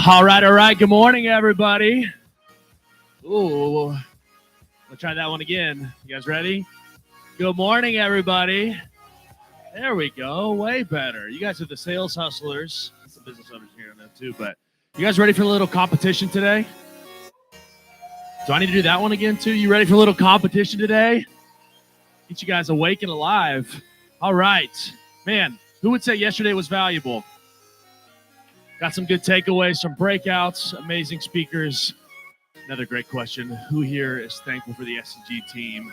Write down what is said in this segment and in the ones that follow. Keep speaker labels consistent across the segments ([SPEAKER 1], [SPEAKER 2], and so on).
[SPEAKER 1] All right. Good morning, everybody. Ooh, we'll try that one again. You guys ready? Good morning, everybody. There we go. Way better. You guys are the sales hustlers. That's the business owners here now too. But you guys ready for a little competition today? Do I need to do that one again too? You ready for a little competition today? Get you guys awake and alive. All right, man. Who would say yesterday was valuable? Got some good takeaways, some breakouts, amazing speakers. Another great question. Who here is thankful for the SCG team?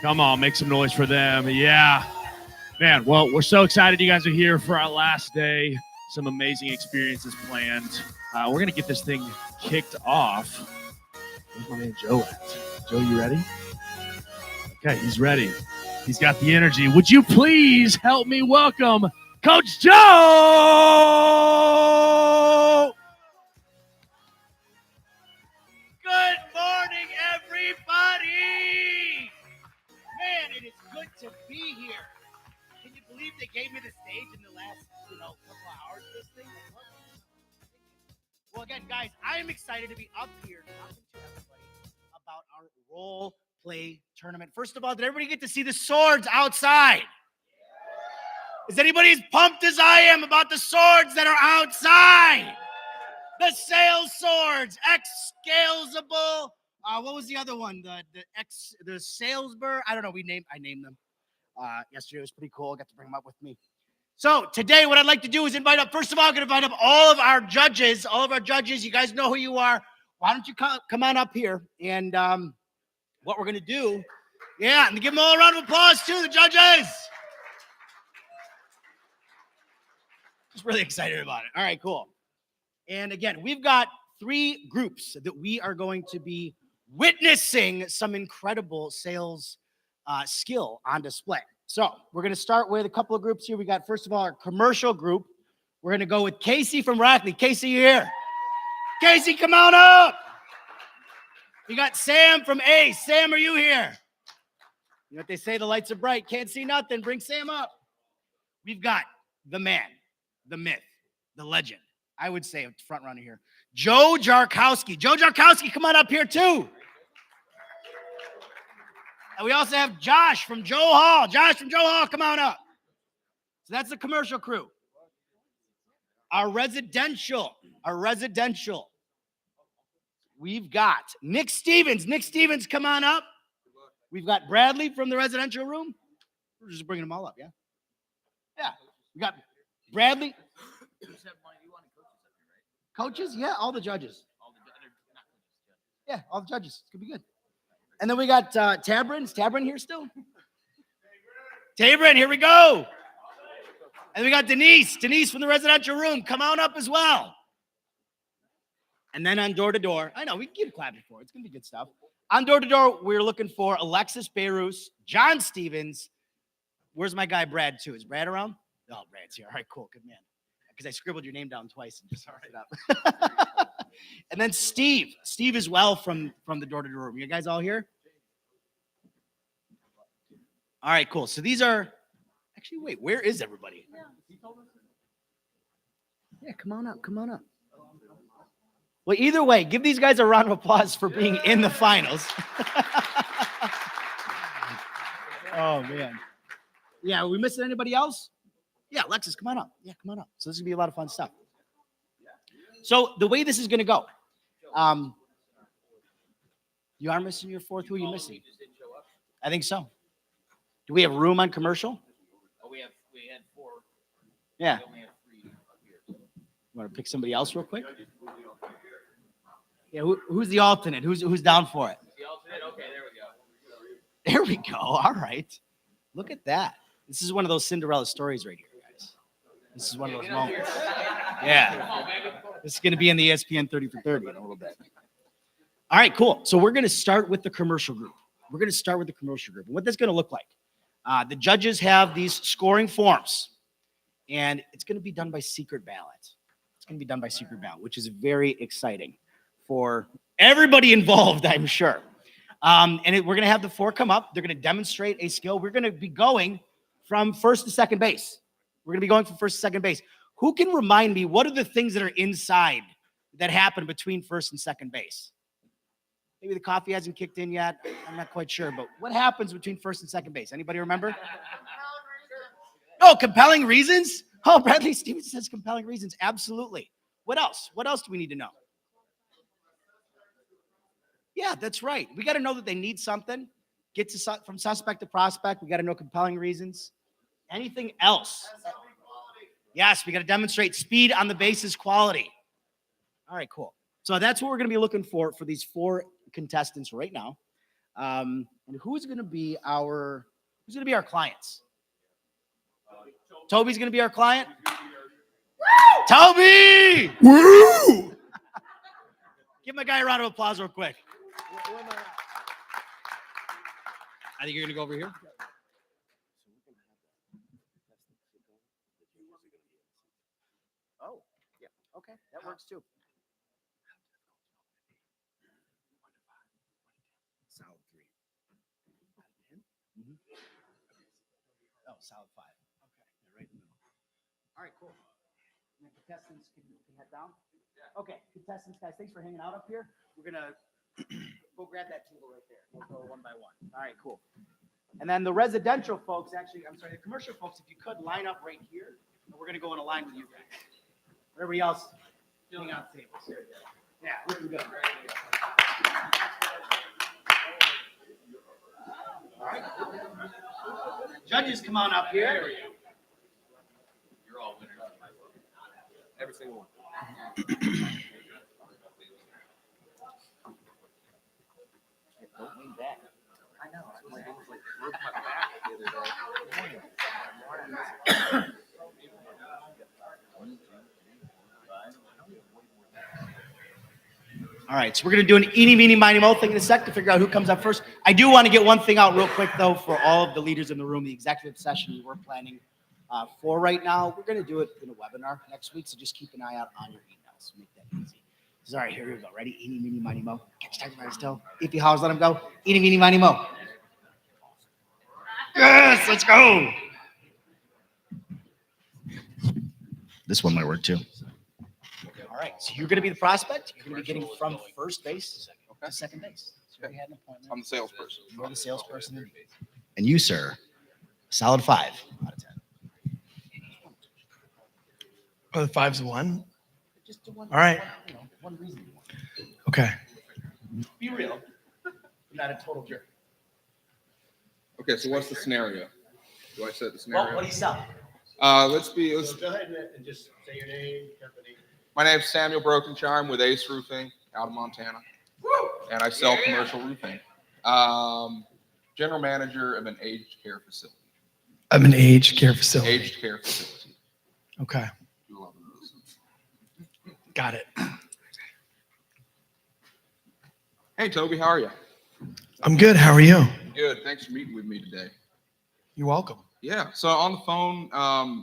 [SPEAKER 1] Come on, make some noise for them. Yeah. Man, well, we're so excited you guys are here for our last day. Some amazing experiences planned. We're going to get this thing kicked off. Where's my man Joe at? Joe, you ready? Okay, he's ready. He's got the energy. Would you please help me welcome Coach Joe?
[SPEAKER 2] Good morning, everybody. Man, it is good to be here. Can you believe they gave me the stage in the last, couple of hours of this thing? Well, again, guys, I am excited to be up here talking to everybody about our role play tournament. First of all, did everybody get to see the swords outside? Is anybody as pumped as I am about the swords that are outside? The sales swords, X-scalable. What was the other one? The Salesburg. I don't know. I named them. Yesterday was pretty cool. I got to bring them up with me. So today, what I'd like to do is invite up. First of all, I'm going to invite up all of our judges. All of our judges. You guys know who you are. Why don't you come on up here? And what we're going to do? Yeah, and give them all a round of applause too, the judges. Just really excited about it. All right, cool. And again, we've got 3 groups that we are going to be witnessing some incredible sales skill on display. So we're going to start with a couple of groups here. We got, first of all, our commercial group. We're going to go with Casey from Rackley. Casey, you here? Casey, come on up. We got Sam from Ace. Sam, are you here? You know what they say, the lights are bright. Can't see nothing. Bring Sam up. We've got the man, the myth, the legend. I would say front runner here. Joe Jarkowski. Joe Jarkowski, come on up here too. And we also have Josh from Joe Hall. Josh from Joe Hall, come on up. So that's the commercial crew. Our residential. We've got Nick Stevens. Nick Stevens, come on up. We've got Bradley from the residential room. We're just bringing them all up, yeah? Yeah. We got Bradley. Coaches? Yeah, all the judges. Yeah, all the judges. It's going to be good. And then we got Tabrin. Is Tabrin here still? Tabrin, here we go. And we got Denise. Denise from the residential room. Come on up as well. And then on door to door. I know, we can get a clap before. It's going to be good stuff. On door to door, we're looking for Alexis Beirus, John Stevens. Where's my guy Brad, too? Is Brad around? Oh, Brad's here. All right, cool. Good man. Because I scribbled your name down twice and just it up. And then Steve. Steve as well from the door-to-door room. You guys all here? All right, cool. So these are... Actually, wait. Where is everybody? Yeah, come on up. Come on up. Well, either way, give these guys a round of applause for being in the finals. Oh, man. Yeah, are we missing anybody else? Yeah, Alexis, come on up. Yeah, come on up. So this is going to be a lot of fun stuff. So the way this is going to go, you are missing your 4th. Who are you missing? I think so. Do we have room on commercial?
[SPEAKER 3] Oh, we had 4.
[SPEAKER 2] Yeah.
[SPEAKER 3] We only have 3 up here.
[SPEAKER 2] You want to pick somebody else real quick? Yeah, who's the alternate? Who's down for it?
[SPEAKER 3] The alternate? Okay, there we go.
[SPEAKER 2] There we go. All right. Look at that. This is one of those Cinderella stories right here, guys. This is one of those moments. Yeah. This is going to be in the ESPN 30 for 30 in a little bit. All right, cool. So we're going to start with the commercial group. And what that's going to look like. The judges have these scoring forms, and it's going to be done by secret ballot. Which is very exciting for everybody involved, I'm sure. We're going to have the 4 come up. They're going to demonstrate a skill. We're going to be going from first to second base. Who can remind me, what are the things that are inside that happen between first and second base? Maybe the coffee hasn't kicked in yet. I'm not quite sure, but what happens between first and second base? Anybody remember? Oh, compelling reasons? Oh, Bradley Stevens says compelling reasons. Absolutely. What else? What else do we need to know? Yeah, that's right. We got to know that they need something. Get to from suspect to prospect. We got to know compelling reasons. Anything else? Yes, we got to demonstrate speed on the bases, quality. All right, cool. So that's what we're going to be looking for these 4 contestants right now. And who's going to be our clients? Toby's going to be our client. Toby!
[SPEAKER 4] Woo!
[SPEAKER 2] Give my guy a round of applause real quick.
[SPEAKER 4] I think you're gonna go over here.
[SPEAKER 2] Oh, yeah. Okay, that works too. Solid 3. Oh, solid 5. Okay, right in the middle. All right, cool. And contestants can head down. Okay, contestants, guys, thanks for hanging out up here. We're gonna go grab that table right there. We'll go one by one. All right, cool. And then the residential folks, the commercial folks, if you could line up right here, and we're gonna go in a line with you guys. Everybody else, filling out the tables. Yeah, looking good. All right. Judges, come on up here.
[SPEAKER 3] You're all winners in my book.
[SPEAKER 4] Every single one.
[SPEAKER 2] Don't lean back. I know.
[SPEAKER 4] My back the other day.
[SPEAKER 2] All right, so we're going to do an eeny, meeny, miny, mo thing in a sec to figure out who comes up first. I do want to get one thing out real quick, though, for all of the leaders in the room, the executive session we're planning for right now. We're going to do it in a webinar next week, so just keep an eye out on your emails. Make that easy. All right, here we go. Ready? Eeny, meeny, miny, mo. Catch Tiger by his toe. If he howls, let him go. Eeny, meeny, miny, mo. Yes, let's go. This one might work too. All right, so you're going to be the prospect. You're going to be getting from first base to second base. So we had an appointment.
[SPEAKER 4] I'm the salesperson.
[SPEAKER 2] You're the salesperson. And you, sir, solid 5 out of 10.
[SPEAKER 5] Oh, the 5's a 1?
[SPEAKER 2] Just do one.
[SPEAKER 5] All right.
[SPEAKER 2] One reason you want.
[SPEAKER 5] Okay.
[SPEAKER 2] Be real. Not a total jerk.
[SPEAKER 4] Okay, so what's the scenario? Do I set the
[SPEAKER 2] Well,
[SPEAKER 4] scenario?
[SPEAKER 2] what do you sell?
[SPEAKER 4] Let's
[SPEAKER 6] So
[SPEAKER 4] go
[SPEAKER 6] go ahead and just say your name, company.
[SPEAKER 4] My name's Samuel Brokenshire. I'm with Ace Roofing out of Montana. And I sell commercial roofing. General manager of an aged care facility.
[SPEAKER 5] I'm an aged care facility.
[SPEAKER 4] Aged care facility.
[SPEAKER 5] Okay.
[SPEAKER 4] Do love those.
[SPEAKER 5] Got it.
[SPEAKER 4] Hey, Toby, how are you?
[SPEAKER 5] I'm good. How are you?
[SPEAKER 4] Good. Thanks for meeting with me today.
[SPEAKER 5] You're welcome.
[SPEAKER 4] Yeah. So on the phone,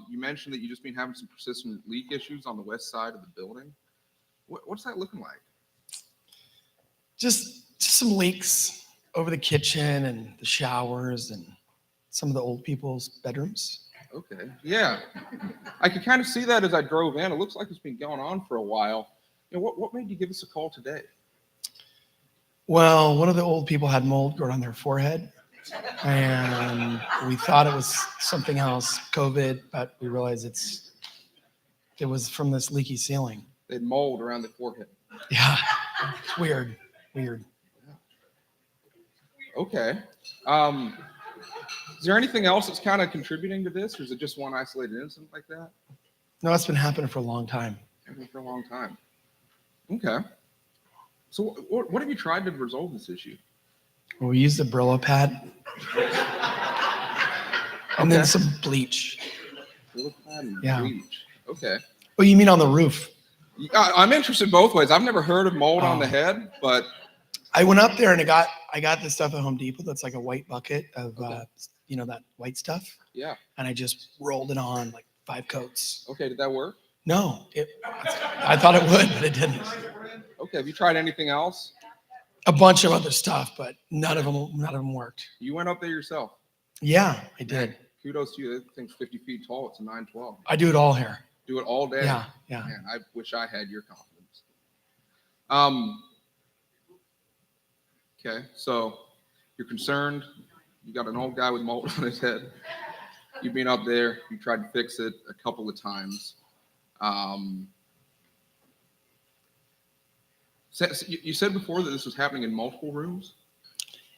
[SPEAKER 4] you mentioned that you just been having some persistent leak issues on the west side of the building. What's that looking like?
[SPEAKER 5] Just some leaks over the kitchen and the showers and some of the old people's bedrooms.
[SPEAKER 4] Okay. Yeah. I could kind of see that as I drove in. It looks like it's been going on for a while. You know, what made you give us a call today?
[SPEAKER 5] Well, one of the old people had mold growing on their forehead, and we thought it was something else, COVID, but we realized it was from this leaky ceiling.
[SPEAKER 4] They had mold around the forehead.
[SPEAKER 5] Yeah, it's weird.
[SPEAKER 4] Okay. Is there anything else that's kind of contributing to this, or is it just one isolated incident like that?
[SPEAKER 5] No, it's been happening for a long time.
[SPEAKER 4] Happening for a long time. Okay. So what have you tried to resolve this issue?
[SPEAKER 5] Well, we used the Brillo pad and then some bleach. Yeah.
[SPEAKER 4] Bleach. Okay.
[SPEAKER 5] Oh, you mean on the roof?
[SPEAKER 4] I'm interested both ways. I've never heard of mold on the head, but
[SPEAKER 5] I went up there and I got this stuff at Home Depot. That's like a white bucket of that white stuff.
[SPEAKER 4] yeah.
[SPEAKER 5] And I just rolled it on like 5 coats.
[SPEAKER 4] Okay. Did that work?
[SPEAKER 5] No, I thought it would, but it didn't.
[SPEAKER 4] Okay. Have you tried anything else?
[SPEAKER 5] A bunch of other stuff, but none of them worked.
[SPEAKER 4] You went up there yourself.
[SPEAKER 5] Yeah, I did.
[SPEAKER 4] Kudos to you. That thing's 50 feet tall. It's a 912.
[SPEAKER 5] I do it all here.
[SPEAKER 4] Do it all day.
[SPEAKER 5] Yeah.
[SPEAKER 4] Man, I wish I had your confidence. Okay, so you're concerned. You got an old guy with mold on his head. You've been up there. You tried to fix it a couple of times. You said before that this was happening in multiple rooms?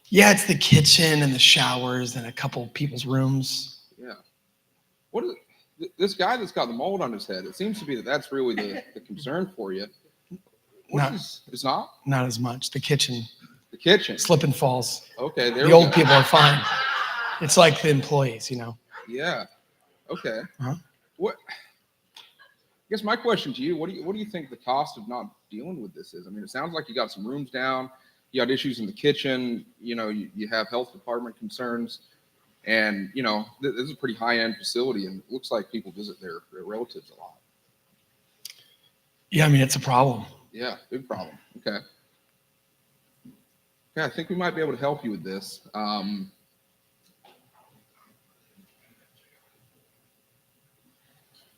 [SPEAKER 5] Yeah, it's the kitchen and the showers and a couple people's rooms.
[SPEAKER 4] Yeah. What is this guy that's got the mold on his head? It seems to be that that's really the concern for you. It's not?
[SPEAKER 5] Not as much. The kitchen,
[SPEAKER 4] The kitchen.
[SPEAKER 5] slip and falls.
[SPEAKER 4] Okay, there
[SPEAKER 5] The
[SPEAKER 4] we
[SPEAKER 5] old
[SPEAKER 4] go.
[SPEAKER 5] people are fine. It's like the employees, you know.
[SPEAKER 4] Yeah. Okay.
[SPEAKER 5] Uh-huh.
[SPEAKER 4] What? I guess my question to you: What do you think the cost of not dealing with this is? I mean, it sounds like you got some rooms down, you got issues in the kitchen. You know, you have health department concerns, and you know this is a pretty high end facility, and it looks like people visit their relatives a lot.
[SPEAKER 5] Yeah, I mean, it's a problem.
[SPEAKER 4] Yeah, big problem. Okay. Yeah, I think we might be able to help you with this.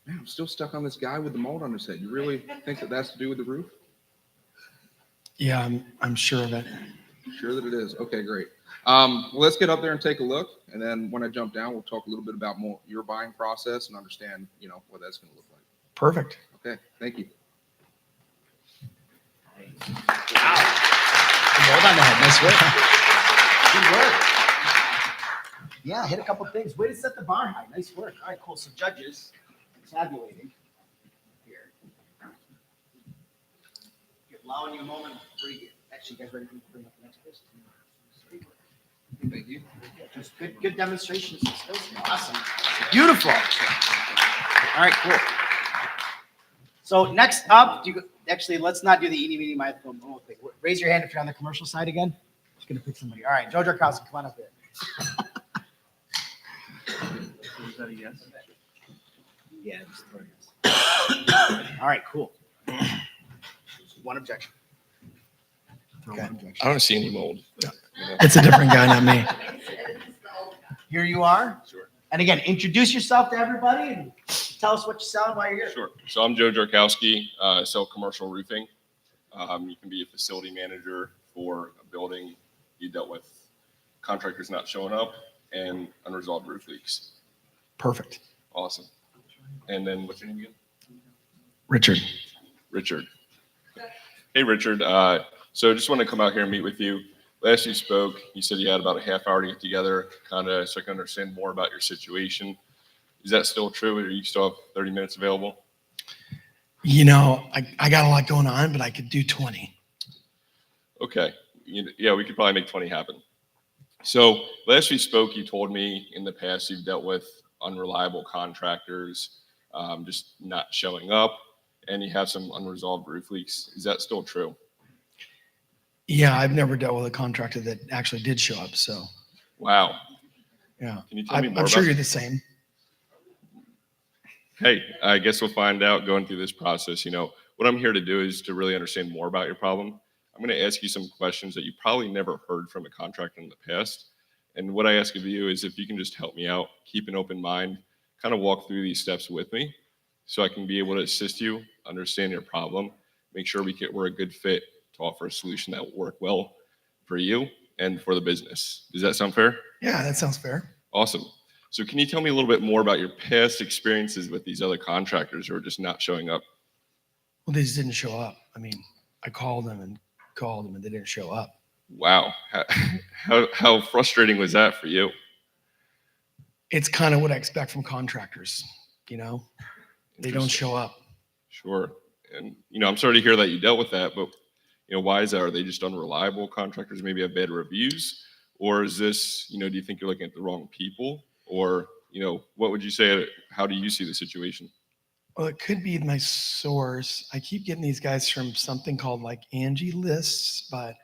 [SPEAKER 4] Man, I'm still stuck on this guy with the mold on his head. You really think that that's to do with the roof?
[SPEAKER 5] Yeah, I'm sure of it.
[SPEAKER 4] Sure that it is. Okay, great. Well, let's get up there and take a look, and then when I jump down, we'll talk a little bit about more your buying process and understand, you know, what that's going to look like.
[SPEAKER 5] Perfect.
[SPEAKER 4] Okay, thank you.
[SPEAKER 2] Wow. Mold on the head. Nice work. Good work. Yeah, hit a couple things. Way to set the bar high. Nice work. All right, cool. So judges, tabulating here. Allowing you a moment to breathe. Actually, you guys ready to bring up the next person?
[SPEAKER 4] Thank you.
[SPEAKER 2] Just good demonstrations of skills. Awesome. Beautiful. All right, cool. So next up, actually, let's not do the eeny, meeny, miny, moe thing. Raise your hand if you're on the commercial side again. Just gonna pick somebody. All right, Joe Jarkowski, come on up here.
[SPEAKER 1] Is that a yes?
[SPEAKER 2] Yeah, just throw yours. All right, cool. One objection. Throw
[SPEAKER 5] Okay.
[SPEAKER 2] one
[SPEAKER 7] I
[SPEAKER 2] objection.
[SPEAKER 7] don't see any mold.
[SPEAKER 5] It's a different guy, not me.
[SPEAKER 2] Here you are.
[SPEAKER 7] Sure.
[SPEAKER 2] And again, introduce yourself to everybody and tell us what you're selling while you're here.
[SPEAKER 7] Sure. So I'm Joe Jarkowski. I sell commercial roofing. You can be a facility manager for a building. You dealt with contractors not showing up and unresolved roof leaks.
[SPEAKER 5] Perfect.
[SPEAKER 7] Awesome. And then what's your name again?
[SPEAKER 5] Richard.
[SPEAKER 7] Richard. Hey, Richard. So just want to come out here and meet with you. Last you spoke, you said you had about a half hour to get together, kind of so I can understand more about your situation. Is that still true, or do you still have 30 minutes available?
[SPEAKER 5] You know, I got a lot going on, but I could do 20.
[SPEAKER 7] Okay. Yeah, we could probably make 20 happen. So last we spoke, you told me in the past you've dealt with unreliable contractors, just not showing up, and you have some unresolved roof leaks. Is that still true?
[SPEAKER 5] Yeah, I've never dealt with a contractor that actually did show up. So,
[SPEAKER 7] Wow.
[SPEAKER 5] yeah,
[SPEAKER 7] Can you tell me more
[SPEAKER 5] I'm sure
[SPEAKER 7] about
[SPEAKER 5] you're the same.
[SPEAKER 7] Hey, I guess we'll find out going through this process. You know, what I'm here to do is to really understand more about your problem. I'm going to ask you some questions that you probably never heard from a contractor in the past. And what I ask of you is if you can just help me out, keep an open mind, kind of walk through these steps with me so I can be able to assist you, understand your problem, make sure we're a good fit to offer a solution that will work well for you and for the business. Does that sound fair?
[SPEAKER 5] Yeah, that sounds fair.
[SPEAKER 7] Awesome. So can you tell me a little bit more about your past experiences with these other contractors who are just not showing up?
[SPEAKER 5] Well, they just didn't show up. I mean, I called them and they didn't show up.
[SPEAKER 7] Wow. How frustrating was that for you?
[SPEAKER 5] It's kind of what I expect from contractors. You know, they don't
[SPEAKER 7] Interesting.
[SPEAKER 5] show up.
[SPEAKER 7] Sure. And, I'm sorry to hear that you dealt with that, but, why is that? Are they just unreliable contractors, maybe have bad reviews? Or is this, do you think you're looking at the wrong people? Or, what would you say? How do you see the situation?
[SPEAKER 5] Well, it could be my source. I keep getting these guys from something called like Angie Lists, but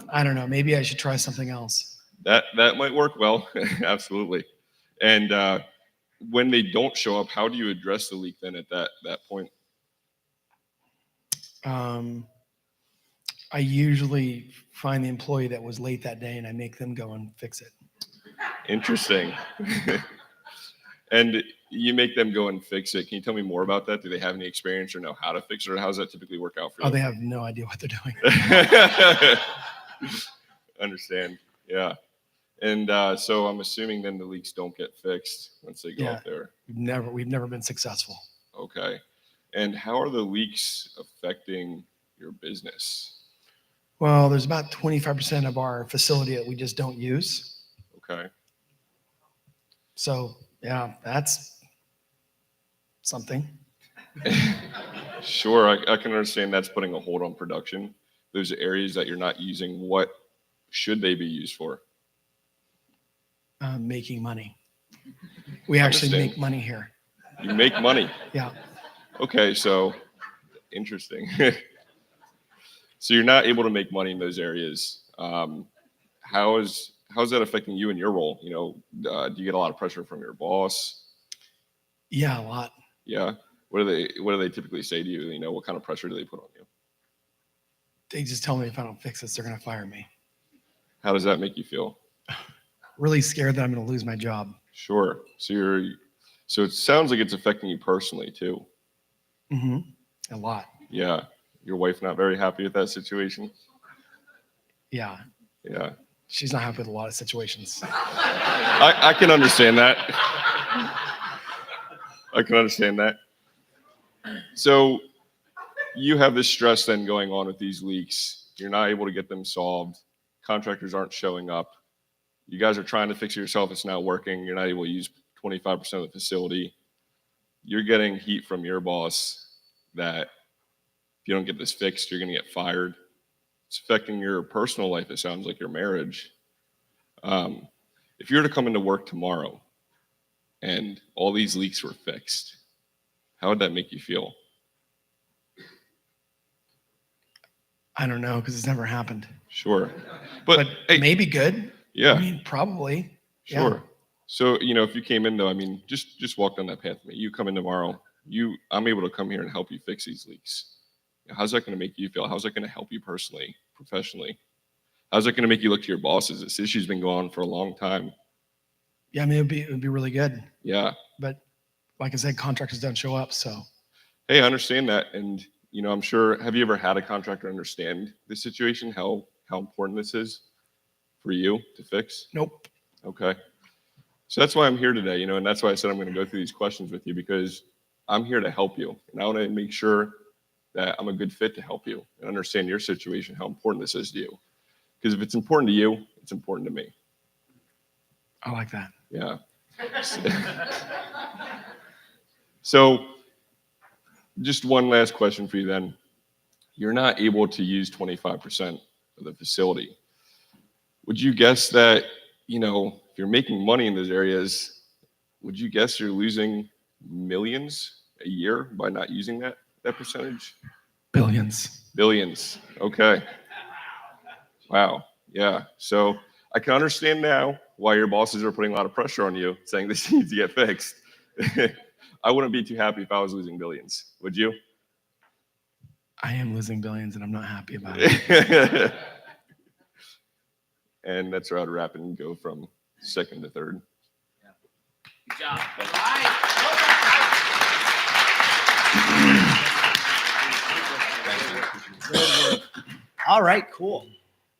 [SPEAKER 5] I don't know. Maybe I should try something else.
[SPEAKER 7] That might work well. Absolutely. And when they don't show up, how do you address the leak then at that point?
[SPEAKER 5] I usually find the employee that was late that day and I make them go and fix it.
[SPEAKER 7] Interesting. And you make them go and fix it. Can you tell me more about that? Do they have any experience or know how to fix it, or how does that typically work out for you?
[SPEAKER 5] Oh, they have no idea what they're doing.
[SPEAKER 7] Understand. Yeah. And so I'm assuming then the leaks don't get fixed once they go
[SPEAKER 5] Yeah.
[SPEAKER 7] up there.
[SPEAKER 5] We've never been successful.
[SPEAKER 7] Okay. And how are the leaks affecting your business?
[SPEAKER 5] Well, there's about 25% of our facility that we just don't use.
[SPEAKER 7] Okay.
[SPEAKER 5] So yeah, that's something.
[SPEAKER 7] Sure. I can understand that's putting a hold on production. Those areas that you're not using, what should they be used for?
[SPEAKER 5] Making money. We actually
[SPEAKER 7] Understand.
[SPEAKER 5] make money here.
[SPEAKER 7] You make money.
[SPEAKER 5] Yeah.
[SPEAKER 7] Okay, so interesting. So you're not able to make money in those areas. How's that affecting you in your role? You know, do you get a lot of pressure from your boss?
[SPEAKER 5] Yeah, a lot.
[SPEAKER 7] Yeah. What do they typically say to you? You know, what kind of pressure do they put on you?
[SPEAKER 5] They just tell me if I don't fix this, they're going to fire me.
[SPEAKER 7] How does that make you feel?
[SPEAKER 5] Really scared that I'm going to lose my job.
[SPEAKER 7] Sure. So it sounds like it's affecting you personally too.
[SPEAKER 5] Mm-hmm. A lot.
[SPEAKER 7] Yeah. Your wife not very happy with that situation?
[SPEAKER 5] Yeah.
[SPEAKER 7] Yeah.
[SPEAKER 5] She's not happy with a lot of situations.
[SPEAKER 7] I can understand that. I can understand that. So you have this stress then going on with these leaks. You're not able to get them solved. Contractors aren't showing up. You guys are trying to fix it yourself. It's not working. You're not able to use 25% of the facility. You're getting heat from your boss that if you don't get this fixed, you're going to get fired. It's affecting your personal life. It sounds like your marriage. If you were to come into work tomorrow and all these leaks were fixed, how would that make you feel?
[SPEAKER 5] I don't know because it's never happened.
[SPEAKER 7] Sure.
[SPEAKER 5] But
[SPEAKER 7] hey,
[SPEAKER 5] maybe good.
[SPEAKER 7] yeah,
[SPEAKER 5] I mean, probably.
[SPEAKER 7] sure.
[SPEAKER 5] Yeah.
[SPEAKER 7] So, you know, if you came in though, I mean, just walk down that path with me. You come in tomorrow, I'm able to come here and help you fix these leaks. How's that going to make you feel? How's that going to help you personally, professionally? How's that going to make you look to your bosses? This issue's been going on for a long time.
[SPEAKER 5] Yeah, I mean, it would be really good.
[SPEAKER 7] Yeah.
[SPEAKER 5] But like I said, contractors don't show up. So
[SPEAKER 7] Hey, I understand that. And, you know, I'm sure, have you ever had a contractor understand the situation, how important this is for you to fix?
[SPEAKER 5] nope.
[SPEAKER 7] Okay. So that's why I'm here today, you know, and that's why I said I'm going to go through these questions with you, because I'm here to help you. And I want to make sure that I'm a good fit to help you and understand your situation, how important this is to you. Because if it's important to you, it's important to me.
[SPEAKER 5] I like that.
[SPEAKER 7] Yeah. So just one last question for you then. You're not able to use 25% of the facility. Would you guess that, you know, if you're making money in those areas, would you guess you're losing millions a year by not using that percentage?
[SPEAKER 5] Billions.
[SPEAKER 7] Billions. Okay. Wow. Yeah. So I can understand now why your bosses are putting a lot of pressure on you, saying this needs to get fixed. I wouldn't be too happy if I was losing billions. Would you?
[SPEAKER 5] I am losing billions and I'm not happy about it.
[SPEAKER 7] And that's where I'd wrap it and go from second to third.
[SPEAKER 3] Good job.
[SPEAKER 2] All right, cool.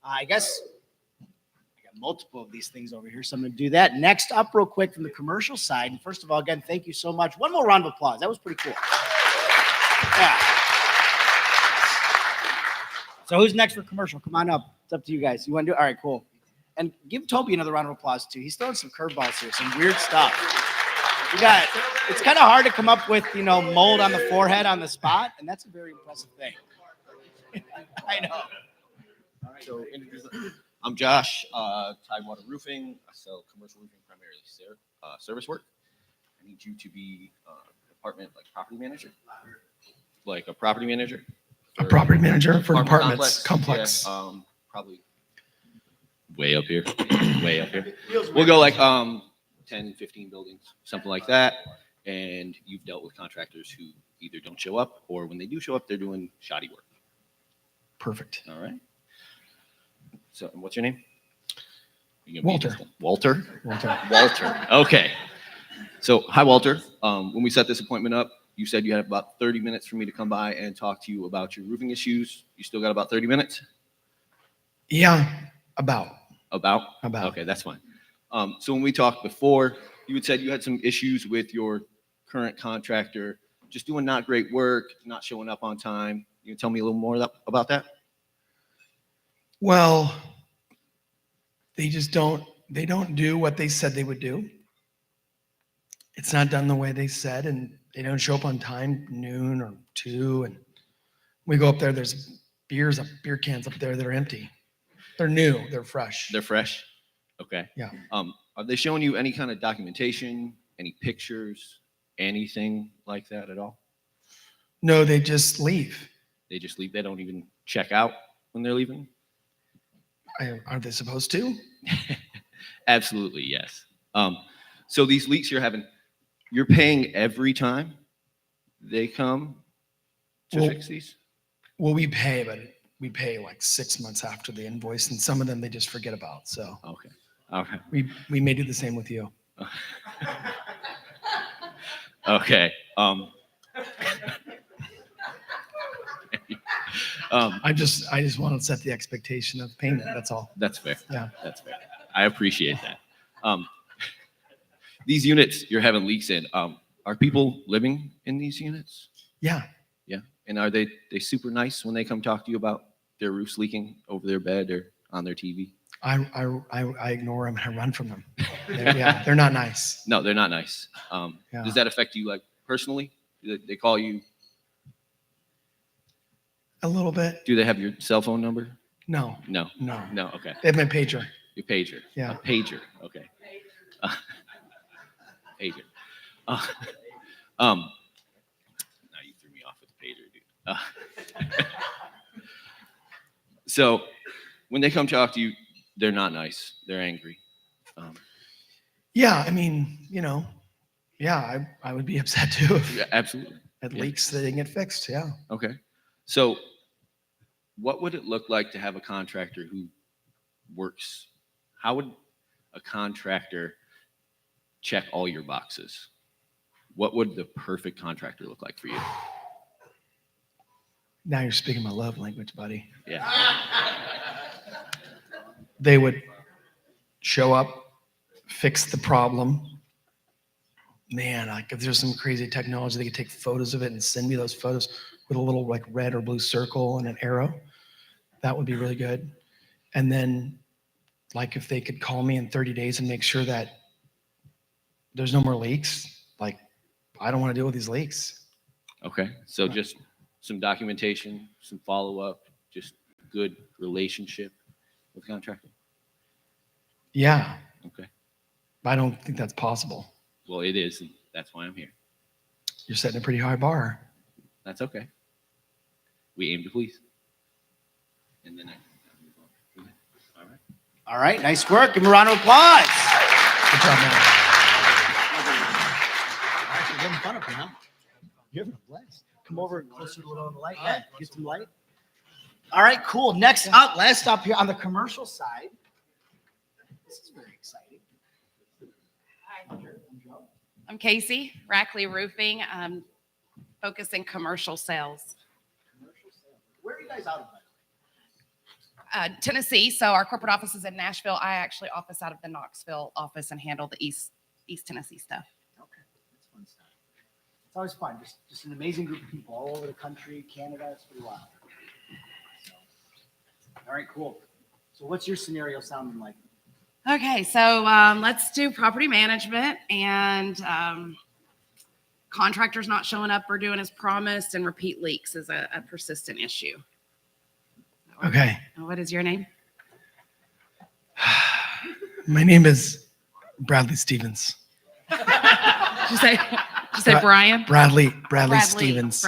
[SPEAKER 2] I guess I got multiple of these things over here, so I'm going to do that. Next up, real quick, from the commercial side. And first of all, again, thank you so much. One more round of applause. That was pretty cool. Yeah. So who's next for commercial? Come on up. It's up to you guys. You want to do it? All right, cool. And give Toby another round of applause, too. He's throwing some curveballs here, some weird stuff. You got it. It's kind of hard to come up with, you know, mold on the forehead on the spot, and that's a very impressive thing. I know.
[SPEAKER 3] All right, so I'm Josh, Tidewater Roofing. I sell commercial roofing, primarily service work. I need you to be department like property manager, like a property manager.
[SPEAKER 5] A property manager for
[SPEAKER 3] Apartment
[SPEAKER 5] apartments complex.
[SPEAKER 3] Yeah, probably way up here, way up here. We'll go like 10, 15 buildings, something like that. And you've dealt with contractors who either don't show up or when they do show up, they're doing shoddy work.
[SPEAKER 5] Perfect.
[SPEAKER 3] All right. So, and what's your name?
[SPEAKER 5] Walter.
[SPEAKER 3] Walter?
[SPEAKER 5] Walter.
[SPEAKER 3] Walter. Okay. So, hi, Walter. When we set this appointment up, you said you had about 30 minutes for me to come by and talk to you about your roofing issues. You still got about 30 minutes?
[SPEAKER 5] Yeah, about.
[SPEAKER 3] About?
[SPEAKER 5] About.
[SPEAKER 3] Okay, that's fine. So when we talked before, you had said you had some issues with your current contractor, just doing not great work, not showing up on time. You can tell me a little more about that?
[SPEAKER 5] Well, they just don't do what they said they would do. It's not done the way they said, and they don't show up on time, noon or 2. And we go up there, there's beer cans up there that are empty. They're new, they're fresh.
[SPEAKER 3] They're fresh? Okay.
[SPEAKER 5] Yeah.
[SPEAKER 3] Are they showing you any kind of documentation, any pictures, anything like that at all?
[SPEAKER 5] No, they just leave.
[SPEAKER 3] They just leave? They don't even check out when they're leaving?
[SPEAKER 5] Aren't they supposed to?
[SPEAKER 3] Absolutely, yes. So these leaks you're having, you're paying every time they come to
[SPEAKER 5] Well,
[SPEAKER 3] fix these?
[SPEAKER 5] Well, we pay, but we pay like 6 months after the invoice, and some of them they just forget about. So
[SPEAKER 3] Okay. Okay.
[SPEAKER 5] we may do the same with you.
[SPEAKER 3] Okay.
[SPEAKER 5] I just want to set the expectation of payment. That's all.
[SPEAKER 3] That's fair.
[SPEAKER 5] Yeah.
[SPEAKER 3] That's fair. I appreciate that. These units you're having leaks in, are people living in these units?
[SPEAKER 5] Yeah.
[SPEAKER 3] Yeah. And are they super nice when they come talk to you about their roofs leaking over their bed or on their TV?
[SPEAKER 5] I ignore them and I run from them. They're not nice.
[SPEAKER 3] No, they're not nice.
[SPEAKER 5] Yeah.
[SPEAKER 3] Does that affect you like personally? Do they call you?
[SPEAKER 5] A little bit.
[SPEAKER 3] Do they have your cell phone number?
[SPEAKER 5] No.
[SPEAKER 3] No.
[SPEAKER 5] No.
[SPEAKER 3] No. Okay.
[SPEAKER 5] They have my pager.
[SPEAKER 3] Your pager.
[SPEAKER 5] Yeah.
[SPEAKER 3] A pager. Okay. Pager. Now you threw me off with the pager, dude. So when they come talk to you, they're not nice. They're angry.
[SPEAKER 5] Yeah. I mean, yeah, I would be upset too if
[SPEAKER 3] Yeah, absolutely.
[SPEAKER 5] it
[SPEAKER 3] Yeah.
[SPEAKER 5] leaks that didn't get fixed. Yeah.
[SPEAKER 3] Okay. So what would it look like to have a contractor who works? How would a contractor check all your boxes? What would the perfect contractor look like for you?
[SPEAKER 5] Now you're speaking my love language, buddy.
[SPEAKER 3] Yeah.
[SPEAKER 5] They would show up, fix the problem. Man, like if there's some crazy technology, they could take photos of it and send me those photos with a little like red or blue circle and an arrow. That would be really good. And then like if they could call me in 30 days and make sure that there's no more leaks, like I don't want to deal with these leaks.
[SPEAKER 3] Okay. So just some documentation, some follow-up, just good relationship with the contractor.
[SPEAKER 5] Yeah.
[SPEAKER 3] Okay.
[SPEAKER 5] I don't think that's possible.
[SPEAKER 3] Well, it is, and that's why I'm here.
[SPEAKER 5] You're setting a pretty high bar.
[SPEAKER 3] That's okay. We aim to please. And then all right.
[SPEAKER 2] All right, nice work. Give him a round of applause.
[SPEAKER 5] Good job, man.
[SPEAKER 2] Actually, having fun up here, huh? You're having a blast. Come over closer to the light. Yeah, get some light. All right, cool. Next up, last up here on the commercial side. This is very exciting.
[SPEAKER 8] Hi, I'm Casey, Rackley Roofing, focusing commercial sales.
[SPEAKER 2] Where are you guys out of?
[SPEAKER 8] Tennessee, so our corporate office is in Nashville. I actually office out of the Knoxville office and handle the East Tennessee stuff.
[SPEAKER 2] Okay, that's fun stuff. It's always fun. Just an amazing group of people all over the country, Canada. It's pretty wild. So, all right, cool. So what's your scenario sounding like?
[SPEAKER 8] Okay, so let's do property management and contractors not showing up or doing as promised, and repeat leaks is a persistent issue.
[SPEAKER 5] Okay.
[SPEAKER 8] What is your name?
[SPEAKER 5] My name is Bradley Stevens.
[SPEAKER 8] Did you say Brian?
[SPEAKER 5] Bradley Stevens.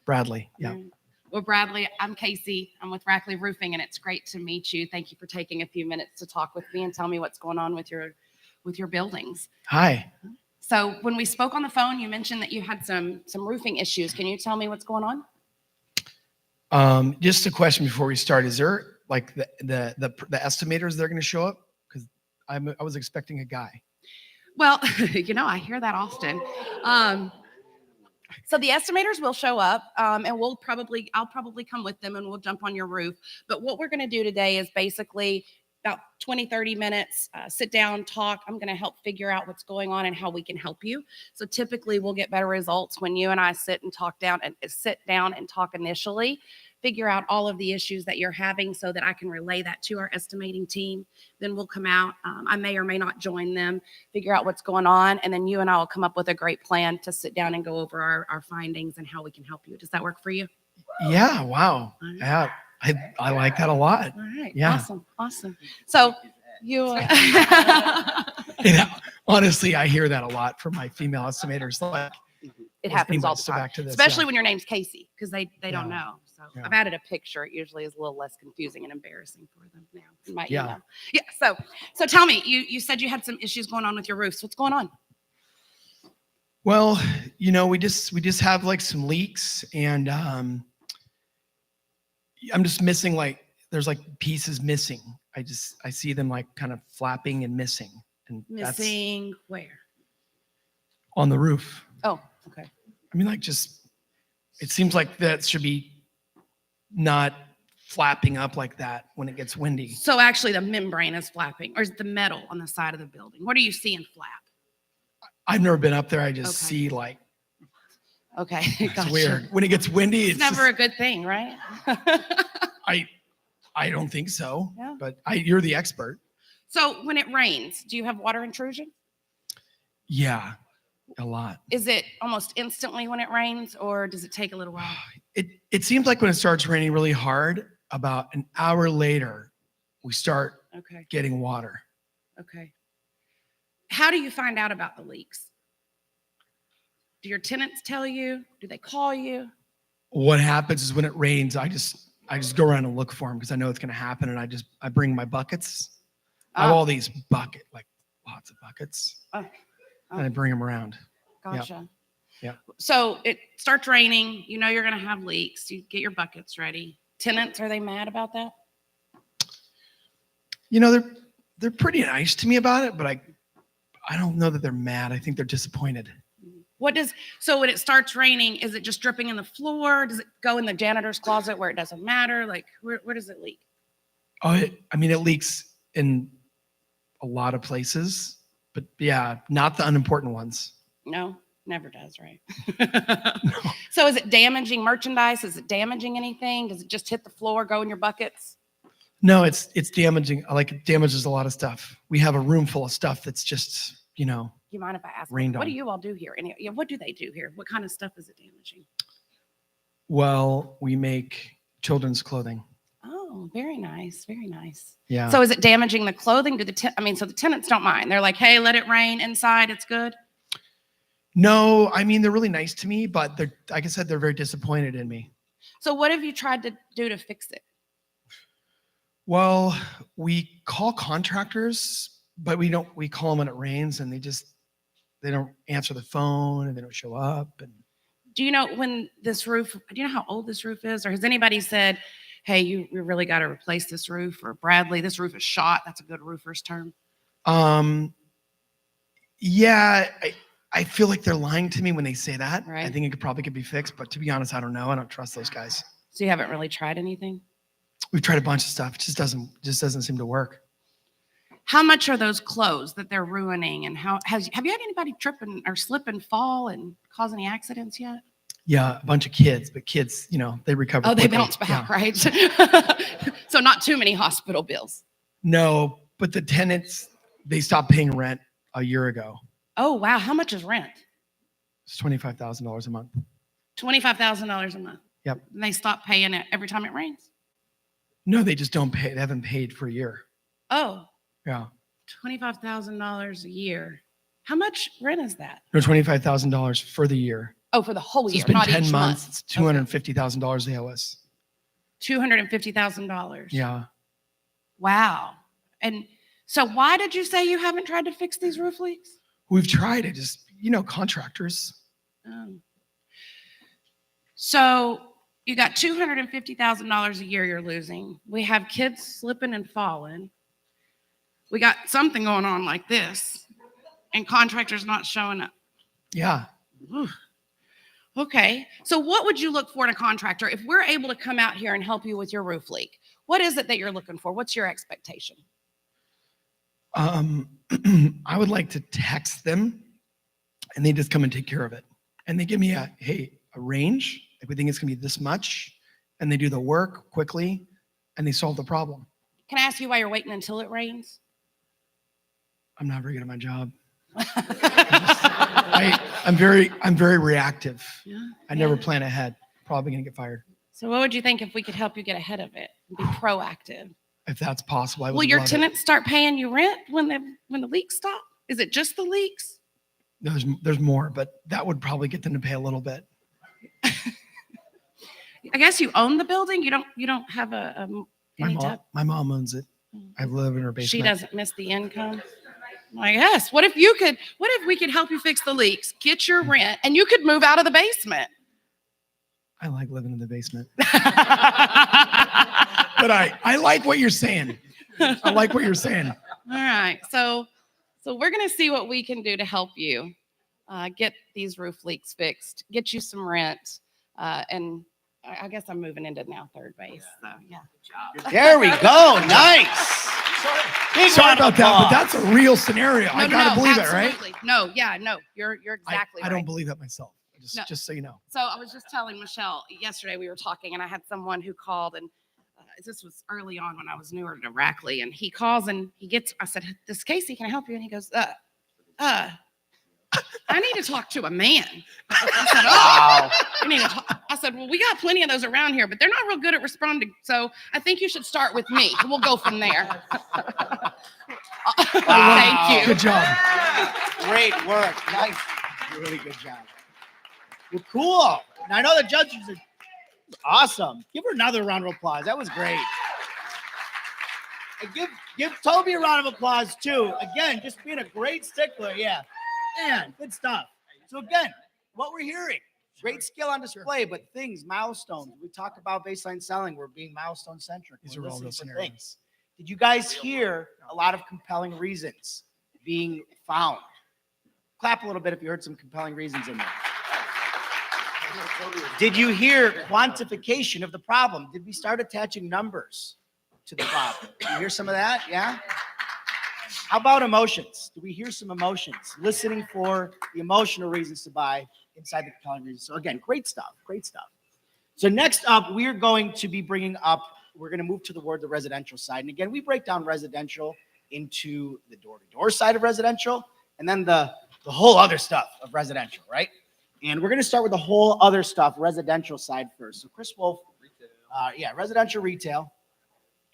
[SPEAKER 8] Bradley.
[SPEAKER 5] Yeah.
[SPEAKER 8] Well, Bradley, I'm Casey. I'm with Rackley Roofing, and it's great to meet you. Thank you for taking a few minutes to talk with me and tell me what's going on with your buildings.
[SPEAKER 5] Hi.
[SPEAKER 8] So when we spoke on the phone, you mentioned that you had some roofing issues. Can you tell me what's going on?
[SPEAKER 5] Just a question before we start. Is there like the estimators that are going to show up? Because I was expecting a guy.
[SPEAKER 8] Well, I hear that often. So the estimators will show up, and I'll probably come with them and we'll jump on your roof. But what we're going to do today is basically about 20, 30 minutes, sit down, talk. I'm going to help figure out what's going on and how we can help you. So typically we'll get better results when you and I sit down and talk initially, figure out all of the issues that you're having so that I can relay that to our estimating team. Then we'll come out. I may or may not join them, figure out what's going on, and then you and I will come up with a great plan to sit down and go over our findings and how we can help you. Does that work for you?
[SPEAKER 5] Yeah. Wow. Yeah. I like that a lot.
[SPEAKER 8] All right.
[SPEAKER 5] Yeah.
[SPEAKER 8] Awesome. So you,
[SPEAKER 5] Honestly, I hear that a lot from my female estimators. Like,
[SPEAKER 8] it happens all the
[SPEAKER 5] so
[SPEAKER 8] time,
[SPEAKER 5] back to this,
[SPEAKER 8] especially
[SPEAKER 5] yeah.
[SPEAKER 8] when your name's Casey, because they don't
[SPEAKER 5] Yeah.
[SPEAKER 8] know. So
[SPEAKER 5] Yeah.
[SPEAKER 8] I've added a picture. It usually is a little less confusing and embarrassing for them now. In my
[SPEAKER 5] Yeah.
[SPEAKER 8] email. Yeah. So tell me, you said you had some issues going on with your roofs. What's going on?
[SPEAKER 5] Well, we just have like some leaks, and I'm just missing, like, there's like pieces missing. I see them like kind of flapping and missing, and that's
[SPEAKER 8] Missing where?
[SPEAKER 5] on the roof.
[SPEAKER 8] Oh, okay.
[SPEAKER 5] I mean, like, just, it seems like that should be not flapping up like that when it gets windy.
[SPEAKER 8] So actually the membrane is flapping, or is it the metal on the side of the building? What are you seeing flap?
[SPEAKER 5] I've never been up there. I just
[SPEAKER 8] Okay.
[SPEAKER 5] see, like,
[SPEAKER 8] Okay.
[SPEAKER 5] it's
[SPEAKER 8] Gotcha.
[SPEAKER 5] weird. When it gets windy,
[SPEAKER 8] It's
[SPEAKER 5] it's
[SPEAKER 8] never
[SPEAKER 5] just,
[SPEAKER 8] a good thing, right?
[SPEAKER 5] I don't think so,
[SPEAKER 8] Yeah.
[SPEAKER 5] but you're the expert.
[SPEAKER 8] So when it rains, do you have water intrusion?
[SPEAKER 5] Yeah, a lot.
[SPEAKER 8] Is it almost instantly when it rains, or does it take a little while?
[SPEAKER 5] It seems like when it starts raining really hard, about an hour later, we start
[SPEAKER 8] Okay.
[SPEAKER 5] getting water.
[SPEAKER 8] Okay. How do you find out about the leaks? Do your tenants tell you? Do they call you?
[SPEAKER 5] What happens is when it rains, I just go around and look for them because I know it's going to happen, and I bring my buckets. I have all these lots of buckets, and I bring them around.
[SPEAKER 8] Gotcha.
[SPEAKER 5] Yeah.
[SPEAKER 8] So it starts raining. You know you're going to have leaks. You get your buckets ready. Tenants, are they mad about that?
[SPEAKER 5] They're pretty nice to me about it, but I don't know that they're mad. I think they're disappointed.
[SPEAKER 8] So when it starts raining, is it just dripping in the floor? Does it go in the janitor's closet where it doesn't matter? Like, where does it leak?
[SPEAKER 5] Oh, it leaks in a lot of places, but yeah, not the unimportant ones.
[SPEAKER 8] No, never does, right?
[SPEAKER 5] No.
[SPEAKER 8] So is it damaging merchandise? Is it damaging anything? Does it just hit the floor, go in your buckets?
[SPEAKER 5] No, it's damaging. It damages a lot of stuff. We have a room full of stuff that's just,
[SPEAKER 8] You mind if I ask,
[SPEAKER 5] rained
[SPEAKER 8] what do
[SPEAKER 5] on.
[SPEAKER 8] you all do here? And what do they do here? What kind of stuff is it damaging?
[SPEAKER 5] Well, we make children's clothing.
[SPEAKER 8] Oh, very nice. Very nice.
[SPEAKER 5] Yeah.
[SPEAKER 8] So is it damaging the clothing? So the tenants don't mind. They're like, hey, let it rain inside. It's good.
[SPEAKER 5] No, they're really nice to me, but they're, like I said, they're very disappointed in me.
[SPEAKER 8] So what have you tried to do to fix it?
[SPEAKER 5] Well, we call contractors, but we call them when it rains, and they don't answer the phone, and they don't show up. And
[SPEAKER 8] Do you know how old this roof is? Or has anybody said, hey, you really got to replace this roof? Or Bradley, this roof is shot. That's a good roofer's term.
[SPEAKER 5] Yeah, I feel like they're lying to me when they say that.
[SPEAKER 8] Right.
[SPEAKER 5] I think it probably could be fixed, but to be honest, I don't know. I don't trust those guys.
[SPEAKER 8] So you haven't really tried anything?
[SPEAKER 5] We've tried a bunch of stuff. It just doesn't seem to work.
[SPEAKER 8] How much are those clothes that they're ruining? And have you had anybody trip or slip and fall and cause any accidents yet?
[SPEAKER 5] Yeah, a bunch of kids, but kids, they recover.
[SPEAKER 8] Oh, they
[SPEAKER 5] quickly.
[SPEAKER 8] bounce back,
[SPEAKER 5] Yeah.
[SPEAKER 8] right? So not too many hospital bills.
[SPEAKER 5] No, but the tenants, they stopped paying rent a year ago.
[SPEAKER 8] Oh, wow. How much is rent?
[SPEAKER 5] It's $25,000 a month.
[SPEAKER 8] $25,000 a month.
[SPEAKER 5] Yep.
[SPEAKER 8] And they stop paying it every time it rains?
[SPEAKER 5] No, they just don't pay. They haven't paid for a year.
[SPEAKER 8] Oh,
[SPEAKER 5] Yeah.
[SPEAKER 8] $25,000 a year. How much rent is that?
[SPEAKER 5] No, $25,000 for the year.
[SPEAKER 8] Oh, for the whole
[SPEAKER 5] So
[SPEAKER 8] year,
[SPEAKER 5] it's been
[SPEAKER 8] not
[SPEAKER 5] 10
[SPEAKER 8] each
[SPEAKER 5] months.
[SPEAKER 8] month.
[SPEAKER 5] It's $250,000 they owe us.
[SPEAKER 8] $250,000.
[SPEAKER 5] Yeah.
[SPEAKER 8] Wow. And so why did you say you haven't tried to fix these roof leaks?
[SPEAKER 5] We've tried it. Just, contractors.
[SPEAKER 8] So you got $250,000 a year you're losing. We have kids slipping and falling. We got something going on like this. And contractors not showing up.
[SPEAKER 5] Yeah.
[SPEAKER 8] Ooh. Okay. So what would you look for in a contractor if we're able to come out here and help you with your roof leak? What is it that you're looking for? What's your expectation?
[SPEAKER 5] I would like to text them and they just come and take care of it. And they give me a range. If we think it's gonna be this much, and they do the work quickly and they solve the problem.
[SPEAKER 8] Can I ask you why you're waiting until it rains?
[SPEAKER 5] I'm not very good at my job. I'm very reactive.
[SPEAKER 8] Yeah.
[SPEAKER 5] I never plan ahead. Probably gonna get fired.
[SPEAKER 8] So what would you think if we could help you get ahead of it and be proactive?
[SPEAKER 5] If that's possible, I would
[SPEAKER 8] Will your
[SPEAKER 5] love it.
[SPEAKER 8] tenants start paying you rent when the leaks stop? Is it just the leaks?
[SPEAKER 5] There's more, but that would probably get them to pay a little bit.
[SPEAKER 8] I guess you own the building. You don't have
[SPEAKER 5] My mom owns it. I live in her basement.
[SPEAKER 8] She doesn't miss the income. I guess. What if we could help you fix the leaks, get your rent, and you could move out of the basement?
[SPEAKER 5] I like living in the basement. But I like what you're saying. I like what you're saying.
[SPEAKER 8] All right. So we're going to see what we can do to help you get these roof leaks fixed, get you some rent, and I guess I'm moving into now third base. So yeah.
[SPEAKER 2] There we go. Nice. Big
[SPEAKER 5] Sorry
[SPEAKER 2] round of
[SPEAKER 5] about that, but
[SPEAKER 2] applause.
[SPEAKER 5] that's a real scenario. I gotta believe it, right?
[SPEAKER 8] absolutely. No, yeah, no, you're exactly
[SPEAKER 5] I
[SPEAKER 8] right.
[SPEAKER 5] don't believe it myself.
[SPEAKER 8] No.
[SPEAKER 5] Just so you know.
[SPEAKER 8] So I was just telling Michelle yesterday, we were talking, and I had someone who called, and this was early on when I was newer to Rackley, and he calls and I said, "This is Casey, can I help you?" And he goes, I need to talk to a man. I said, "Oh, you need to talk." I said, "Well, we got plenty of those around here, but they're not real good at responding. So I think you should start with me. We'll go from there." Thank you.
[SPEAKER 5] Good job.
[SPEAKER 2] Great work. Nice. Really good job. Well, cool. Now I know the judges are awesome. Give her another round of applause. That was great. And give Toby a round of applause too. Again, just being a great stickler. Yeah. Man, good stuff. So again, what we're hearing, great skill on display, but things, milestones. We talk about baseline selling. We're being milestone centric.
[SPEAKER 5] These
[SPEAKER 2] We're
[SPEAKER 5] are all
[SPEAKER 2] listening
[SPEAKER 5] real
[SPEAKER 2] for
[SPEAKER 5] scenarios.
[SPEAKER 2] things. Did you guys hear a lot of compelling reasons being found? Clap a little bit if you heard some compelling reasons in there. Did you hear quantification of the problem? Did we start attaching numbers to the problem? Did you hear some of that? Yeah? How about emotions? Do we hear some emotions? Listening for the emotional reasons to buy inside the compelling reasons. So again, great stuff, great stuff. So next up, we're going to be bringing up, we're going to move toward the residential side. And again, we break down residential into the door-to-door side of residential and then the whole other stuff of residential, right? And we're going to start with the whole other stuff, residential side first. So Chris Wolf, residential retail.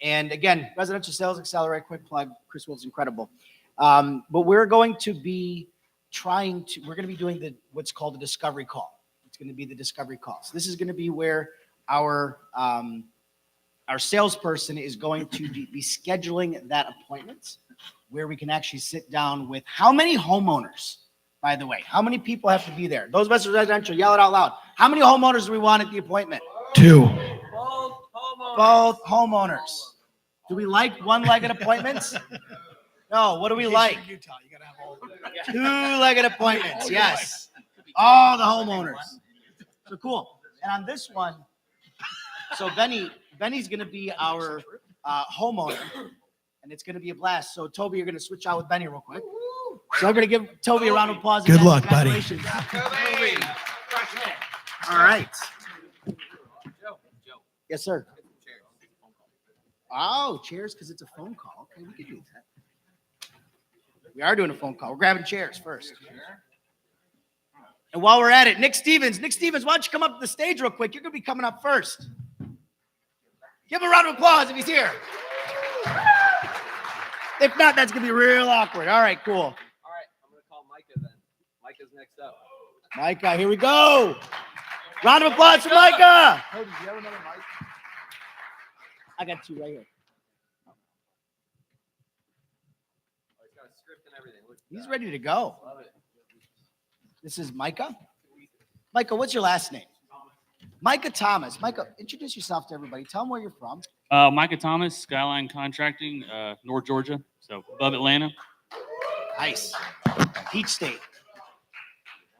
[SPEAKER 2] And again, residential sales accelerate, quick plug. Chris Wolf's incredible. But we're going to be we're going to be doing what's called the discovery call. It's going to be the discovery call. So this is going to be where our salesperson is going to be scheduling that appointment where we can actually sit down with how many homeowners, by the way, how many people have to be there? Those of us in residential, yell it out loud. How many homeowners do we want at the appointment?
[SPEAKER 5] 2.
[SPEAKER 2] Both homeowners. Do we like one-legged appointments? No, what do we like?
[SPEAKER 5] Utah, you gotta have all.
[SPEAKER 2] Two-legged appointments, yes. All the homeowners. So cool. And on this one, so Benny's gonna be our homeowner, and it's gonna be a blast. So Toby, you're gonna switch out with Benny real quick. So I'm gonna give Toby a round of applause.
[SPEAKER 5] Good
[SPEAKER 2] again.
[SPEAKER 5] luck, buddy.
[SPEAKER 2] Congratulations. All right. Yes, sir. Oh, chairs, because it's a phone call. Okay, we can do that. We are doing a phone call. We're grabbing chairs first. And while we're at it, Nick Stevens, why don't you come up to the stage real quick? You're going to be coming up first. Give him a round of applause if he's here. If not, that's going to be real awkward. All right, cool.
[SPEAKER 9] All right, I'm going to call Micah then. Micah's next up.
[SPEAKER 2] Micah, here we go. Round of applause for Micah. Oh, do you have another mic? I got 2 right here.
[SPEAKER 9] Oh, he's got a script and everything. Look at
[SPEAKER 2] He's
[SPEAKER 9] that.
[SPEAKER 2] ready to go.
[SPEAKER 9] Love it.
[SPEAKER 2] This is Micah. Micah, what's your last name? Micah Thomas. Micah, introduce yourself to everybody. Tell them where you're from.
[SPEAKER 10] Micah Thomas, Skyline Contracting, North Georgia, so above Atlanta.
[SPEAKER 2] Nice. Peach State.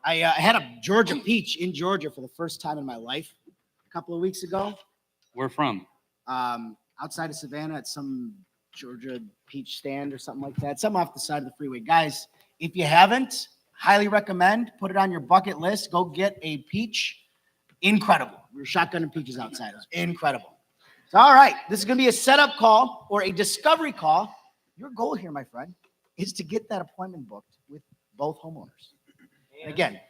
[SPEAKER 2] I had a Georgia peach in Georgia for the first time in my life a couple of weeks ago.
[SPEAKER 10] Where from?
[SPEAKER 2] Outside of Savannah at some Georgia peach stand or something like that. Something off the side of the freeway. Guys, if you haven't, highly recommend. Put it on your bucket list. Go get a peach. Incredible. We were shotgunning peaches outside. It was incredible. So, all right. This is going to be a setup call or a discovery call. Your goal here, my friend, is to get that appointment booked with both homeowners. And again,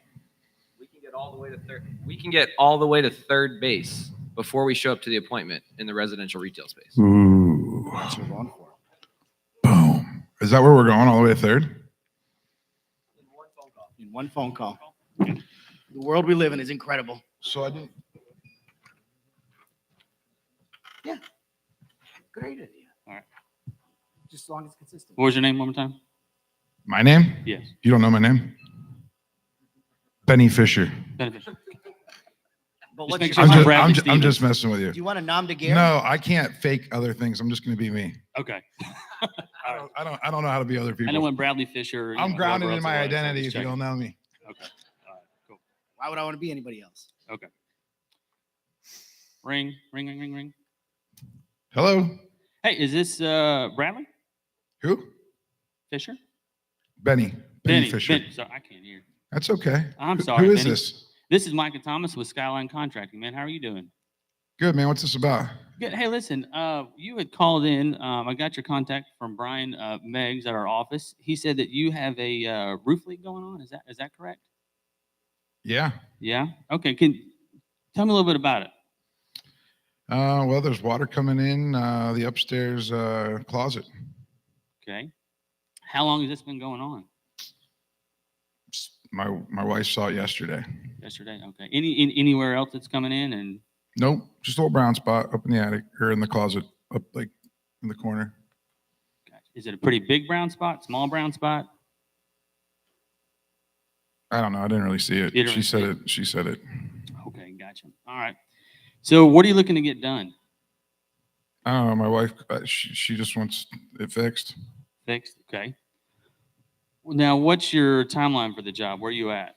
[SPEAKER 9] we can get all the way to third. We can get all the way to third base before we show up to the appointment in the residential retail space.
[SPEAKER 11] Ooh.
[SPEAKER 2] that's what we're going for.
[SPEAKER 11] Boom. Is that where we're going all the way to third?
[SPEAKER 2] In one phone call. The world we live in is incredible.
[SPEAKER 11] So I didn't.
[SPEAKER 2] Great idea.
[SPEAKER 10] All right.
[SPEAKER 2] Just as long as it's consistent.
[SPEAKER 10] What was your name one more time?
[SPEAKER 11] My name?
[SPEAKER 10] Yes.
[SPEAKER 11] You don't know my name? Benny Fisher.
[SPEAKER 10] Beneficial.
[SPEAKER 2] But
[SPEAKER 10] Just
[SPEAKER 2] what's
[SPEAKER 10] make
[SPEAKER 2] your,
[SPEAKER 10] sure
[SPEAKER 11] I'm
[SPEAKER 10] it's
[SPEAKER 11] just,
[SPEAKER 10] not
[SPEAKER 11] I'm,
[SPEAKER 10] Bradley
[SPEAKER 11] just, I'm just
[SPEAKER 10] Stevens.
[SPEAKER 11] messing with you.
[SPEAKER 2] do you want a nom de guerre?
[SPEAKER 11] No, I can't fake other things. I'm just going to be me.
[SPEAKER 10] Okay.
[SPEAKER 11] I don't know how to be other
[SPEAKER 10] I
[SPEAKER 11] people.
[SPEAKER 10] know when Bradley Fisher.
[SPEAKER 11] I'm grounded
[SPEAKER 10] whoever
[SPEAKER 11] in
[SPEAKER 10] else
[SPEAKER 11] my
[SPEAKER 10] it was, I
[SPEAKER 11] identity
[SPEAKER 10] just
[SPEAKER 11] if you
[SPEAKER 10] checking.
[SPEAKER 11] don't know me.
[SPEAKER 10] Okay. All right. Cool.
[SPEAKER 2] Why would I want to be anybody else?
[SPEAKER 10] Okay. Ring, ring, ring, ring, ring.
[SPEAKER 11] Hello?
[SPEAKER 10] Hey, is this Bradley
[SPEAKER 11] Who?
[SPEAKER 10] Fisher?
[SPEAKER 11] Benny. Benny Fisher.
[SPEAKER 10] Ben, sorry, I can't hear.
[SPEAKER 11] That's okay.
[SPEAKER 10] I'm
[SPEAKER 11] Who-
[SPEAKER 10] sorry,
[SPEAKER 11] Who is
[SPEAKER 10] Benny.
[SPEAKER 11] this?
[SPEAKER 10] This is Micah Thomas with Skyline Contracting, man. How are you doing?
[SPEAKER 11] Good, man. What's this about?
[SPEAKER 10] Good. Hey, listen, you had called in. I got your contact from Brian Meggs at our office. He said that you have a roof leak going on. Is that correct?
[SPEAKER 11] Yeah.
[SPEAKER 10] Yeah. Okay. Can tell me a little bit about it.
[SPEAKER 11] Well, there's water coming in the upstairs closet.
[SPEAKER 10] Okay. How long has this been going on?
[SPEAKER 11] My wife saw it yesterday.
[SPEAKER 10] Yesterday. Okay. Anywhere else that's coming in and
[SPEAKER 11] Nope, just a little brown spot up in the attic or in the closet, up like in the corner.
[SPEAKER 10] is it a pretty big brown spot? Small brown spot?
[SPEAKER 11] I don't know. I didn't really see it.
[SPEAKER 10] You didn't
[SPEAKER 11] She
[SPEAKER 10] really
[SPEAKER 11] said
[SPEAKER 10] see
[SPEAKER 11] it. She said it.
[SPEAKER 10] Okay. Gotcha. All right. So what are you looking to get done?
[SPEAKER 11] I don't know. My wife, she just wants it fixed.
[SPEAKER 10] Fixed. Okay. Well, now, what's your timeline for the job? Where are you at?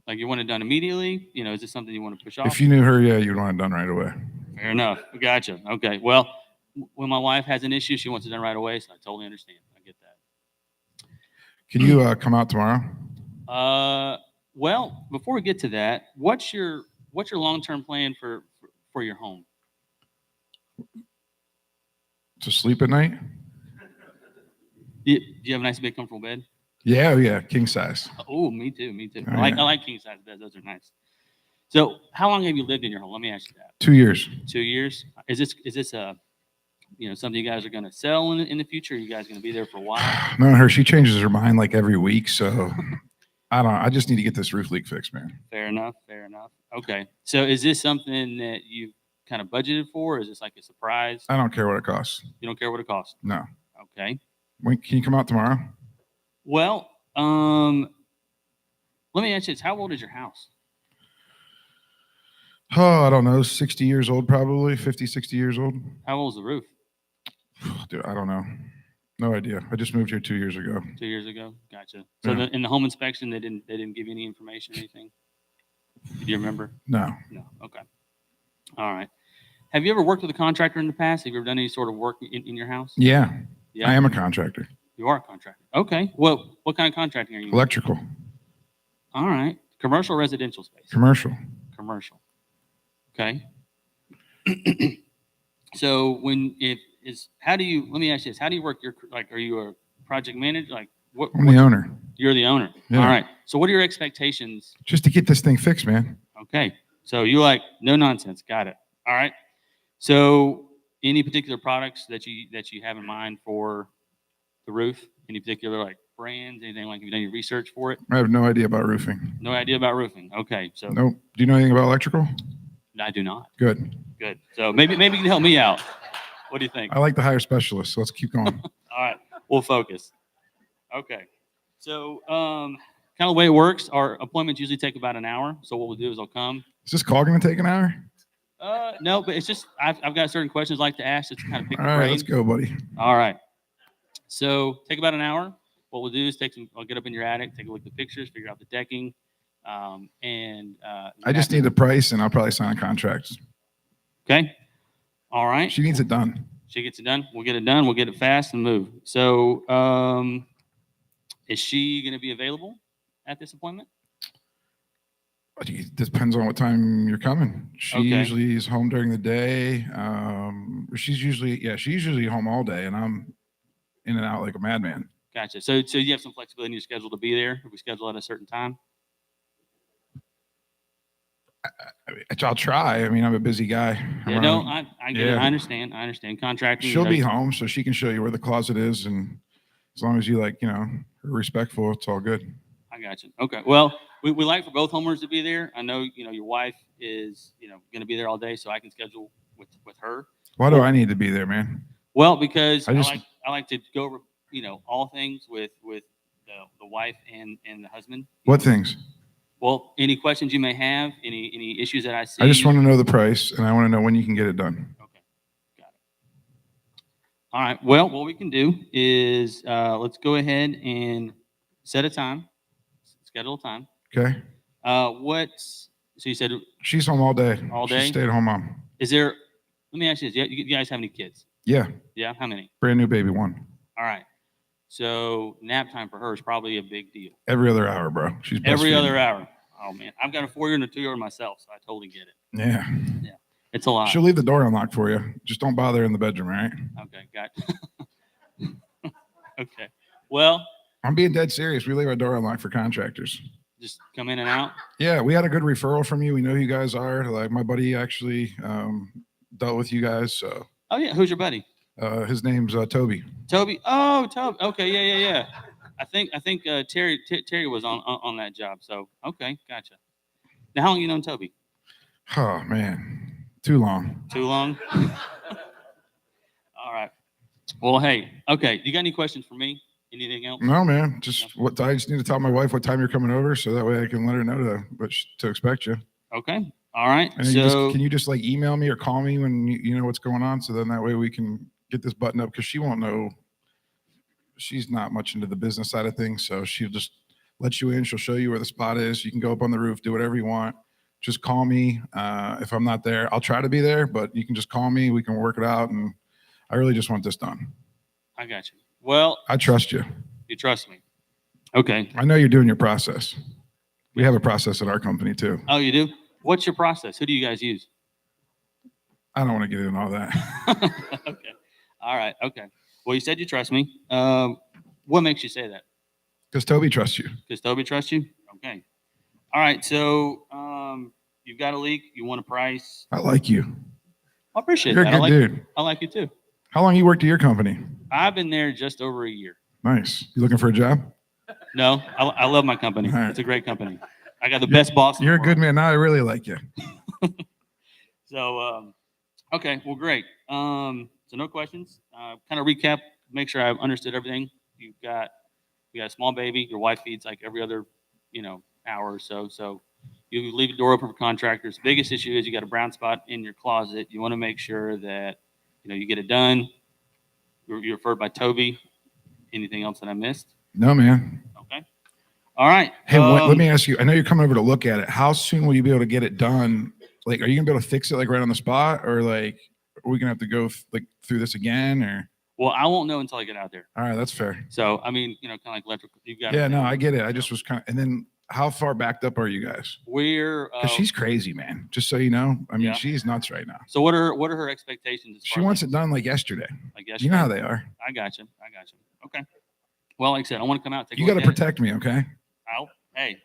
[SPEAKER 10] Like, you want it done immediately? You know, is this something you want to push off?
[SPEAKER 11] If you knew her, yeah, you'd want it done right away.
[SPEAKER 10] Fair enough. Gotcha. Okay. Well, when my wife has an issue, she wants it done right away, so I totally understand. I get that.
[SPEAKER 11] Can you come out tomorrow?
[SPEAKER 10] Well, before we get to that, what's your long-term plan for your home?
[SPEAKER 11] To sleep at night?
[SPEAKER 10] Do you have a nice, big, comfortable bed?
[SPEAKER 11] Yeah, yeah, king size.
[SPEAKER 10] Oh, me too. Me too.
[SPEAKER 11] Oh,
[SPEAKER 10] I
[SPEAKER 11] yeah.
[SPEAKER 10] like king size beds. Those are nice. So, how long have you lived in your home? Let me ask you that.
[SPEAKER 11] 2 years.
[SPEAKER 10] 2 years. Is this something you guys are going to sell in the future? Are you guys going to be there for a while?
[SPEAKER 11] No, her. She changes her mind like every week. So I don't know. I just need to get this roof leak fixed, man.
[SPEAKER 10] Fair enough. Fair enough. Okay. So, is this something that you kind of budgeted for? Or is this like a surprise?
[SPEAKER 11] I don't care what it costs.
[SPEAKER 10] You don't care what it costs.
[SPEAKER 11] No.
[SPEAKER 10] Okay.
[SPEAKER 11] When can you come out tomorrow?
[SPEAKER 10] Well, let me ask you this: how old is your house?
[SPEAKER 11] Oh, I don't know. 60 years old, probably 50, 60 years old.
[SPEAKER 10] How old is the roof?
[SPEAKER 11] Dude, I don't know. No idea. I just moved here 2 years ago.
[SPEAKER 10] 2 years ago. Gotcha. So
[SPEAKER 11] Yeah.
[SPEAKER 10] in the home inspection, they didn't give you any information or anything. Do you remember?
[SPEAKER 11] No.
[SPEAKER 10] No. Okay. All right. Have you ever worked with a contractor in the past? Have you ever done any sort of work in your house?
[SPEAKER 11] Yeah.
[SPEAKER 10] Yeah.
[SPEAKER 11] I am a contractor.
[SPEAKER 10] You are a contractor. Okay. Well, what kind of contracting are you?
[SPEAKER 11] Electrical.
[SPEAKER 10] All right. Commercial, or residential space.
[SPEAKER 11] Commercial.
[SPEAKER 10] Commercial. Okay. So let me ask you this: how do you work are you a project manager? Like what?
[SPEAKER 11] I'm the owner.
[SPEAKER 10] You're the owner.
[SPEAKER 11] Yeah.
[SPEAKER 10] All right. So what are your expectations?
[SPEAKER 11] Just to get this thing fixed, man.
[SPEAKER 10] Okay. So you like no nonsense. Got it. All right. So any particular products that you have in mind for the roof? Any particular like brands? Anything like, have you done your research for it?
[SPEAKER 11] I have no idea about roofing.
[SPEAKER 10] No idea about roofing. Okay. So
[SPEAKER 11] Nope. Do you know anything about electrical?
[SPEAKER 10] I do not.
[SPEAKER 11] Good.
[SPEAKER 10] Good. So maybe you can help me out. What do you think?
[SPEAKER 11] I like to hire specialists, so let's keep going.
[SPEAKER 10] All right. We'll focus. Okay. So kind of the way it works, our appointments usually take about an hour. So what we'll do is I'll come.
[SPEAKER 11] Is this call going to take an hour?
[SPEAKER 10] No, but it's just I've got certain questions I'd like to ask just to kind of pick
[SPEAKER 11] All
[SPEAKER 10] your
[SPEAKER 11] right,
[SPEAKER 10] brain.
[SPEAKER 11] let's go, buddy.
[SPEAKER 10] All right. So take about an hour. What we'll do is I'll get up in your attic, take a look at the pictures, figure out the decking.
[SPEAKER 11] I just need the price and I'll probably sign a contract.
[SPEAKER 10] Okay. All right.
[SPEAKER 11] She needs it done.
[SPEAKER 10] She gets it done. We'll get it done. We'll get it fast and move. So is she going to be available at this appointment?
[SPEAKER 11] It depends on what time you're coming. She
[SPEAKER 10] Okay.
[SPEAKER 11] usually is home during the day. She's usually home all day, and I'm in and out like a madman.
[SPEAKER 10] Gotcha. So you have some flexibility in your schedule to be there if we schedule at a certain time?
[SPEAKER 11] I'll try. I mean, I'm a busy guy.
[SPEAKER 10] Yeah, no, I get it.
[SPEAKER 11] Yeah.
[SPEAKER 10] I understand. Contracting.
[SPEAKER 11] She'll be home, so she can show you where the closet is, and as long as you are respectful, it's all good.
[SPEAKER 10] I got you. Okay. Well, we like for both homeowners to be there. I know, your wife is, going to be there all day, so I can schedule with her.
[SPEAKER 11] Why do I need to be there, man?
[SPEAKER 10] Well, because
[SPEAKER 11] I
[SPEAKER 10] like to go over, all things with the wife and the husband.
[SPEAKER 11] What things?
[SPEAKER 10] Well, any questions you may have, any issues that I see.
[SPEAKER 11] I just want to know the price, and I want to know when you can get it done.
[SPEAKER 10] Okay. Got it. All right. Well, what we can do is let's go ahead and set a time, schedule a time.
[SPEAKER 11] Okay.
[SPEAKER 10] So you said
[SPEAKER 11] she's home all day.
[SPEAKER 10] All day?
[SPEAKER 11] She's stay-at-home mom.
[SPEAKER 10] Let me ask you this. You guys have any kids?
[SPEAKER 11] Yeah.
[SPEAKER 10] Yeah? How many?
[SPEAKER 11] Brand new baby, one.
[SPEAKER 10] All right. So nap time for her is probably a big deal.
[SPEAKER 11] Every other hour, bro. She's
[SPEAKER 10] every
[SPEAKER 11] breastfeeding.
[SPEAKER 10] other hour. Oh, man. I've got a 4-year and a 2-year-old myself, so I totally get it.
[SPEAKER 11] Yeah.
[SPEAKER 10] Yeah. It's a lot.
[SPEAKER 11] She'll leave the door unlocked for you. Just don't bother her in the bedroom, all right?
[SPEAKER 10] Okay. Got it. Okay. Well,
[SPEAKER 11] I'm being dead serious. We leave our door unlocked for contractors.
[SPEAKER 10] just come in and out.
[SPEAKER 11] Yeah, we had a good referral from you. We know who you guys are. Like my buddy actually dealt with you guys. So
[SPEAKER 10] Oh, yeah. Who's your buddy?
[SPEAKER 11] his name's Toby.
[SPEAKER 10] Toby. Oh, Toby. Okay. Yeah. I think Terry was on that job. So, okay. Gotcha. Now, how long you known Toby?
[SPEAKER 11] Oh man, too long.
[SPEAKER 10] Too long? All right. Well, hey, okay. You got any questions for me? Anything else?
[SPEAKER 11] No, man. Just I just need to tell my wife what time you're coming over, so that way I can let her know to expect you.
[SPEAKER 10] Okay. All right.
[SPEAKER 11] And
[SPEAKER 10] So,
[SPEAKER 11] can you just like email me or call me when you know what's going on, so then that way we can get this button up, because she won't know. She's not much into the business side of things, so she'll just let you in. She'll show you where the spot is. You can go up on the roof, do whatever you want. Just call me if I'm not there. I'll try to be there, but you can just call me. We can work it out, and I really just want this done.
[SPEAKER 10] I got you. Well,
[SPEAKER 11] I trust you.
[SPEAKER 10] you trust me. Okay.
[SPEAKER 11] I know you're doing your process. We have a process at our company too.
[SPEAKER 10] Oh, you do? What's your process? Who do you guys use?
[SPEAKER 11] I don't want to get into all that.
[SPEAKER 10] Okay. All right. Okay. Well, you said you trust me. What makes you say that?
[SPEAKER 11] Because Toby trusts you.
[SPEAKER 10] Because Toby trusts you? Okay. All right. So you've got a leak. You want a price.
[SPEAKER 11] I like you.
[SPEAKER 10] I appreciate
[SPEAKER 11] You're
[SPEAKER 10] that.
[SPEAKER 11] a good dude.
[SPEAKER 10] I like you too.
[SPEAKER 11] How long you worked at your company?
[SPEAKER 10] I've been there just over a year.
[SPEAKER 11] Nice. You looking for a job?
[SPEAKER 10] No, I love my company.
[SPEAKER 11] All right.
[SPEAKER 10] It's a great company. I got the best boss.
[SPEAKER 11] You're a good man. Now I really like you.
[SPEAKER 10] So, okay, well, great. So no questions. Kind of recap, make sure I've understood everything. You got a small baby. Your wife feeds like every other, hour or so. So you leave the door open for contractors. Biggest issue is you got a brown spot in your closet. You want to make sure that, you get it done. You're referred by Toby. Anything else that I missed?
[SPEAKER 11] No, man.
[SPEAKER 10] Okay. All right.
[SPEAKER 11] Hey, let me ask you. I know you're coming over to look at it. How soon will you be able to get it done? Like, are you gonna be able to fix it like right on the spot, or like, are we gonna have to go through this again? Or
[SPEAKER 10] Well, I won't know until I get out there.
[SPEAKER 11] all right, that's fair.
[SPEAKER 10] So, I mean, kind of like electrical. You've got.
[SPEAKER 11] Yeah, no, I get it. I just was kind of. And then, how far backed up are you guys?
[SPEAKER 10] We're.
[SPEAKER 11] Because she's crazy, man. Just so you know. I mean,
[SPEAKER 10] Yeah.
[SPEAKER 11] she's nuts right now.
[SPEAKER 10] So what are her expectations? As
[SPEAKER 11] She
[SPEAKER 10] far
[SPEAKER 11] wants
[SPEAKER 10] as,
[SPEAKER 11] it done like yesterday.
[SPEAKER 10] I guess
[SPEAKER 11] You know how they are.
[SPEAKER 10] I got you. Okay. Well, like I said, I want to come out. Take
[SPEAKER 11] You
[SPEAKER 10] a
[SPEAKER 11] got to
[SPEAKER 10] look at it.
[SPEAKER 11] protect me, okay?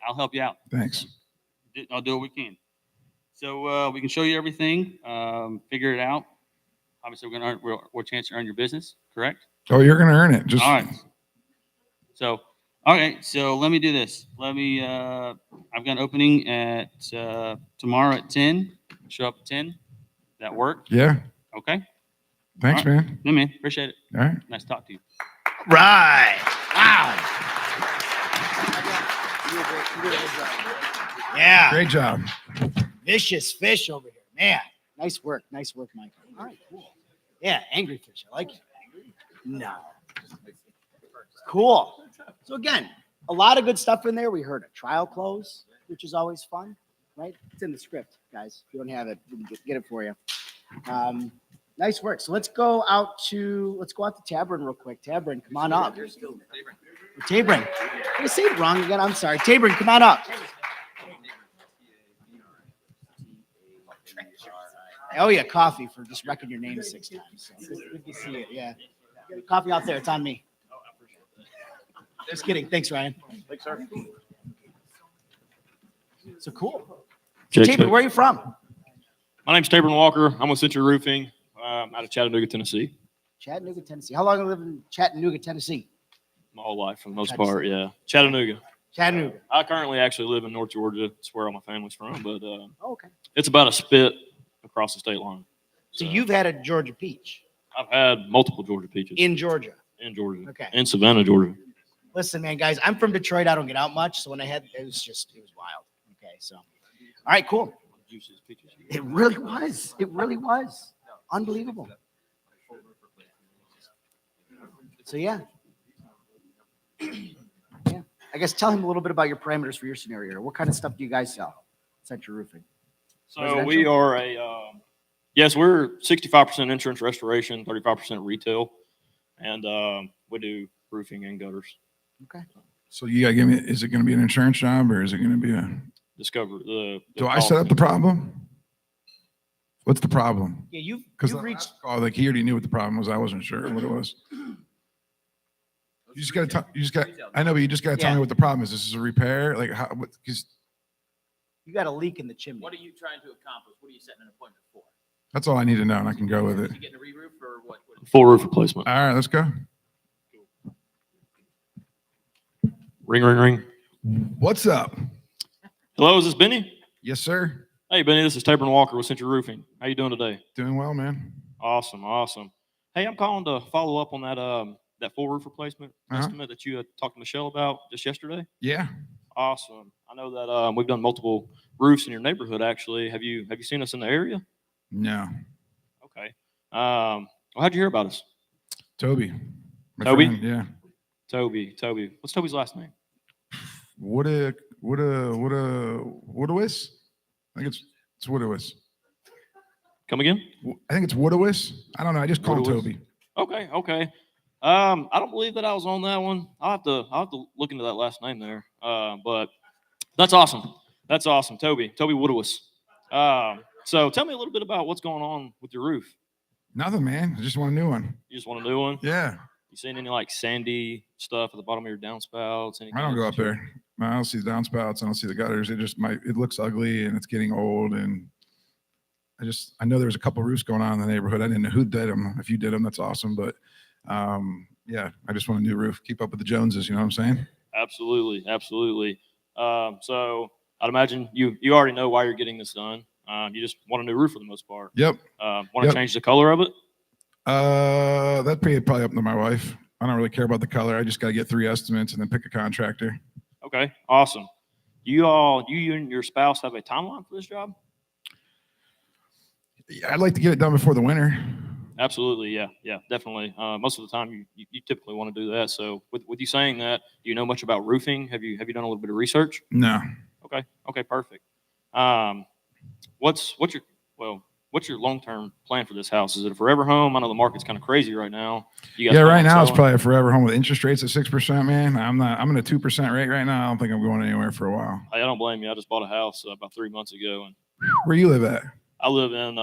[SPEAKER 10] I'll help you out.
[SPEAKER 11] Thanks.
[SPEAKER 10] I'll do what we can. So we can show you everything. Figure it out. Obviously, we're chance to earn your business. Correct.
[SPEAKER 11] Oh, you're gonna earn it. Just
[SPEAKER 10] All right. So, okay. So let me do this. I've got an opening at tomorrow at 10. Show up at 10. That work?
[SPEAKER 11] yeah.
[SPEAKER 10] Okay.
[SPEAKER 11] Thanks,
[SPEAKER 10] All right.
[SPEAKER 11] man.
[SPEAKER 10] No, man. Appreciate it.
[SPEAKER 11] All right.
[SPEAKER 10] Nice to talk to you.
[SPEAKER 2] Right. Wow. Yeah.
[SPEAKER 11] Great job.
[SPEAKER 2] Vicious fish over here. Man. Nice work. Nice work, Mike. All right, cool. Yeah, angry fish. I like it. No. Cool. So again, a lot of good stuff in there. We heard a trial close, which is always fun, right? It's in the script, guys. If you don't have it, we can get it for you. Nice work. So let's go out to Tabron real quick. Tabron, come on up. Tabron. I say it wrong again. I'm sorry. Tabron, come on up. I owe you a coffee for just wrecking your name 6 times. So good to see it. Yeah. Coffee out there. It's on me. Just kidding. Thanks, Ryan.
[SPEAKER 6] Thanks, sir.
[SPEAKER 2] So cool.
[SPEAKER 10] Jake
[SPEAKER 2] Tabron,
[SPEAKER 10] Smith.
[SPEAKER 2] where are you from?
[SPEAKER 10] My name's Tabron Walker. I'm with Century Roofing out of Chattanooga, Tennessee.
[SPEAKER 2] Chattanooga, Tennessee. How long have you lived in Chattanooga, Tennessee?
[SPEAKER 10] My whole life, for the most part, yeah. Chattanooga.
[SPEAKER 2] Chattanooga.
[SPEAKER 10] I currently actually live in North Georgia. That's where all my family's from, but
[SPEAKER 2] Oh, okay.
[SPEAKER 10] it's about a spit across the state line.
[SPEAKER 2] So you've had a Georgia peach
[SPEAKER 10] I've had multiple Georgia peaches
[SPEAKER 2] in Georgia.
[SPEAKER 10] in Georgia,
[SPEAKER 2] Okay.
[SPEAKER 10] in Savannah, Georgia.
[SPEAKER 2] Listen, man, guys, I'm from Detroit. I don't get out much. So when I had, it was wild. Okay. So, all right, cool. It really was. It really was. Unbelievable. So, yeah. Yeah. I guess tell him a little bit about your parameters for your scenario. What kind of stuff do you guys sell? Century Roofing.
[SPEAKER 10] So we are yes, we're 65% insurance restoration, 35% retail, and we do roofing and gutters.
[SPEAKER 2] Okay.
[SPEAKER 11] So you gotta give me, is it gonna be an insurance job or is it gonna be a,
[SPEAKER 10] Discover the.
[SPEAKER 11] do I set up the problem? What's the problem?
[SPEAKER 2] Yeah, you've
[SPEAKER 11] Because
[SPEAKER 2] reached.
[SPEAKER 11] like he already knew what the problem was. I wasn't sure what it was. You just gotta, I know, but you just gotta tell
[SPEAKER 2] Yeah.
[SPEAKER 11] me what the problem is. This is a repair? Like how, because
[SPEAKER 2] You got a leak in the chimney.
[SPEAKER 12] What are you trying to accomplish? What are you setting an appointment for?
[SPEAKER 11] that's all I need to know and I can go with it.
[SPEAKER 12] You getting a re-roof or what?
[SPEAKER 10] Full roof replacement.
[SPEAKER 11] All right, let's go.
[SPEAKER 10] Ring, ring, ring.
[SPEAKER 11] What's up?
[SPEAKER 10] Hello, is this Benny?
[SPEAKER 11] Yes, sir.
[SPEAKER 10] Hey, Benny, this is Tabron Walker with Century Roofing. How you doing today?
[SPEAKER 11] Doing well, man.
[SPEAKER 10] Awesome, awesome. Hey, I'm calling to follow up on that full roof replacement estimate that you had talked to Michelle about just yesterday.
[SPEAKER 11] Yeah.
[SPEAKER 10] Awesome. I know that we've done multiple roofs in your neighborhood. Actually, have you seen us in the area?
[SPEAKER 11] No.
[SPEAKER 10] Okay. Well, how'd you hear about us?
[SPEAKER 11] Toby. My
[SPEAKER 10] Toby?
[SPEAKER 11] friend, yeah.
[SPEAKER 10] Toby. What's Toby's last name?
[SPEAKER 11] Woodawis? I think it's Woodawis.
[SPEAKER 10] Come again?
[SPEAKER 11] I think it's Woodawis. I don't know. I just call him
[SPEAKER 10] Woodawis.
[SPEAKER 11] Toby.
[SPEAKER 10] Okay. I don't believe that I was on that one. I'll have to look into that last name there. But that's awesome. That's awesome. Toby Woodawis. So tell me a little bit about what's going on with your roof.
[SPEAKER 11] Nothing, man. I just want a new one.
[SPEAKER 10] You just want a new one?
[SPEAKER 11] Yeah.
[SPEAKER 10] You seen any like sandy stuff at the bottom of your downspouts?
[SPEAKER 11] I don't go up there. I don't see the downspouts. I don't see the gutters. It looks ugly and it's getting old. And I know there's a couple roofs going on in the neighborhood. I didn't know who did them. If you did them, that's awesome. But yeah, I just want a new roof. Keep up with the Joneses. You know what I'm saying?
[SPEAKER 10] Absolutely. So I'd imagine you already know why you're getting this done. You just want a new roof for the most part.
[SPEAKER 11] Yep.
[SPEAKER 10] Want to change the color of it?
[SPEAKER 11] That'd be probably up to my wife. I don't really care about the color. I just got to get 3 estimates and then pick a contractor.
[SPEAKER 10] Okay, awesome. You and your spouse have a timeline for this job?
[SPEAKER 11] Yeah, I'd like to get it done before the winter.
[SPEAKER 10] Absolutely, yeah, definitely. Most of the time, you typically want to do that. So, with you saying that, do you know much about roofing? Have you done a little bit of research?
[SPEAKER 11] No.
[SPEAKER 10] Okay, perfect. What's your long-term plan for this house? Is it a forever home? I know the market's kind of crazy right now.
[SPEAKER 11] Yeah, right now it's probably a forever home with interest rates at 6%, man. I'm in a 2% rate right now. I don't think I'm going anywhere for a while.
[SPEAKER 10] I don't blame you. I just bought a house about 3 months ago, and
[SPEAKER 11] Where you live at?
[SPEAKER 10] I live in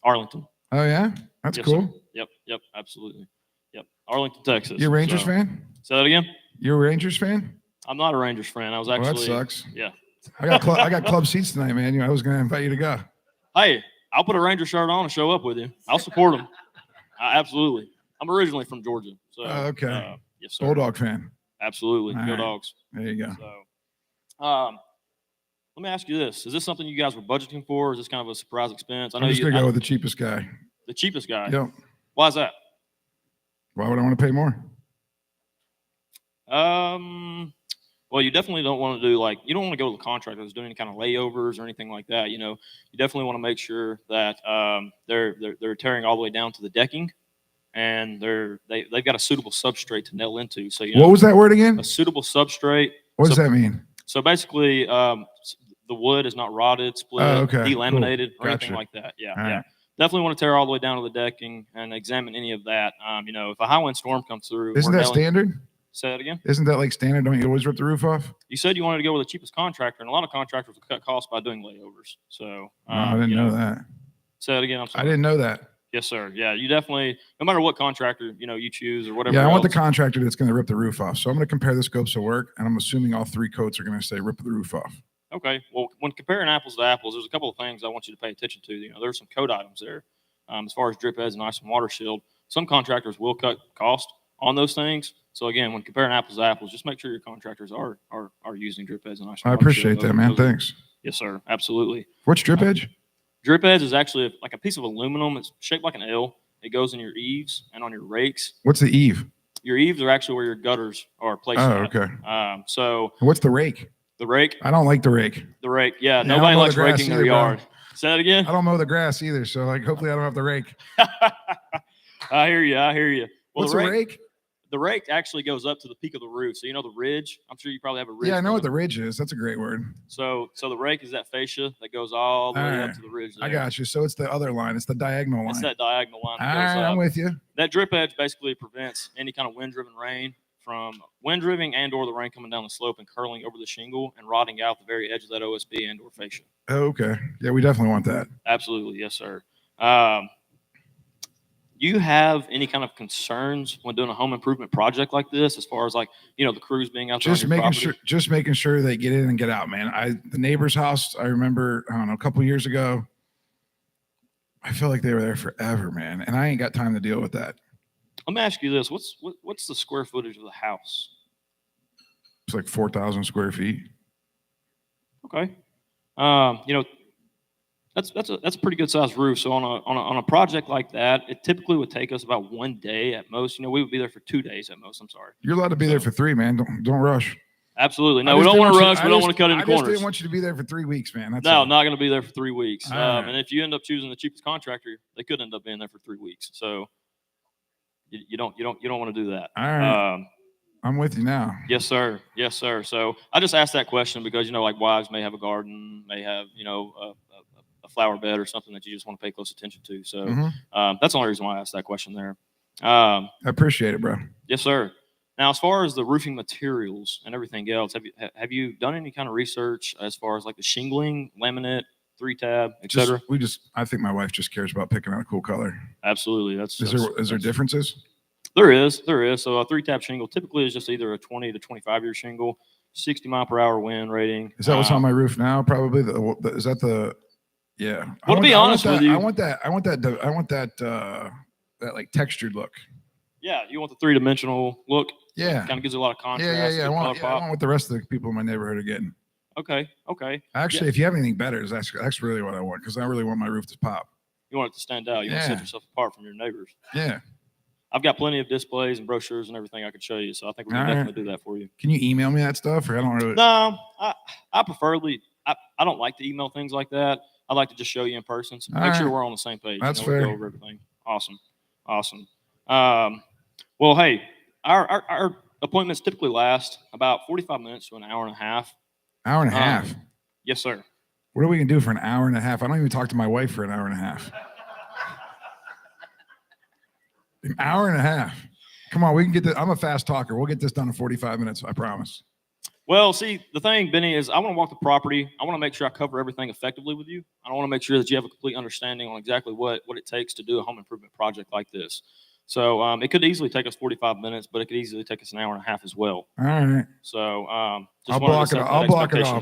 [SPEAKER 10] Arlington.
[SPEAKER 11] Oh yeah, that's
[SPEAKER 10] Yes,
[SPEAKER 11] cool.
[SPEAKER 10] sir. Yep, absolutely. Yep, Arlington, Texas.
[SPEAKER 11] You a Rangers
[SPEAKER 10] So-
[SPEAKER 11] fan?
[SPEAKER 10] Say that again.
[SPEAKER 11] You're a Rangers fan?
[SPEAKER 10] I'm not a Rangers fan. I was
[SPEAKER 11] Well,
[SPEAKER 10] actually.
[SPEAKER 11] that sucks.
[SPEAKER 10] Yeah.
[SPEAKER 11] I got club seats tonight, man. I was going to invite you to go.
[SPEAKER 10] Hey, I'll put a Ranger shirt on and show up with you. I'll support them. Absolutely. I'm originally from Georgia, so.
[SPEAKER 11] Okay.
[SPEAKER 10] Yes, sir.
[SPEAKER 11] Bulldog fan.
[SPEAKER 10] Absolutely.
[SPEAKER 11] All
[SPEAKER 10] Go
[SPEAKER 11] right.
[SPEAKER 10] Dogs.
[SPEAKER 11] There you go.
[SPEAKER 10] So, let me ask you this: is this something you guys were budgeting for? Or is this kind of a surprise expense? I know
[SPEAKER 11] I'm just
[SPEAKER 10] you.
[SPEAKER 11] going to go with the cheapest guy.
[SPEAKER 10] The cheapest guy.
[SPEAKER 11] Yep.
[SPEAKER 10] Why is that?
[SPEAKER 11] Why would I want to pay more?
[SPEAKER 10] Well, you definitely don't want to do you don't want to go to the contractor that's doing any kind of layovers or anything like that. You definitely want to make sure that they're tearing all the way down to the decking and they've got a suitable substrate to nail into. So
[SPEAKER 11] What was that word again?
[SPEAKER 10] A suitable substrate.
[SPEAKER 11] What does that mean?
[SPEAKER 10] So basically, the wood is not rotted, split, delaminated, or anything like that. Yeah, yeah. Definitely want to tear all the way down to the decking and examine any of that. If a high wind storm comes through,
[SPEAKER 11] Isn't that standard?
[SPEAKER 10] Say that again.
[SPEAKER 11] Isn't that like standard? Don't you always rip the roof off?
[SPEAKER 10] You said you wanted to go with the cheapest contractor, and a lot of contractors will cut costs by doing layovers. So
[SPEAKER 11] I didn't know that.
[SPEAKER 10] Say that again. I'm sorry.
[SPEAKER 11] I didn't know that.
[SPEAKER 10] Yes, sir. Yeah, you definitely, no matter what contractor you choose or whatever.
[SPEAKER 11] Yeah, I want the contractor that's going to rip the roof off. So I'm going to compare the scopes of work, and I'm assuming all 3 coats are going to say rip the roof off.
[SPEAKER 10] Okay. Well, when comparing apples to apples, there's a couple of things I want you to pay attention to. There's some code items there. As far as drip heads and ice and water shield, some contractors will cut cost on those things. So again, when comparing apples to apples, just make sure your contractors are using drip heads and ice and water shield.
[SPEAKER 11] I appreciate that, man. Thanks.
[SPEAKER 10] Yes, sir. Absolutely.
[SPEAKER 11] What's drip edge?
[SPEAKER 10] Drip edge is actually like a piece of aluminum. It's shaped like an L. It goes in your eaves and on your rakes.
[SPEAKER 11] What's the eave?
[SPEAKER 10] Your eaves are actually where your gutters are placed.
[SPEAKER 11] Oh, okay.
[SPEAKER 10] So
[SPEAKER 11] what's the rake?
[SPEAKER 10] The rake?
[SPEAKER 11] I don't like the rake.
[SPEAKER 10] The rake, yeah. Nobody likes raking their yard. Say that again?
[SPEAKER 11] I don't mow the grass either, so hopefully I don't have the rake.
[SPEAKER 10] I hear you. Well,
[SPEAKER 11] what's a rake?
[SPEAKER 10] The rake actually goes up to the peak of the roof. So the ridge. I'm sure you probably have a ridge.
[SPEAKER 11] Yeah, I know what the ridge is. That's a great word.
[SPEAKER 10] So the rake is that fascia that goes all the way up to the ridge there.
[SPEAKER 11] I got you. So it's the other line. It's the diagonal line.
[SPEAKER 10] It's that diagonal line.
[SPEAKER 11] All right, I'm with you.
[SPEAKER 10] That drip edge basically prevents any kind of wind-driven rain from wind-driven and/or the rain coming down the slope and curling over the shingle and rotting out the very edge of that OSB and/or fascia.
[SPEAKER 11] Oh, okay. Yeah, we definitely want that.
[SPEAKER 10] Absolutely, yes, sir. You have any kind of concerns when doing a home improvement project like this, as far as the crews being out there?
[SPEAKER 11] Just making sure they get in and get out, man. The neighbor's house, I remember, I don't know, a couple years ago, I feel like they were there forever, man, and I ain't got time to deal with that.
[SPEAKER 10] Let me ask you this: what's the square footage of the house?
[SPEAKER 11] It's like 4,000 square feet.
[SPEAKER 10] Okay. That's a pretty good sized roof. So on a project like that, it typically would take us about 1 day at most. We would be there for 2 days at most. I'm sorry.
[SPEAKER 11] You're allowed to be there for 3, man. Don't rush.
[SPEAKER 10] Absolutely. No, we don't want to rush. We don't want to cut any corners.
[SPEAKER 11] I just didn't want you to be there for 3 weeks, man. That's
[SPEAKER 10] not going to be there for 3 weeks. And if you end up choosing the cheapest contractor, they could end up being there for 3 weeks. So you don't want to do that.
[SPEAKER 11] All right. I'm with you now.
[SPEAKER 10] Yes, sir. Yes, sir. So I just asked that question because wives may have a garden, may have a flower bed or something that you just want to pay close attention to. So that's the only reason why I asked that question there.
[SPEAKER 11] I appreciate it, bro.
[SPEAKER 10] Yes, sir. Now, as far as the roofing materials and everything else, have you done any kind of research as far as like the shingling, laminate, 3-tab, etc.?
[SPEAKER 11] I think my wife just cares about picking out a cool color.
[SPEAKER 10] Absolutely.
[SPEAKER 11] Is there differences?
[SPEAKER 10] There is. So a 3-tab shingle typically is just either a 20 to 25-year shingle, 60 mile per hour wind rating.
[SPEAKER 11] Is that what's on my roof now? Probably. Is that the? Yeah.
[SPEAKER 10] Well, to be honest with you,
[SPEAKER 11] I want that like textured look.
[SPEAKER 10] Yeah, you want the 3-dimensional look.
[SPEAKER 11] Yeah.
[SPEAKER 10] Kind of gives it a lot of contrast.
[SPEAKER 11] Yeah. I want what the rest of the people in my neighborhood are getting.
[SPEAKER 10] Okay.
[SPEAKER 11] Actually, if you have anything better, that's really what I want, because I really want my roof to pop.
[SPEAKER 10] You want it to stand out. You want to set yourself apart from your neighbors.
[SPEAKER 11] Yeah.
[SPEAKER 10] I've got plenty of displays and brochures and everything I could show you, so I think we can definitely do that for you.
[SPEAKER 11] Can you email me that stuff, or I don't really?
[SPEAKER 10] No, I preferably I don't like to email things like that. I like to just show you in person. So make sure we're on the same page.
[SPEAKER 11] That's fair.
[SPEAKER 10] We'll go over everything. Awesome. Well, hey, our appointments typically last about 45 minutes to an hour and a half.
[SPEAKER 11] Hour and a half?
[SPEAKER 10] Yes, sir.
[SPEAKER 11] What are we going to do for an hour and a half? I don't even talk to my wife for an hour and a half. An hour and a half. Come on, we can get this. I'm a fast talker. We'll get this done in 45 minutes, I promise.
[SPEAKER 10] Well, see, the thing, Benny, is I want to walk the property. I want to make sure I cover everything effectively with you. I want to make sure that you have a complete understanding on exactly what it takes to do a home improvement project like this. So it could easily take us 45 minutes, but it could easily take us an hour and a half as well.
[SPEAKER 11] All right.
[SPEAKER 10] So
[SPEAKER 11] I'll block it off,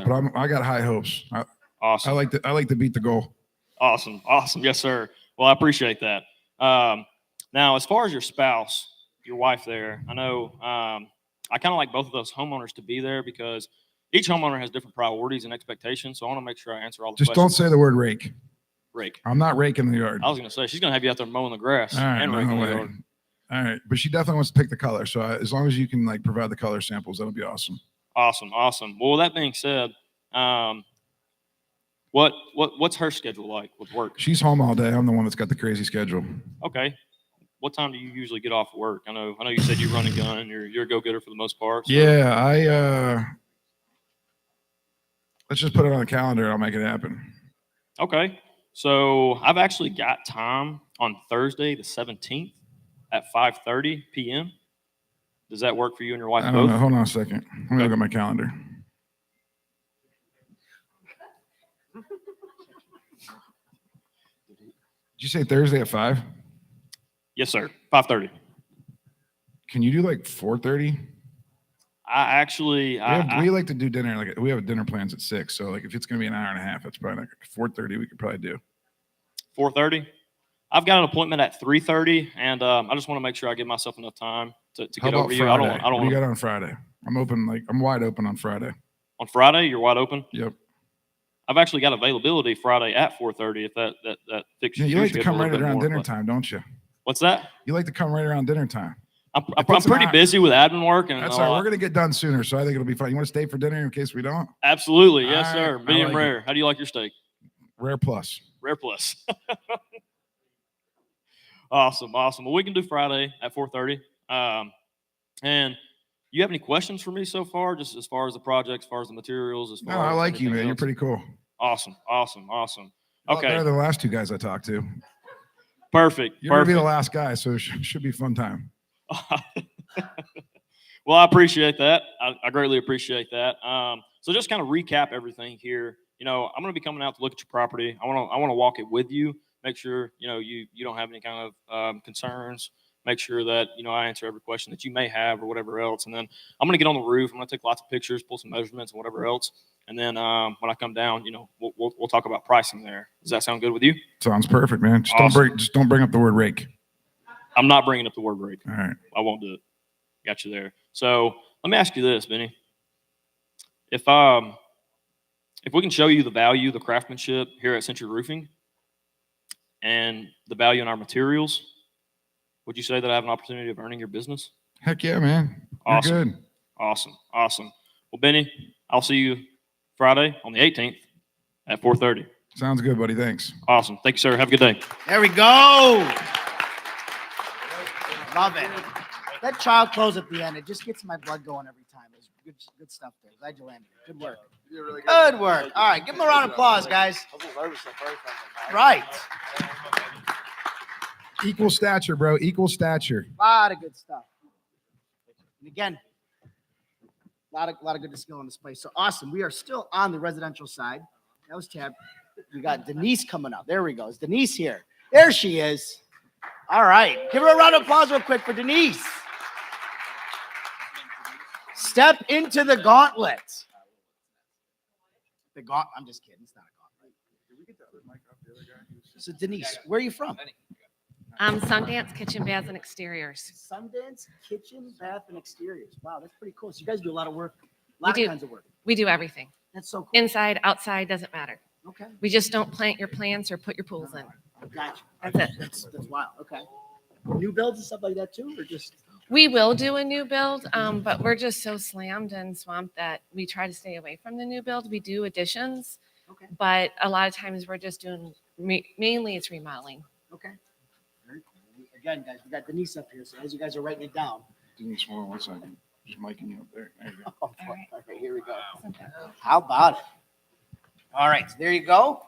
[SPEAKER 11] but I got high hopes.
[SPEAKER 10] Awesome.
[SPEAKER 11] I like to beat the goal.
[SPEAKER 10] Awesome. Yes, sir. Well, I appreciate that. Now, as far as your spouse, your wife there, I know I kind of like both of those homeowners to be there because each homeowner has different priorities and expectations. So I want to make sure I answer all the questions.
[SPEAKER 11] Just don't say the word rake.
[SPEAKER 10] Rake.
[SPEAKER 11] I'm not raking the yard.
[SPEAKER 10] I was going to say, she's going to have you out there mowing the grass and raking the yard.
[SPEAKER 11] All right. But she definitely wants to pick the color. So as long as you can provide the color samples, that'll be awesome.
[SPEAKER 10] Awesome. Well, with that being said, what's her schedule like with work?
[SPEAKER 11] She's home all day. I'm the one that's got the crazy schedule.
[SPEAKER 10] Okay. what time do you usually get off work? I know you said you run a gun. You're a go-getter for the most part. So.
[SPEAKER 11] Yeah, let's just put it on the calendar and I'll make it happen.
[SPEAKER 10] Okay. So I've actually got time on Thursday the 17th at 5:30 p.m. Does that work for you and your wife
[SPEAKER 11] I
[SPEAKER 10] both?
[SPEAKER 11] don't know. Hold on a second. Let me look at my calendar. Did you say Thursday at 5?
[SPEAKER 10] Yes, sir. 5:30.
[SPEAKER 11] Can you do like 4:30? We like to do dinner. Like we have dinner plans at 6. So like if it's gonna be an hour and a half, that's probably like 4:30. We could probably do
[SPEAKER 10] 4:30. I've got an appointment at 3:30, and I just want to make sure I give myself enough time to
[SPEAKER 11] How
[SPEAKER 10] get
[SPEAKER 11] about
[SPEAKER 10] over
[SPEAKER 11] Friday?
[SPEAKER 10] you. I don't.
[SPEAKER 11] What do you got on Friday? I'm open. Like I'm wide open on Friday.
[SPEAKER 10] On Friday, you're wide open.
[SPEAKER 11] Yep.
[SPEAKER 10] I've actually got availability Friday at 4:30. If that fixes
[SPEAKER 11] Yeah, you
[SPEAKER 10] your
[SPEAKER 11] like to
[SPEAKER 10] schedule
[SPEAKER 11] come
[SPEAKER 10] a
[SPEAKER 11] right
[SPEAKER 10] little bit
[SPEAKER 11] around
[SPEAKER 10] more,
[SPEAKER 11] dinner
[SPEAKER 10] but-
[SPEAKER 11] time, don't you?
[SPEAKER 10] What's that?
[SPEAKER 11] You like to come right around dinner time.
[SPEAKER 10] I'm
[SPEAKER 11] it's an
[SPEAKER 10] pretty
[SPEAKER 11] hour-
[SPEAKER 10] busy with admin work, and
[SPEAKER 11] That's
[SPEAKER 10] a
[SPEAKER 11] all right.
[SPEAKER 10] lot.
[SPEAKER 11] We're gonna get done sooner, so I think it'll be fun. You want to stay for dinner in case we don't?
[SPEAKER 10] Absolutely, yes,
[SPEAKER 11] All right,
[SPEAKER 10] sir.
[SPEAKER 11] I
[SPEAKER 10] Medium
[SPEAKER 11] like it.
[SPEAKER 10] rare. How do you like your steak?
[SPEAKER 11] Rare plus.
[SPEAKER 10] Rare plus. Awesome. Well, we can do Friday at 4:30. And you have any questions for me so far, just as far as the project, as far as the materials, as
[SPEAKER 11] No,
[SPEAKER 10] far
[SPEAKER 11] I
[SPEAKER 10] as
[SPEAKER 11] like you,
[SPEAKER 10] anything
[SPEAKER 11] man. You're
[SPEAKER 10] else?
[SPEAKER 11] pretty cool.
[SPEAKER 10] Awesome.
[SPEAKER 11] A lot
[SPEAKER 10] Okay,
[SPEAKER 11] better than the last two guys I talked to.
[SPEAKER 10] perfect.
[SPEAKER 11] You're gonna be the last guy, so it should be a fun time.
[SPEAKER 10] Well, I appreciate that. I greatly appreciate that. So just kind of recap everything here. I'm going to be coming out to look at your property. I want to walk it with you. Make sure you don't have any kind of concerns. Make sure that I answer every question that you may have or whatever else. And then I'm going to get on the roof. I'm going to take lots of pictures, pull some measurements and whatever else. And then when I come down, we'll talk about pricing there. Does that sound good with you?
[SPEAKER 11] Sounds perfect, man. Just
[SPEAKER 10] Awesome.
[SPEAKER 11] don't bring up the word rake.
[SPEAKER 10] I'm not bringing up the word rake.
[SPEAKER 11] All right.
[SPEAKER 10] I won't do it. Got you there. So let me ask you this, Benny. If we can show you the value, the craftsmanship here at Century Roofing, and the value in our materials, would you say that I have an opportunity of earning your business?
[SPEAKER 11] Heck yeah, man. You're
[SPEAKER 10] Awesome.
[SPEAKER 11] good.
[SPEAKER 10] Awesome. Well, Benny, I'll see you Friday on the 18th at 4:30.
[SPEAKER 11] Sounds good, buddy. Thanks.
[SPEAKER 10] Awesome. Thank you, sir. Have a good day.
[SPEAKER 2] There we go. Love it. That child close at the end, it just gets my blood going every time. It was good stuff there. Glad you landed. Good work. Good work. All right, give them a round of applause, guys. Right.
[SPEAKER 11] Equal stature, bro. Equal stature.
[SPEAKER 2] A lot of good stuff. And again, a lot of good skill on this place. So awesome. We are still on the residential side. That was Tab. We got Denise coming up. There we go. Is Denise here? There she is. All right. Give her a round of applause real quick for Denise. Step into the gauntlet. I'm just kidding. It's not a gauntlet. So Denise, where are you from?
[SPEAKER 13] Sundance Kitchen, Baths, and Exteriors.
[SPEAKER 2] Sundance Kitchen, Bath, and Exteriors. Wow, that's pretty cool. So you guys do a lot of work, a lot of kinds of work.
[SPEAKER 13] We do everything.
[SPEAKER 2] That's so cool.
[SPEAKER 13] Inside, outside, doesn't matter.
[SPEAKER 2] Okay.
[SPEAKER 13] We just don't plant your plants or put your pools in.
[SPEAKER 2] Gotcha.
[SPEAKER 13] That's it.
[SPEAKER 2] That's wild. Okay. New builds and stuff like that too, or just?
[SPEAKER 13] We will do a new build, but we're just so slammed and swamped that we try to stay away from the new build. We do additions,
[SPEAKER 2] Okay.
[SPEAKER 13] but a lot of times we're just doing, mainly it's remodeling.
[SPEAKER 2] Okay. Very cool. Again, guys, we got Denise up here, so as you guys are writing it down.
[SPEAKER 11] Denise, hold on 1 second. Just miking you up there. There you go.
[SPEAKER 2] All right, here we go. How about it? All right, so there you go.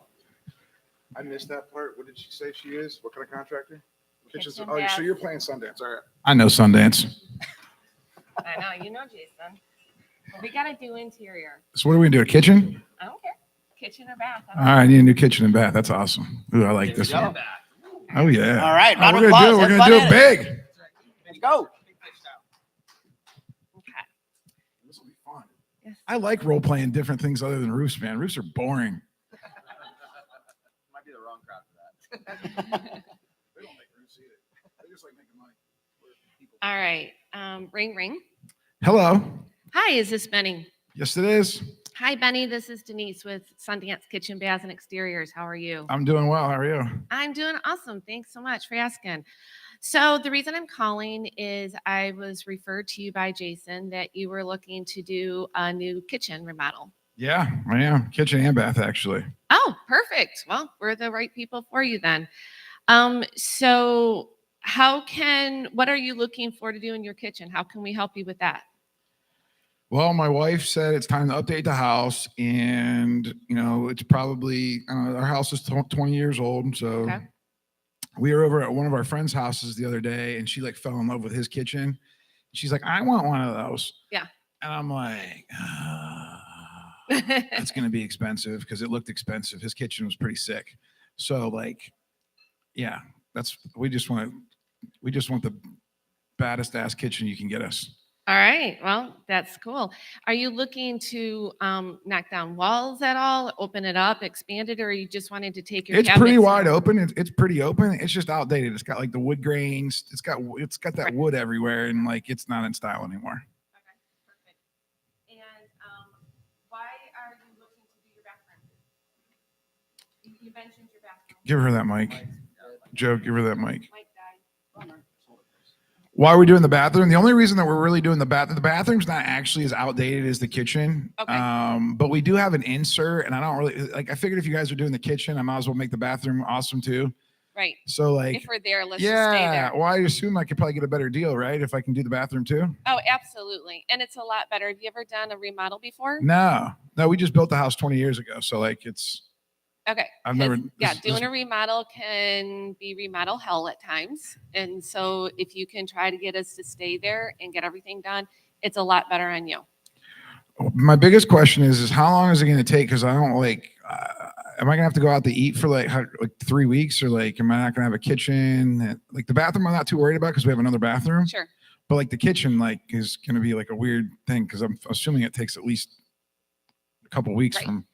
[SPEAKER 11] I missed that part. What did she say she is? What kind of contractor? Kitchens.
[SPEAKER 13] Kitchen,
[SPEAKER 11] Oh, so
[SPEAKER 13] bath.
[SPEAKER 11] you're playing Sundance. All right. I know Sundance.
[SPEAKER 13] I know, you know, Jason. We got to do interior.
[SPEAKER 11] So what are we gonna do? A kitchen?
[SPEAKER 13] I don't care. Kitchen or bath.
[SPEAKER 11] All right, I need a new kitchen and bath. That's awesome. Ooh, I like this one. Oh yeah.
[SPEAKER 2] All right,
[SPEAKER 11] Oh,
[SPEAKER 2] round of
[SPEAKER 11] we're gonna do it.
[SPEAKER 2] applause.
[SPEAKER 11] We're
[SPEAKER 2] Have
[SPEAKER 11] gonna do
[SPEAKER 2] fun
[SPEAKER 11] it
[SPEAKER 2] at
[SPEAKER 11] big.
[SPEAKER 2] Let's go.
[SPEAKER 13] Okay.
[SPEAKER 11] This will be fun.
[SPEAKER 13] Yes.
[SPEAKER 11] I like role playing different things other than roofs, man. Roofs are boring.
[SPEAKER 12] Might be the wrong crowd for that.
[SPEAKER 11] They don't make roofs either. They just like making money.
[SPEAKER 13] All right. Ring, ring.
[SPEAKER 11] Hello.
[SPEAKER 13] Hi, is this Benny?
[SPEAKER 11] Yes, it is.
[SPEAKER 13] Hi, Benny. This is Denise with Sundance Kitchen, Baths, and Exteriors. How are you?
[SPEAKER 11] I'm doing well. How are you?
[SPEAKER 13] I'm doing awesome. Thanks so much for asking. So the reason I'm calling is I was referred to you by Jason that you were looking to do a new kitchen remodel.
[SPEAKER 11] Yeah, I am. Kitchen and bath, actually.
[SPEAKER 13] Oh, perfect. Well, we're the right people for you then. So what are you looking for to do in your kitchen? How can we help you with that?
[SPEAKER 11] Well, my wife said it's time to update the house, and it's probably our house is 20 years old, so
[SPEAKER 13] Okay.
[SPEAKER 11] we were over at one of our friends' houses the other day, and she like fell in love with his kitchen. She's like, I want one of those.
[SPEAKER 13] Yeah.
[SPEAKER 11] And I'm like, that's going to be expensive because it looked expensive. His kitchen was pretty sick. So like, yeah, we just want the baddest ass kitchen you can get us.
[SPEAKER 13] All right. Well, that's cool. Are you looking to knock down walls at all, open it up, expand it, or are you just wanting to take your
[SPEAKER 11] It's pretty
[SPEAKER 13] cabinets
[SPEAKER 11] wide
[SPEAKER 13] and-
[SPEAKER 11] open. It's pretty open. It's just outdated. It's got like the wood grains. It's got that
[SPEAKER 13] Right.
[SPEAKER 11] wood everywhere, and like it's not in style anymore.
[SPEAKER 13] Okay, perfect. And why are you looking to do your bathroom? You mentioned your bathroom.
[SPEAKER 11] Give her that mic. Joe, give her that mic.
[SPEAKER 13] Mic died.
[SPEAKER 11] Why are we doing the bathroom? The only reason that we're really doing the bathroom's not actually as outdated as the kitchen.
[SPEAKER 13] Okay.
[SPEAKER 11] But we do have an insert, and I don't really like. I figured if you guys are doing the kitchen, I might as well make the bathroom awesome too.
[SPEAKER 13] Right.
[SPEAKER 11] So like,
[SPEAKER 13] If we're there, let's just stay
[SPEAKER 11] yeah.
[SPEAKER 13] there.
[SPEAKER 11] Well, I assume I could probably get a better deal, right? If I can do the bathroom too.
[SPEAKER 13] Oh, absolutely. And it's a lot better. Have you ever done a remodel before?
[SPEAKER 11] No, we just built the house 20 years ago, so like it's.
[SPEAKER 13] Okay.
[SPEAKER 11] I've never.
[SPEAKER 13] Doing a remodel can be remodel hell at times. And so if you can try to get us to stay there and get everything done, it's a lot better on you.
[SPEAKER 11] My biggest question is how long is it going to take? Because I don't like. Am I gonna have to go out to eat for like 3 weeks, or like am I not gonna have a kitchen? Like the bathroom, I'm not too worried about because we have another bathroom.
[SPEAKER 13] Sure.
[SPEAKER 11] But like the kitchen, like is gonna be like a weird thing because I'm assuming it takes at least a couple weeks
[SPEAKER 13] Right.
[SPEAKER 11] from.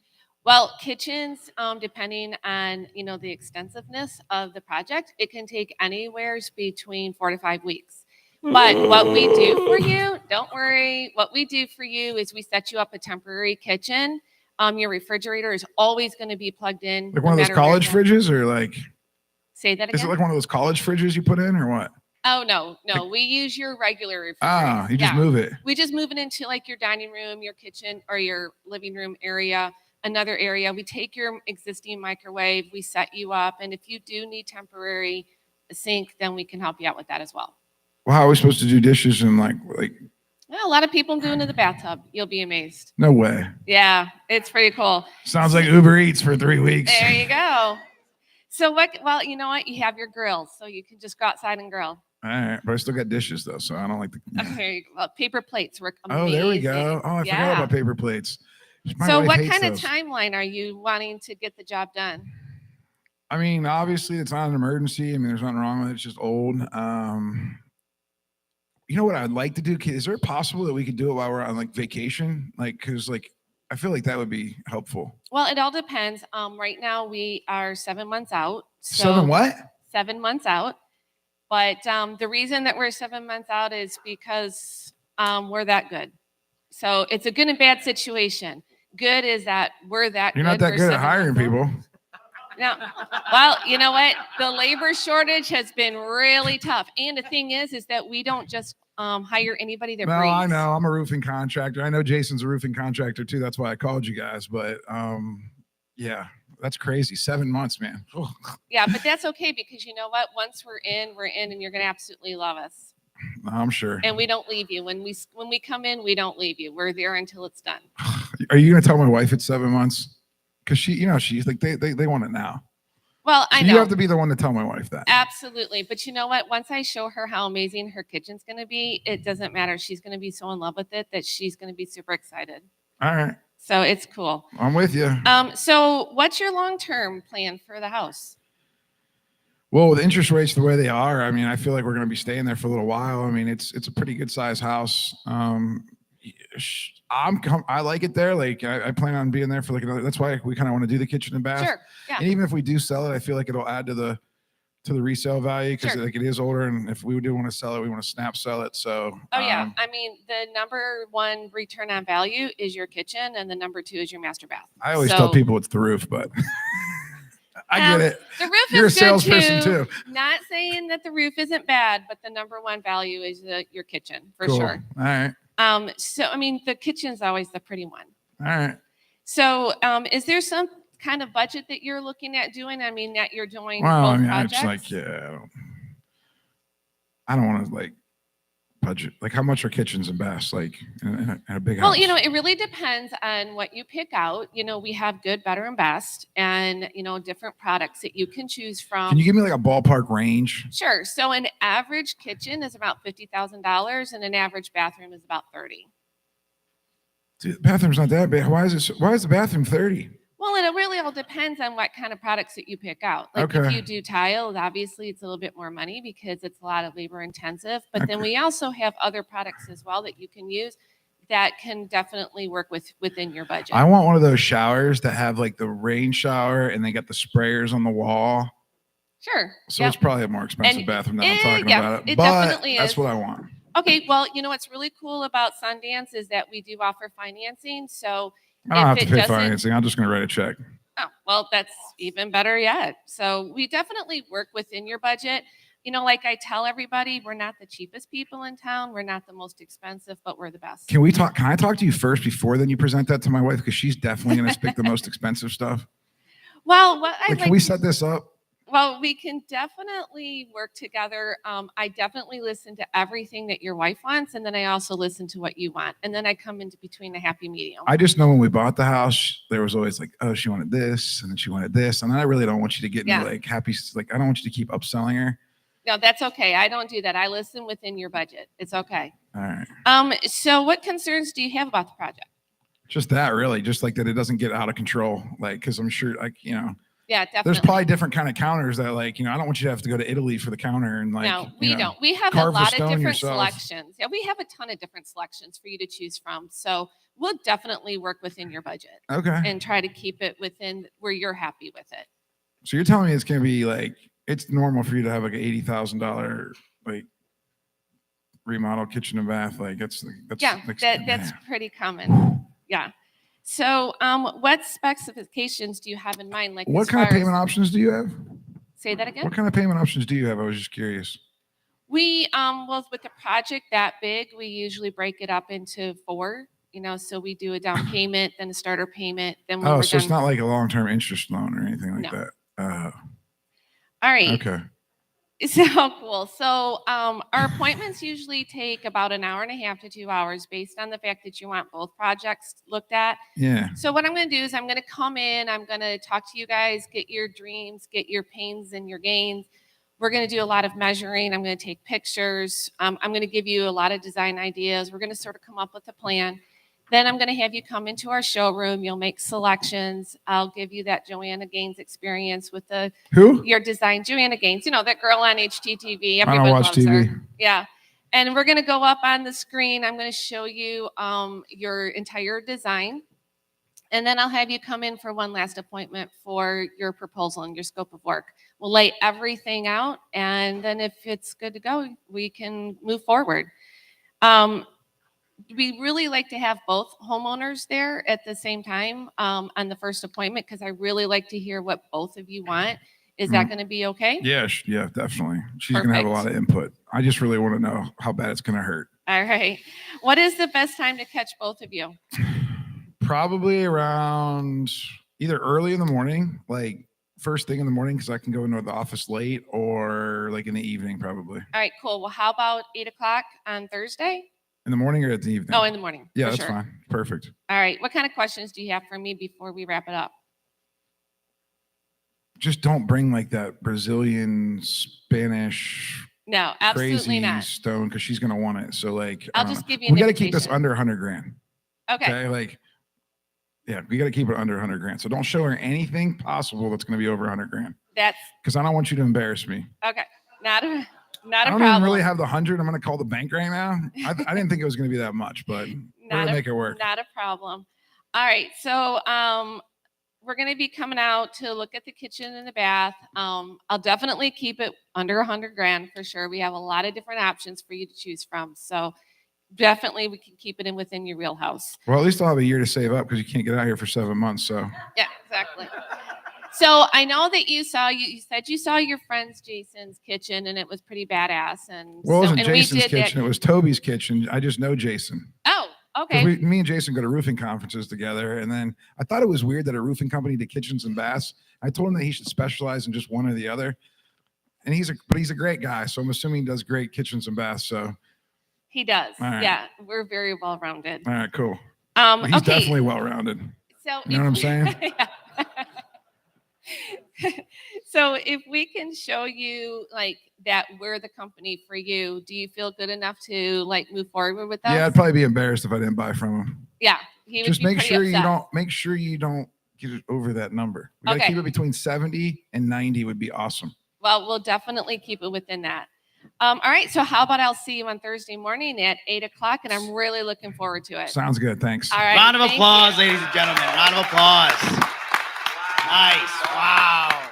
[SPEAKER 13] Well, kitchens, depending on, the extensiveness of the project, it can take anywhere between 4 to 5 weeks. But what we do for you, don't worry, what we do for you is we set you up a temporary kitchen. Your refrigerator is always going to be plugged in.
[SPEAKER 11] Like one of those college fridges, or like.
[SPEAKER 13] Say that again?
[SPEAKER 11] Is it like one of those college fridges you put in, or what?
[SPEAKER 13] Oh, no. We use your regular refrigerator.
[SPEAKER 11] Ah, you just move it.
[SPEAKER 13] We just move it into like your dining room, your kitchen, or your living room area, another area. We take your existing microwave, we set you up, and if you do need temporary sink, then we can help you out with that as well.
[SPEAKER 11] Well, how are we supposed to do dishes and like?
[SPEAKER 13] Well, a lot of people do into the bathtub. You'll be amazed.
[SPEAKER 11] No way.
[SPEAKER 13] Yeah, it's pretty cool.
[SPEAKER 11] Sounds like Uber Eats for 3 weeks.
[SPEAKER 13] There you go. So well, you know what? You have your grill, so you can just go outside and grill.
[SPEAKER 11] All right, but I still got dishes though, so I don't like the.
[SPEAKER 13] Okay, well, paper plates work amazing.
[SPEAKER 11] Oh, there we go. Oh, I forgot about paper plates. My
[SPEAKER 13] So
[SPEAKER 11] wife
[SPEAKER 13] what
[SPEAKER 11] hates
[SPEAKER 13] kind
[SPEAKER 11] those.
[SPEAKER 13] of timeline are you wanting to get the job done?
[SPEAKER 11] I mean, obviously, it's not an emergency. I mean, there's nothing wrong with it. It's just old. You know what I'd like to do? Is there possible that we could do it while we're on like vacation? Like, cause like I feel like that would be helpful.
[SPEAKER 13] Well, it all depends. Right now we are 7 months out. So
[SPEAKER 11] 7 what?
[SPEAKER 13] 7 months out. But the reason that we're 7 months out is because we're that good. So it's a good and bad situation. Good is that we're that
[SPEAKER 11] You're
[SPEAKER 13] good.
[SPEAKER 11] not that
[SPEAKER 13] We're
[SPEAKER 11] good at
[SPEAKER 13] 7
[SPEAKER 11] hiring
[SPEAKER 13] months out.
[SPEAKER 11] people.
[SPEAKER 13] No. Well, you know what? The labor shortage has been really tough. And the thing is that we don't just hire anybody that
[SPEAKER 11] No,
[SPEAKER 13] breathes.
[SPEAKER 11] I know. I'm a roofing contractor. I know Jason's a roofing contractor too. That's why I called you guys. But yeah, that's crazy. 7 months, man.
[SPEAKER 13] Yeah, but that's okay because you know what? Once we're in, and you're going to absolutely love us.
[SPEAKER 11] I'm sure.
[SPEAKER 13] And we don't leave you. When we come in, we don't leave you. We're there until it's done.
[SPEAKER 11] Are you gonna tell my wife it's 7 months? Because she's like they want it now.
[SPEAKER 13] Well, I
[SPEAKER 11] So
[SPEAKER 13] know.
[SPEAKER 11] you have to be the one to tell my wife that.
[SPEAKER 13] Absolutely. But you know what? Once I show her how amazing her kitchen's going to be, it doesn't matter. She's going to be so in love with it that she's going to be super excited.
[SPEAKER 11] All right.
[SPEAKER 13] So it's cool.
[SPEAKER 11] I'm with you.
[SPEAKER 13] So what's your long-term plan for the house?
[SPEAKER 11] Well, with interest rates the way they are, I mean, I feel like we're going to be staying there for a little while. I mean, it's a pretty good size house. I like it there. Like I plan on being there for like another. That's why we kind of want to do the kitchen and bath.
[SPEAKER 13] Sure. Yeah.
[SPEAKER 11] And even if we do sell it, I feel like it'll add to the resale value because
[SPEAKER 13] Sure.
[SPEAKER 11] like it is older. And if we do want to sell it, we want to snap sell it. So.
[SPEAKER 13] Oh, yeah. I mean, the number one return on value is your kitchen, and the number two is your master bath.
[SPEAKER 11] I always tell people it's the roof, but I get it.
[SPEAKER 13] The roof
[SPEAKER 11] You're
[SPEAKER 13] is
[SPEAKER 11] a salesperson
[SPEAKER 13] good
[SPEAKER 11] too.
[SPEAKER 13] Not saying that the roof isn't bad, but the number one value is your kitchen for
[SPEAKER 11] Cool.
[SPEAKER 13] sure.
[SPEAKER 11] All right.
[SPEAKER 13] So I mean, the kitchen's always the pretty one.
[SPEAKER 11] All right.
[SPEAKER 13] So, is there some kind of budget that you're looking at doing? I mean, that you're doing
[SPEAKER 11] Well, I
[SPEAKER 13] both
[SPEAKER 11] mean,
[SPEAKER 13] projects?
[SPEAKER 11] it's like, yeah. I don't want to like budget. Like, how much are kitchens and baths like in a big house?
[SPEAKER 13] Well, you know, it really depends on what you pick out. You know, we have good, better, and best, and, you know, different products that you can choose from.
[SPEAKER 11] Can you give me like a ballpark range?
[SPEAKER 13] Sure. So an average kitchen is about $50,000 and an average bathroom is about 30.
[SPEAKER 11] Dude, the bathroom's not that big. Why is the bathroom 30?
[SPEAKER 13] Well, and it really all depends on what kind of products that you pick out. Like if
[SPEAKER 11] Okay.
[SPEAKER 13] you do tile, obviously it's a little bit more money because it's a lot of labor intensive. But then
[SPEAKER 11] Okay.
[SPEAKER 13] we also have other products as well that you can use that can definitely work within your budget.
[SPEAKER 11] I want one of those showers that have like the rain shower and they got the sprayers on the wall.
[SPEAKER 13] Sure.
[SPEAKER 11] So
[SPEAKER 13] Yep.
[SPEAKER 11] it's probably a more expensive
[SPEAKER 13] And-
[SPEAKER 11] bathroom than I'm talking
[SPEAKER 13] yeah,
[SPEAKER 11] about.
[SPEAKER 13] it
[SPEAKER 11] But
[SPEAKER 13] definitely
[SPEAKER 11] that's
[SPEAKER 13] is.
[SPEAKER 11] what I want.
[SPEAKER 13] Okay, well, you know what's really cool about Sundance is that we do offer financing. So
[SPEAKER 11] I don't have
[SPEAKER 13] if
[SPEAKER 11] to
[SPEAKER 13] it
[SPEAKER 11] pay
[SPEAKER 13] doesn't-
[SPEAKER 11] financing. I'm just going to write a check.
[SPEAKER 13] Oh, well, that's even better yet. So we definitely work within your budget. You know, like I tell everybody, we're not the cheapest people in town. We're not the most expensive, but we're the best.
[SPEAKER 11] Can we talk? Can I talk to you first before then you present that to my wife? Because she's definitely going to pick the most expensive stuff.
[SPEAKER 13] Well, what I
[SPEAKER 11] Like,
[SPEAKER 13] like
[SPEAKER 11] can we set this up?
[SPEAKER 13] Well, we can definitely work together. I definitely listen to everything that your wife wants, and then I also listen to what you want, and then I come into between a happy medium.
[SPEAKER 11] I just know when we bought the house, there was always like, oh, she wanted this, and then she wanted this, and I really don't want you to get into
[SPEAKER 13] Yeah.
[SPEAKER 11] like happy. Like, I don't want you to keep upselling her.
[SPEAKER 13] No, that's okay. I don't do that. I listen within your budget. It's okay.
[SPEAKER 11] All right,
[SPEAKER 13] So what concerns do you have about the project?
[SPEAKER 11] just that really, just like that it doesn't get out of control. Like, because I'm sure, like, you know,
[SPEAKER 13] Yeah, definitely.
[SPEAKER 11] there's probably different kind of counters that, like, you know, I don't want you to have to go to Italy for the counter and like.
[SPEAKER 13] No, we
[SPEAKER 11] you know,
[SPEAKER 13] don't. We have a
[SPEAKER 11] carve the
[SPEAKER 13] lot of
[SPEAKER 11] stone
[SPEAKER 13] different
[SPEAKER 11] yourself.
[SPEAKER 13] selections. Yeah, we have a ton of different selections for you to choose from. So we'll definitely work within your budget
[SPEAKER 11] Okay.
[SPEAKER 13] and try to keep it within where you're happy with it.
[SPEAKER 11] So you're telling me it's going to be like, it's normal for you to have like an $80,000 like remodel kitchen and bath. Like that's
[SPEAKER 13] Yeah,
[SPEAKER 11] like,
[SPEAKER 13] that's
[SPEAKER 11] man.
[SPEAKER 13] pretty common. Yeah. So what specifications do you have in mind? Like
[SPEAKER 11] What
[SPEAKER 13] as
[SPEAKER 11] kind of
[SPEAKER 13] far as-
[SPEAKER 11] payment options do you have?
[SPEAKER 13] Say that again?
[SPEAKER 11] What kind of payment options do you have? I was just curious.
[SPEAKER 13] We well, with a project that big, we usually break it up into 4. You know, so we do a down payment, then a starter payment, then when
[SPEAKER 11] Oh,
[SPEAKER 13] we're
[SPEAKER 11] so it's
[SPEAKER 13] done.
[SPEAKER 11] not like a long-term interest loan or anything like
[SPEAKER 13] No.
[SPEAKER 11] that.
[SPEAKER 13] All right.
[SPEAKER 11] Okay.
[SPEAKER 13] So cool. So our appointments usually take about an hour and a half to 2 hours based on the fact that you want both projects looked at.
[SPEAKER 11] Yeah.
[SPEAKER 13] So what I'm going to do is I'm going to come in, I'm going to talk to you guys, get your dreams, get your pains and your gains. We're going to do a lot of measuring. I'm going to take pictures. I'm going to give you a lot of design ideas. We're going to sort of come up with a plan. Then I'm going to have you come into our showroom. You'll make selections. I'll give you that Joanna Gaines experience with
[SPEAKER 11] Who?
[SPEAKER 13] your design. Joanna Gaines, you know, that girl on HGTV.
[SPEAKER 11] I don't
[SPEAKER 13] Everyone
[SPEAKER 11] watch
[SPEAKER 13] loves
[SPEAKER 11] TV.
[SPEAKER 13] her. Yeah. And we're going to go up on the screen. I'm going to show you your entire design. And then I'll have you come in for one last appointment for your proposal and your scope of work. We'll lay everything out. And then if it's good to go, we can move forward. We really like to have both homeowners there at the same time on the first appointment because I really like to hear what both of you want. Is that going to be okay?
[SPEAKER 11] Yeah. Yeah, definitely. She's going to have a lot of input. I just really want to know how bad it's going to hurt.
[SPEAKER 13] All right. What is the best time to catch both of you?
[SPEAKER 11] Probably around either early in the morning, like first thing in the morning, because I can go into the office late, or like in the evening, probably.
[SPEAKER 13] All right, cool. Well, how about 8 o'clock on Thursday?
[SPEAKER 11] In the morning or at the evening?
[SPEAKER 13] Oh, in the morning.
[SPEAKER 11] Yeah,
[SPEAKER 13] for
[SPEAKER 11] that's
[SPEAKER 13] sure.
[SPEAKER 11] fine. Perfect.
[SPEAKER 13] All right. What kind of questions do you have for me before we wrap it up?
[SPEAKER 11] Just don't bring like that Brazilian, Spanish,
[SPEAKER 13] No, absolutely
[SPEAKER 11] crazy
[SPEAKER 13] not.
[SPEAKER 11] stone because she's gonna want it. So like,
[SPEAKER 13] I'll
[SPEAKER 11] I don't
[SPEAKER 13] just
[SPEAKER 11] know.
[SPEAKER 13] give you an
[SPEAKER 11] We got to keep this
[SPEAKER 13] invitation.
[SPEAKER 11] under 100 grand.
[SPEAKER 13] Okay.
[SPEAKER 11] Like, yeah, we got to keep it under 100 grand. So don't show her anything possible that's gonna be over 100 grand
[SPEAKER 13] That's
[SPEAKER 11] because I don't want you to embarrass me.
[SPEAKER 13] okay. Not a
[SPEAKER 11] I
[SPEAKER 13] problem.
[SPEAKER 11] don't even really have the 100. I'm gonna call the bank right now. I didn't think it was gonna be that much, but we're gonna make it work.
[SPEAKER 13] Not a problem. All right. So we're going to be coming out to look at the kitchen and the bath. I'll definitely keep it under 100 grand for sure. We have a lot of different options for you to choose from. So definitely we can keep it in within your wheelhouse.
[SPEAKER 11] Well, at least I'll have a year to save up because you can't get out here for 7 months. So
[SPEAKER 13] Yeah, exactly. So I know that you said you saw your friend's Jason's kitchen and it was pretty badass. And
[SPEAKER 11] well, it wasn't
[SPEAKER 13] and we
[SPEAKER 11] Jason's
[SPEAKER 13] did that-
[SPEAKER 11] kitchen. It was Toby's kitchen. I just know Jason.
[SPEAKER 13] Oh,
[SPEAKER 11] 'Cause
[SPEAKER 13] okay.
[SPEAKER 11] me and Jason go to roofing conferences together. And then I thought it was weird that a roofing company did kitchens and baths. I told him that he should specialize in just one or the other. And he's a great guy. So I'm assuming he does great kitchens and baths. So
[SPEAKER 13] He does.
[SPEAKER 11] All right.
[SPEAKER 13] Yeah, we're very well rounded.
[SPEAKER 11] all right, cool. Well, he's
[SPEAKER 13] Okay.
[SPEAKER 11] definitely well-rounded.
[SPEAKER 13] So
[SPEAKER 11] You know what I'm saying?
[SPEAKER 13] Yeah. So if we can show you like that we're the company for you, do you feel good enough to like move forward with us?
[SPEAKER 11] Yeah, I'd probably be embarrassed if I didn't buy from him.
[SPEAKER 13] Yeah, he would
[SPEAKER 11] Just
[SPEAKER 13] be
[SPEAKER 11] make
[SPEAKER 13] pretty
[SPEAKER 11] sure
[SPEAKER 13] upset.
[SPEAKER 11] you don't get it over that number. We gotta
[SPEAKER 13] Okay.
[SPEAKER 11] keep it between 70 and 90 would be awesome.
[SPEAKER 13] Well, we'll definitely keep it within that. All right. So how about I'll see you on Thursday morning at 8:00, and I'm really looking forward to it.
[SPEAKER 11] Sounds good. Thanks.
[SPEAKER 13] All right.
[SPEAKER 2] Round of
[SPEAKER 13] thank
[SPEAKER 2] applause,
[SPEAKER 13] you.
[SPEAKER 2] ladies and gentlemen. Round of applause. Nice. Wow.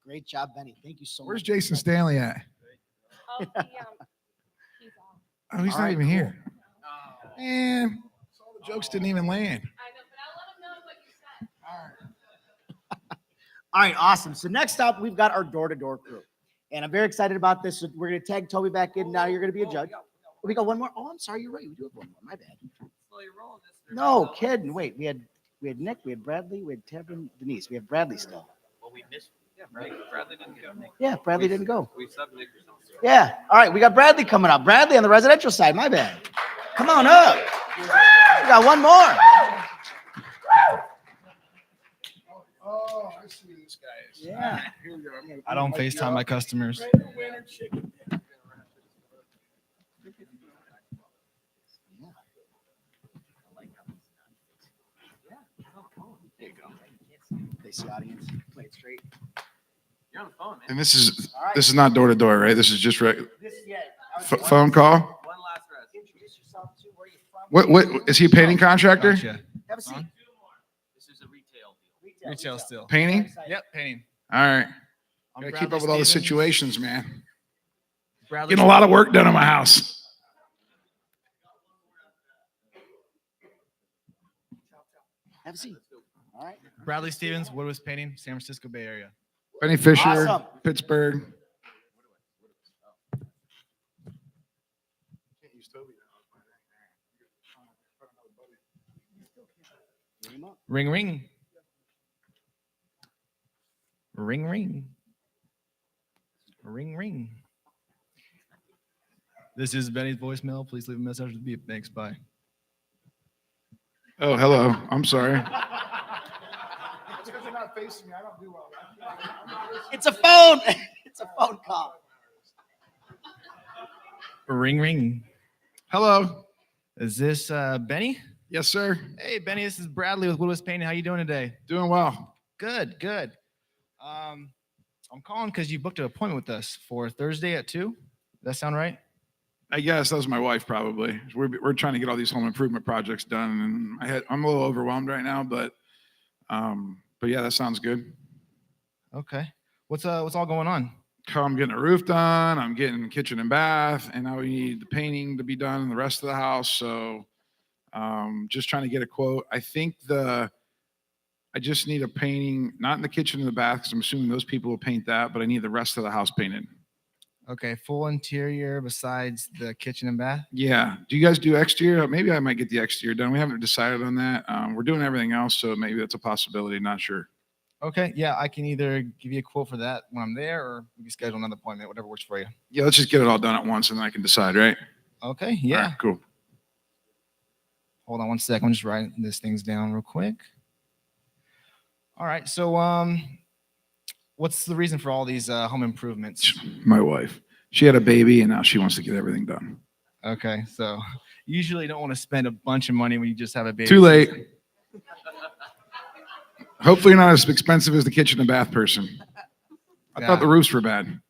[SPEAKER 2] Great job, Benny. Thank you so
[SPEAKER 11] Where's
[SPEAKER 2] much.
[SPEAKER 11] Jason Stanley at?
[SPEAKER 13] Oh, he's off.
[SPEAKER 11] Oh, he's
[SPEAKER 2] All
[SPEAKER 11] not
[SPEAKER 2] right,
[SPEAKER 11] even
[SPEAKER 2] cool.
[SPEAKER 11] here. Man, all the jokes didn't even land.
[SPEAKER 13] I know, but I'll let him know what you said.
[SPEAKER 2] All right, awesome. So next up, we've got our door-to-door crew. And I'm very excited about this. So we're going to tag Toby back in. Now you're going to be a judge. We got one more. Oh, I'm sorry. You're right. We do have one more. My bad. No, kidding. Wait, we had Nick, we had Bradley, we had Tevin, Denise. We have Bradley still.
[SPEAKER 9] Well, we missed. Yeah, Bradley didn't go.
[SPEAKER 2] Yeah, Bradley didn't go.
[SPEAKER 9] We subbed Nick or something.
[SPEAKER 2] Yeah. All right, we got Bradley coming up. Bradley on the residential side. My bad. Come on up. We got one more.
[SPEAKER 11] Oh, I see who this guy is.
[SPEAKER 2] Yeah.
[SPEAKER 11] Here we go.
[SPEAKER 14] I don't FaceTime my customers.
[SPEAKER 2] They see audience. Play it straight.
[SPEAKER 9] You're on the phone, man.
[SPEAKER 11] And this is
[SPEAKER 2] All right.
[SPEAKER 11] this is not door to door, right? This is just
[SPEAKER 2] This, yeah.
[SPEAKER 11] phone call.
[SPEAKER 9] One last rest.
[SPEAKER 2] Introduce yourself to where you're from.
[SPEAKER 11] What is he a painting contractor?
[SPEAKER 14] Gotcha.
[SPEAKER 2] Have a seat.
[SPEAKER 9] This is a retail deal.
[SPEAKER 14] Retail still.
[SPEAKER 11] Painting?
[SPEAKER 14] Yep, painting.
[SPEAKER 11] All right.
[SPEAKER 14] I'm
[SPEAKER 11] Gotta keep
[SPEAKER 14] Bradley
[SPEAKER 11] up with all the
[SPEAKER 14] Stevens.
[SPEAKER 11] situations, man.
[SPEAKER 14] Bradley
[SPEAKER 11] Getting a lot of work done in my house.
[SPEAKER 2] Have a seat. All right.
[SPEAKER 14] Bradley Stevens, Woodward's Painting, San Francisco Bay Area.
[SPEAKER 11] Benny Fisher,
[SPEAKER 2] Awesome.
[SPEAKER 11] Pittsburgh.
[SPEAKER 14] Ring ring. Ring ring. Ring ring. This is Benny's voicemail. Please leave a message after the beep. Thanks. Bye.
[SPEAKER 11] Oh, hello. I'm sorry.
[SPEAKER 2] It's a phone. It's a phone call.
[SPEAKER 14] Ring ring.
[SPEAKER 11] Hello.
[SPEAKER 14] Is this Benny?
[SPEAKER 11] Yes, sir.
[SPEAKER 14] Hey Benny, this is Bradley with Woodward's Painting. How you doing today?
[SPEAKER 11] Doing well.
[SPEAKER 14] Good, good. I'm calling because you booked an appointment with us for Thursday at 2:00. Does that sound right?
[SPEAKER 11] I guess that was my wife probably. We're trying to get all these home improvement projects done, and I'm a little overwhelmed right now, but yeah, that sounds good.
[SPEAKER 14] Okay. What's all going on?
[SPEAKER 11] I'm getting a roof done. I'm getting kitchen and bath, and now we need the painting to be done in the rest of the house. So just trying to get a quote. I think I just need a painting, not in the kitchen and the bath, because I'm assuming those people will paint that, but I need the rest of the house painted.
[SPEAKER 14] Okay, full interior besides the kitchen and bath?
[SPEAKER 11] Yeah. Do you guys do exterior? Maybe I might get the exterior done. We haven't decided on that. We're doing everything else, so maybe that's a possibility. Not sure.
[SPEAKER 14] Okay, yeah, I can either give you a quote for that when I'm there, or we can schedule another appointment, whatever works for you.
[SPEAKER 11] Yeah, let's just get it all done at once, and then I can decide, right?
[SPEAKER 14] Okay, yeah.
[SPEAKER 11] All right, cool.
[SPEAKER 14] Hold on one second. I'm just writing these things down real quick. All right, so what's the reason for all these home improvements?
[SPEAKER 11] My wife. She had a baby, and now she wants to get everything done.
[SPEAKER 14] Okay, so you usually don't want to spend a bunch of money when you just have a baby.
[SPEAKER 11] Too late. Hopefully not as expensive as the kitchen and bath person. I thought the roofs were bad.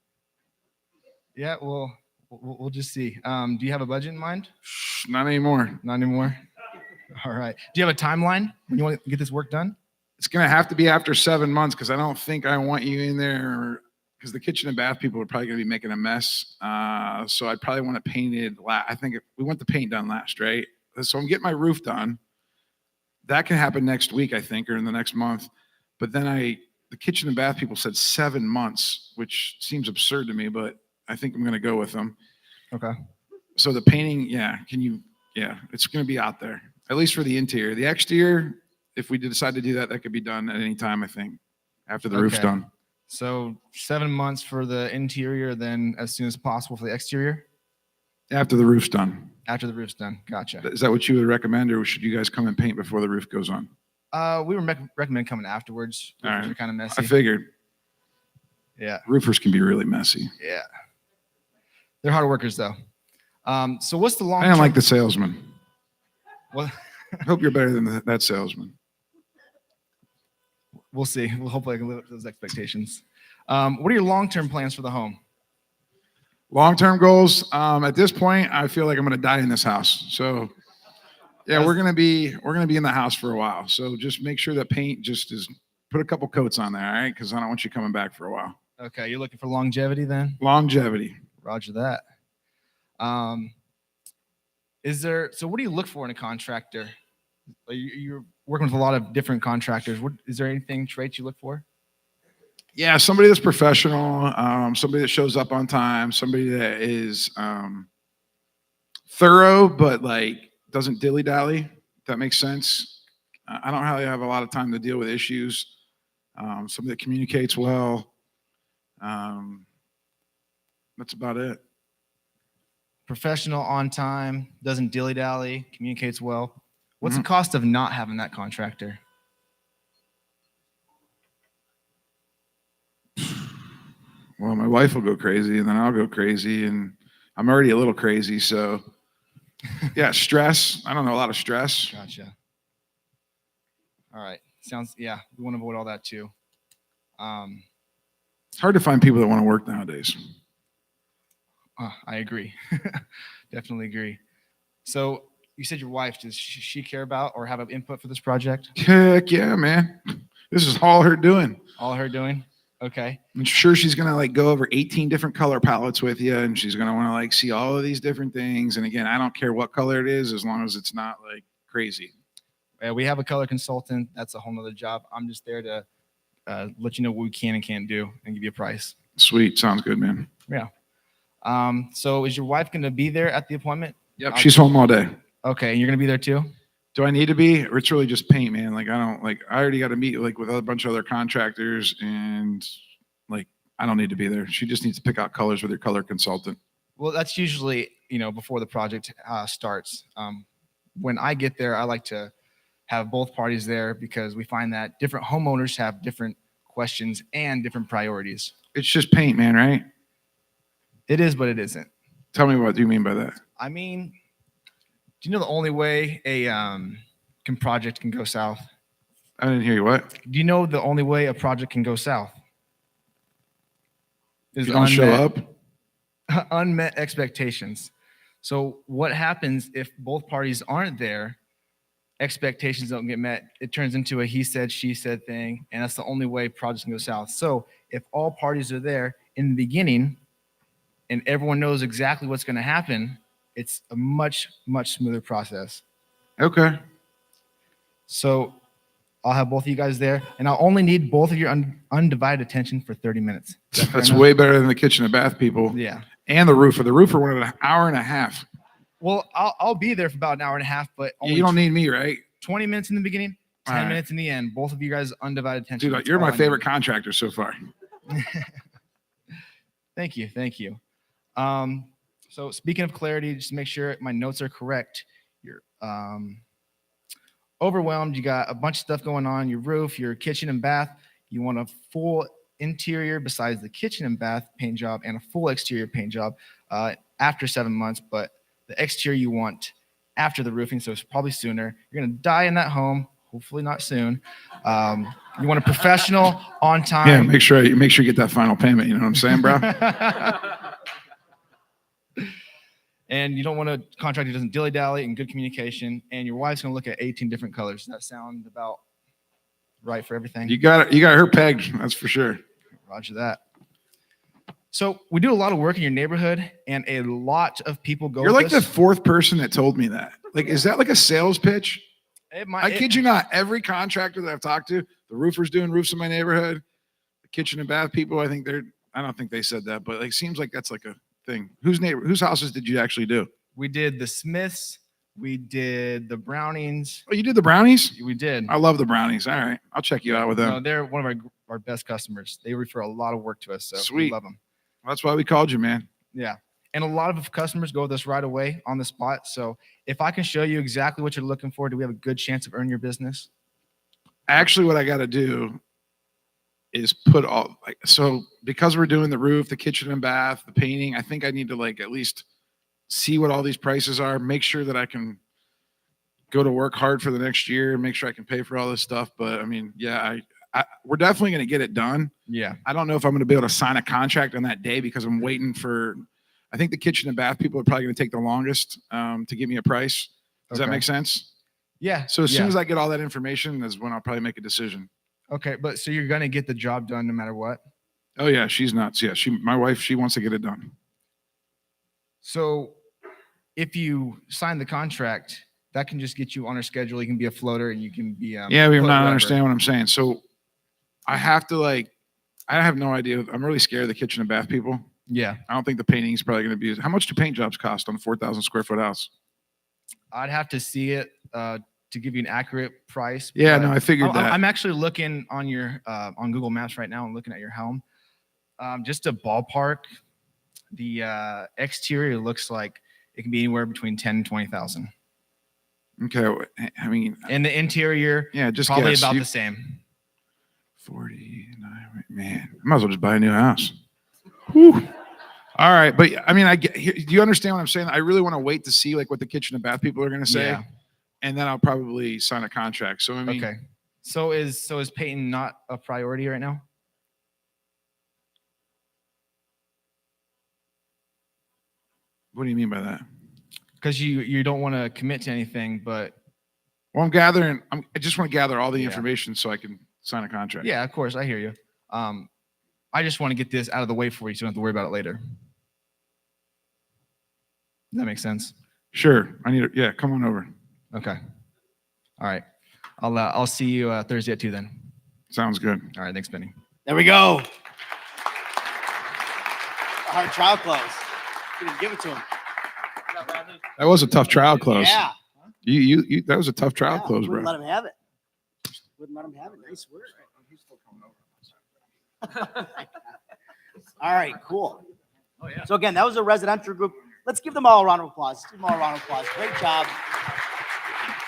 [SPEAKER 14] Yeah, well, we'll just see. Do you have a budget in mind?
[SPEAKER 11] Not anymore.
[SPEAKER 14] Not anymore? All right. Do you have a timeline when you want to get this work done?
[SPEAKER 11] It's going to have to be after 7 months, because I don't think I want you in there, because the kitchen and bath people are probably going to be making a mess. So I'd probably want to paint it. I think we want the paint done last, right? So I'm getting my roof done. That can happen next week, I think, or in the next month. But then the kitchen and bath people said 7 months, which seems absurd to me, but I think I'm going to go with them.
[SPEAKER 14] Okay.
[SPEAKER 11] So the painting, it's going to be out there, at least for the interior. The exterior, if we decide to do that, that could be done at any time, I think. after the roof's
[SPEAKER 14] Okay.
[SPEAKER 11] done.
[SPEAKER 14] So 7 months for the interior, then as soon as possible for the exterior?
[SPEAKER 11] After the roof's done.
[SPEAKER 14] After the roof's done. Gotcha.
[SPEAKER 11] Is that what you would recommend, or should you guys come and paint before the roof goes on?
[SPEAKER 14] We would recommend coming afterwards.
[SPEAKER 11] All right.
[SPEAKER 14] They're kind of messy.
[SPEAKER 11] I figured.
[SPEAKER 14] Yeah.
[SPEAKER 11] Roofers can be really messy.
[SPEAKER 14] Yeah. They're hard workers, though. So what's the long?
[SPEAKER 11] I don't like the salesman.
[SPEAKER 14] Well,
[SPEAKER 11] I hope you're better than that salesman.
[SPEAKER 14] we'll see. We'll hopefully I can live up to those expectations. What are your long-term plans for the home?
[SPEAKER 11] Long-term goals. At this point, I feel like I'm going to die in this house. So, yeah, we're gonna be in the house for a while. So just make sure that paint just is. Put a couple coats on there, all right? Because I don't want you coming back for a while.
[SPEAKER 14] Okay, you're looking for longevity then?
[SPEAKER 11] Longevity.
[SPEAKER 14] Roger that. So what do you look for in a contractor? You're working with a lot of different contractors. Is there anything traits you look for?
[SPEAKER 11] Yeah, somebody that's professional, somebody that shows up on time, somebody that is thorough, but like doesn't dilly-dally, if that makes sense. I don't really have a lot of time to deal with issues. Somebody that communicates well. That's about it.
[SPEAKER 14] Professional, on time, doesn't dilly-dally, communicates well. What's the cost of not having that contractor?
[SPEAKER 11] Well, my wife will go crazy, and then I'll go crazy, and I'm already a little crazy. So, yeah, stress. I don't know, a lot of stress.
[SPEAKER 14] Gotcha. All right. Yeah, we want to avoid all that too.
[SPEAKER 11] It's hard to find people that want to work nowadays.
[SPEAKER 14] I agree. Definitely agree. So you said your wife, does she care about or have an input for this project?
[SPEAKER 11] Heck yeah, man. This is all her doing.
[SPEAKER 14] All her doing? Okay.
[SPEAKER 11] I'm sure she's going to like go over 18 different color palettes with you, and she's going to want to like see all of these different things. And again, I don't care what color it is as long as it's not like crazy.
[SPEAKER 14] We have a color consultant. That's a whole nother job. I'm just there to let you know what we can and can't do and give you a price.
[SPEAKER 11] Sweet. Sounds good, man.
[SPEAKER 14] Yeah. So is your wife going to be there at the appointment?
[SPEAKER 11] Yep. She's home all day.
[SPEAKER 14] Okay. And you're going to be there too?
[SPEAKER 11] Do I need to be? It's really just paint, man. Like, I already got to meet like with a bunch of other contractors, and like, I don't need to be there. She just needs to pick out colors with your color consultant.
[SPEAKER 14] Well, that's usually, before the project starts. When I get there, I like to have both parties there because we find that different homeowners have different questions and different priorities.
[SPEAKER 11] It's just paint, man, right?
[SPEAKER 14] It is, but it isn't.
[SPEAKER 11] Tell me what you mean by that.
[SPEAKER 14] I mean, do you know the only way a project can go south?
[SPEAKER 11] I didn't hear you. What?
[SPEAKER 14] Do you know the only way a project can go south? Is
[SPEAKER 11] you don't show up?
[SPEAKER 14] Unmet expectations. So what happens if both parties aren't there? Expectations don't get met. It turns into a he said, she said thing, and that's the only way projects can go south. So if all parties are there in the beginning and everyone knows exactly what's going to happen, it's a much, much smoother process.
[SPEAKER 11] Okay.
[SPEAKER 14] So I'll have both of you guys there, and I'll only need both of your undivided attention for 30 minutes.
[SPEAKER 11] That's way better than the kitchen and bath people.
[SPEAKER 14] Yeah.
[SPEAKER 11] And the roofer. The roofer wanted an hour and a half.
[SPEAKER 14] Well, I'll be there for about an hour and a half, but only
[SPEAKER 11] you don't need me, right?
[SPEAKER 14] 20 minutes in the beginning, 10
[SPEAKER 11] All right.
[SPEAKER 14] minutes in the end. Both of you guys undivided attention.
[SPEAKER 11] Dude,
[SPEAKER 14] That's
[SPEAKER 11] you're
[SPEAKER 14] all
[SPEAKER 11] my
[SPEAKER 14] I
[SPEAKER 11] favorite
[SPEAKER 14] need.
[SPEAKER 11] contractor so far.
[SPEAKER 14] Thank you. Thank you. So speaking of clarity, just make sure my notes are correct. You're overwhelmed. You got a bunch of stuff going on. Your roof, your kitchen and bath. You want a full interior besides the kitchen and bath paint job and a full exterior paint job after 7 months. But the exterior you want after the roofing, so it's probably sooner. You're going to die in that home. Hopefully not soon. You want a professional, on time.
[SPEAKER 11] Yeah, make sure you get that final payment. You know what I'm saying, bro?
[SPEAKER 14] And you don't want a contractor who doesn't dilly-dally and good communication. And your wife's going to look at 18 different colors. Does that sound about right for everything?
[SPEAKER 11] You got her pegged. That's for sure.
[SPEAKER 14] Roger that. So we do a lot of work in your neighborhood, and a lot of people go.
[SPEAKER 11] You're
[SPEAKER 14] with
[SPEAKER 11] like the
[SPEAKER 14] us.
[SPEAKER 11] fourth person that told me that. Like, is that like a sales pitch? I kid you not. Every contractor that I've talked to, the roofers doing roofs in my neighborhood, the kitchen and bath people, I don't think they said that, but it seems like that's like a thing. Whose houses did you actually do?
[SPEAKER 14] We did the Smiths, We did the brownings.
[SPEAKER 11] Oh, you did the brownies?
[SPEAKER 14] We did.
[SPEAKER 11] I love the brownies. All right. I'll check you out with them.
[SPEAKER 14] No, they're one of our best customers. They refer a lot of work to us. So
[SPEAKER 11] Sweet.
[SPEAKER 14] We love them.
[SPEAKER 11] That's why we called you, man.
[SPEAKER 14] Yeah. And a lot of customers go with us right away on the spot. So if I can show you exactly what you're looking for, do we have a good chance of earning your business?
[SPEAKER 11] Actually, what I got to do is put all, like, so because we're doing the roof, the kitchen and bath, the painting, I think I need to like at least see what all these prices are, make sure that I can go to work hard for the next year, make sure I can pay for all this stuff. But I mean, yeah, we're definitely going to get it done.
[SPEAKER 14] Yeah.
[SPEAKER 11] I don't know if I'm going to be able to sign a contract on that day because I'm waiting for, I think the kitchen and bath people are probably going to take the longest to give me a price. Does that make sense?
[SPEAKER 14] Yeah.
[SPEAKER 11] So as soon as I get all that information is when I'll probably make a decision.
[SPEAKER 14] Okay. But so you're going to get the job done no matter what?
[SPEAKER 11] Oh yeah. She's nuts. Yeah. My wife, she wants to get it done.
[SPEAKER 14] So if you sign the contract, that can just get you on our schedule. You can be a floater and you can be.
[SPEAKER 11] Yeah. We're not understand what I'm saying. So I have to I have no idea. I'm really scared of the kitchen and bath people.
[SPEAKER 14] Yeah.
[SPEAKER 11] I don't think the painting is probably going to be. How much do paint jobs cost on a 4,000 square foot house?
[SPEAKER 14] I'd have to see it to give you an accurate price.
[SPEAKER 11] Yeah, no, I figured that.
[SPEAKER 14] I'm actually looking on your on Google Maps right now and looking at your home. Just a ballpark, the exterior looks like it can be anywhere between 10 and 20,000.
[SPEAKER 11] Okay, I mean,
[SPEAKER 14] and the interior,
[SPEAKER 11] yeah, just
[SPEAKER 14] probably
[SPEAKER 11] guess.
[SPEAKER 14] about the same.
[SPEAKER 11] 49, man, I might as well just buy a new house. Whew. All right, but I mean, do you understand what I'm saying? I really want to wait to see like what the kitchen and bath people are going to say,
[SPEAKER 14] Yeah.
[SPEAKER 11] and then I'll probably sign a contract. So I mean,
[SPEAKER 14] Okay. So is painting not a priority right now?
[SPEAKER 11] What do you mean by that?
[SPEAKER 14] Because you don't want to commit to anything, but
[SPEAKER 11] well, I just want to gather all the information so I can sign a contract.
[SPEAKER 14] Yeah, of course, I hear you. I just want to get this out of the way for you so you don't have to worry about it later. Does that make sense?
[SPEAKER 11] Sure. Yeah, come on over.
[SPEAKER 14] Okay. All right. I'll see you Thursday at 2 then.
[SPEAKER 11] Sounds good.
[SPEAKER 14] All right. Thanks, Benny.
[SPEAKER 2] There we go. A hard trial close. Didn't give it to him.
[SPEAKER 11] That was a tough trial close.
[SPEAKER 2] Yeah.
[SPEAKER 11] You that was a tough trial close,
[SPEAKER 2] Wouldn't
[SPEAKER 11] bro.
[SPEAKER 2] let him have it. Wouldn't let him have it. Nice work. All right, cool.
[SPEAKER 6] Oh, yeah.
[SPEAKER 2] So again, that was a residential group. Let's give them all a round of applause. Give them all a round of applause. Great job.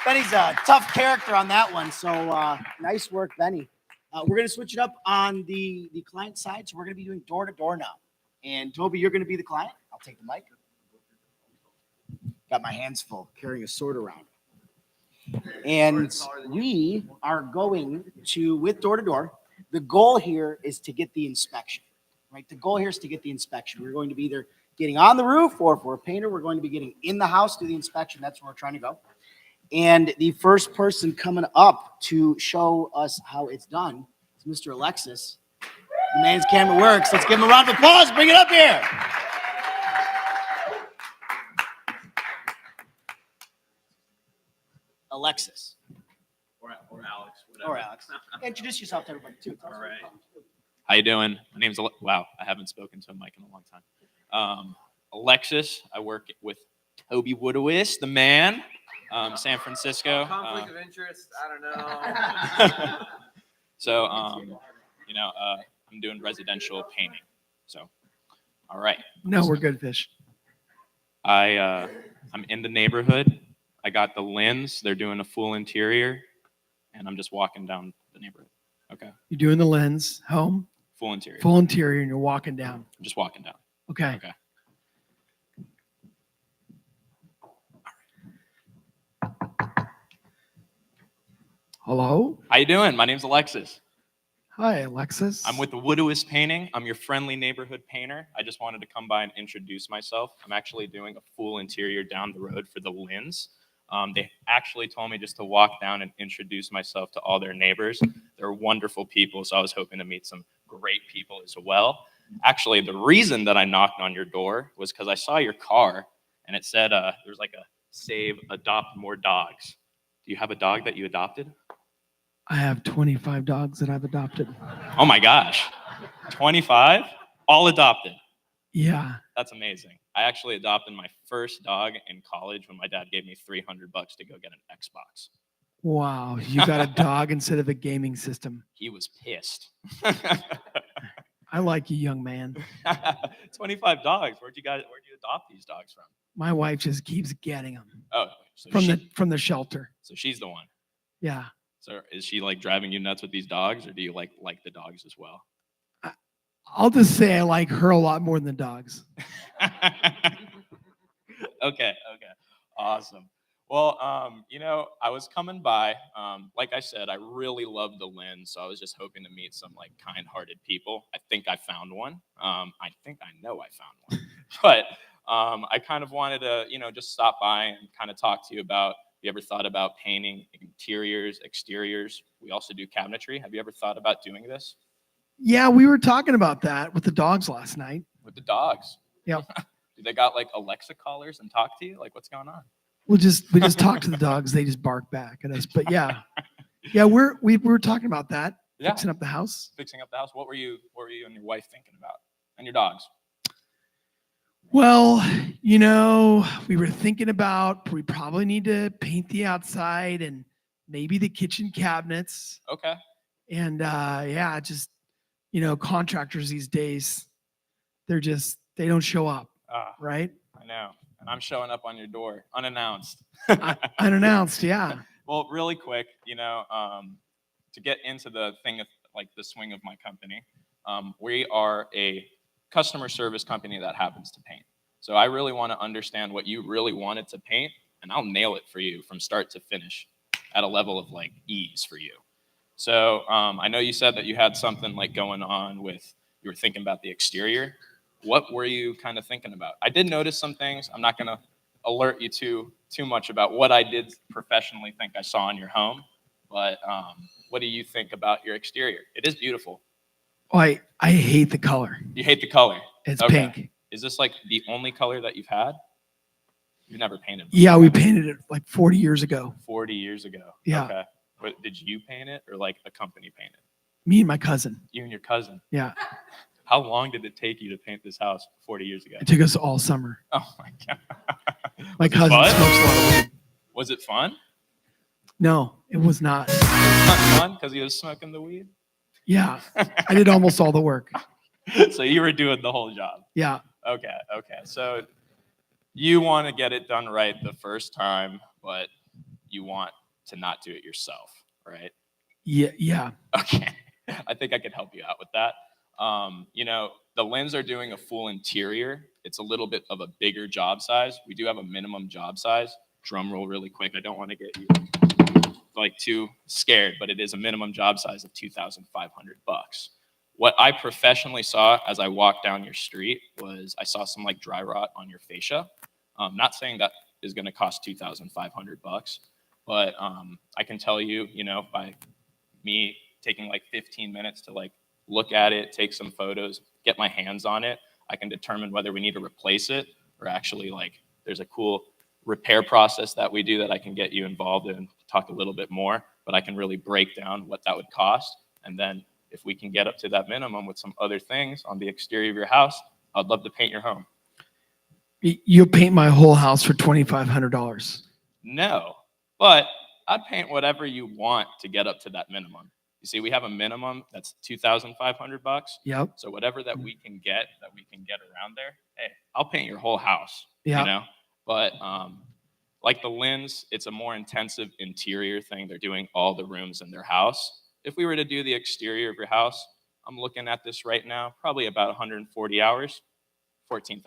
[SPEAKER 2] Benny's a tough character on that one. So nice work, Benny. We're going to switch it up on the client side. So we're going to be doing door to door now. And Toby, you're going to be the client. I'll take the mic. Got my hands full carrying a sword around. And we are going to, with door to door, the goal here is to get the inspection, right? The goal here is to get the inspection. We're going to be either getting on the roof, or if we're a painter, we're going to be getting in the house to the inspection. That's where we're trying to go. And the first person coming up to show us how it's done is Mr. Alexis. The man's camera works. Let's give him a round of applause. Bring it up here. Alexis.
[SPEAKER 15] Or Alex.
[SPEAKER 2] Or Alex. Introduce yourself to everybody, too.
[SPEAKER 15] All right. How you doing? My name's wow. I haven't spoken to a mic in a long time. Alexis. I work with Toby Woodowis, the man, San Francisco.
[SPEAKER 9] Conflict of interest. I don't know.
[SPEAKER 15] So, I'm doing residential painting. So, all right.
[SPEAKER 5] No, we're good, Fish.
[SPEAKER 15] I'm in the neighborhood. I got the lens. They're doing a full interior, and I'm just walking down the neighborhood. Okay.
[SPEAKER 5] You're doing the lens, home,
[SPEAKER 15] Full interior.
[SPEAKER 5] full interior, and you're walking down.
[SPEAKER 15] I'm just walking down.
[SPEAKER 5] Okay.
[SPEAKER 15] Okay.
[SPEAKER 5] Hello.
[SPEAKER 15] How you doing? My name's Alexis.
[SPEAKER 5] Hi, Alexis.
[SPEAKER 15] I'm with the Woodowis Painting. I'm your friendly neighborhood painter. I just wanted to come by and introduce myself. I'm actually doing a full interior down the road for the lens. They actually told me just to walk down and introduce myself to all their neighbors. They're wonderful people, so I was hoping to meet some great people as well. Actually, the reason that I knocked on your door was because I saw your car, and it said there's like a save, adopt more dogs. Do you have a dog that you adopted?
[SPEAKER 5] I have 25 dogs that I've adopted.
[SPEAKER 15] Oh my gosh. 25? All adopted.
[SPEAKER 5] Yeah.
[SPEAKER 15] That's amazing. I actually adopted my first dog in college when my dad gave me $300 to go get an Xbox.
[SPEAKER 5] Wow, you got a dog instead of a gaming system.
[SPEAKER 15] He was pissed.
[SPEAKER 5] I like you, young man.
[SPEAKER 15] 25 dogs. Where'd you adopt these dogs from?
[SPEAKER 5] My wife just keeps getting them
[SPEAKER 15] Oh, so
[SPEAKER 5] from the shelter.
[SPEAKER 15] So she's the one.
[SPEAKER 5] Yeah.
[SPEAKER 15] So is she like driving you nuts with these dogs, or do you like the dogs as well?
[SPEAKER 5] I'll just say I like her a lot more than the dogs.
[SPEAKER 15] Okay. Awesome. Well, I was coming by. Like I said, I really love the Lynn, so I was just hoping to meet some like kind-hearted people. I think I found one. I think I know I found one. But I kind of wanted to, just stop by and kind of talk to you about, have you ever thought about painting interiors, exteriors? We also do cabinetry. Have you ever thought about doing this?
[SPEAKER 5] Yeah, we were talking about that with the dogs last night.
[SPEAKER 15] With the dogs?
[SPEAKER 5] Yep.
[SPEAKER 15] Do they got like Alexa collars and talk to you? Like, what's going on?
[SPEAKER 5] We just talk to the dogs. They just bark back at us. But yeah, we were talking about that.
[SPEAKER 15] Yeah.
[SPEAKER 5] Fixing up the house.
[SPEAKER 15] Fixing up the house. What were you and your wife thinking about? And your dogs?
[SPEAKER 5] Well, we were thinking about we probably need to paint the outside and maybe the kitchen cabinets.
[SPEAKER 15] Okay.
[SPEAKER 5] And contractors these days, they don't show up, right?
[SPEAKER 15] I know. And I'm showing up on your door unannounced.
[SPEAKER 5] Unannounced, yeah.
[SPEAKER 15] Well, really quick, to get into the thing of like the swing of my company, we are a customer service company that happens to paint. So I really want to understand what you really wanted to paint, and I'll nail it for you from start to finish at a level of like ease for you. So I know you said that you had something like going on with, you were thinking about the exterior. What were you kind of thinking about? I did notice some things. I'm not going to alert you too much about what I did professionally think I saw in your home, but what do you think about your exterior? It is beautiful.
[SPEAKER 5] Oh, I hate the color.
[SPEAKER 15] You hate the color?
[SPEAKER 5] It's
[SPEAKER 15] Okay.
[SPEAKER 5] pink.
[SPEAKER 15] Is this like the only color that you've had? You've never painted before?
[SPEAKER 5] Yeah, we painted it like 40 years ago.
[SPEAKER 15] 40 years ago.
[SPEAKER 5] Yeah.
[SPEAKER 15] Okay. But did you paint it or like the company paint it?
[SPEAKER 5] Me and my cousin.
[SPEAKER 15] You and your cousin?
[SPEAKER 5] Yeah.
[SPEAKER 15] How long did it take you to paint this house 40 years ago?
[SPEAKER 5] It took us all summer.
[SPEAKER 15] Oh my God.
[SPEAKER 5] My cousin smokes a lot of weed.
[SPEAKER 15] Was it fun?
[SPEAKER 5] No, it was not.
[SPEAKER 15] It was not fun because he was smoking the weed?
[SPEAKER 5] Yeah. I did almost all the work.
[SPEAKER 15] So you were doing the whole job?
[SPEAKER 5] Yeah.
[SPEAKER 15] Okay. So you want to get it done right the first time, but you want to not do it yourself, right?
[SPEAKER 5] Yeah.
[SPEAKER 15] Okay. I think I could help you out with that. The Lynn's are doing a full interior. It's a little bit of a bigger job size. We do have a minimum job size. Drum roll really quick. I don't want to get you like too scared, but it is a minimum job size of $2,500. What I professionally saw as I walked down your street was I saw some like dry rot on your fascia. Not saying that is going to cost $2,500, but I can tell you, by me taking like 15 minutes to like look at it, take some photos, get my hands on it, I can determine whether we need to replace it or actually like there's a cool repair process that we do that I can get you involved in, talk a little bit more, but I can really break down what that would cost. And then if we can get up to that minimum with some other things on the exterior of your house, I'd love to paint your home.
[SPEAKER 5] You'll paint my whole house for $2,500.
[SPEAKER 15] No, but I'd paint whatever you want to get up to that minimum. You see, we have a minimum that's $2,500.
[SPEAKER 5] Yep.
[SPEAKER 15] So whatever that we can get around there, hey, I'll paint your whole house.
[SPEAKER 5] Yeah.
[SPEAKER 15] But like the Lynn's, it's a more intensive interior thing. They're doing all the rooms in their house. If we were to do the exterior of your house, I'm looking at this right now, probably about 140 hours, $14,000.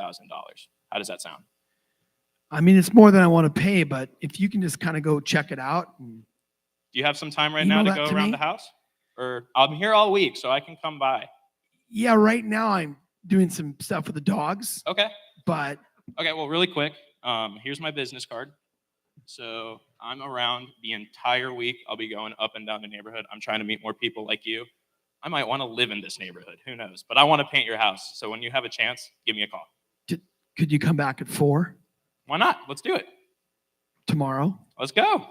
[SPEAKER 15] How does that sound?
[SPEAKER 5] I mean, it's more than I want to pay, but if you can just kind of go check it out.
[SPEAKER 15] Do you have some time right now to go around the house? Or I'm here all week, so I can come by.
[SPEAKER 5] Yeah, right now I'm doing some stuff with the dogs.
[SPEAKER 15] Okay.
[SPEAKER 5] But.
[SPEAKER 15] Okay, well, really quick, here's my business card. So I'm around the entire week. I'll be going up and down the neighborhood. I'm trying to meet more people like you. I might want to live in this neighborhood. Who knows? But I want to paint your house. So when you have a chance, give me a call.
[SPEAKER 5] Could you come back at 4?
[SPEAKER 15] Why not? Let's do it.
[SPEAKER 5] Tomorrow?
[SPEAKER 15] Let's go.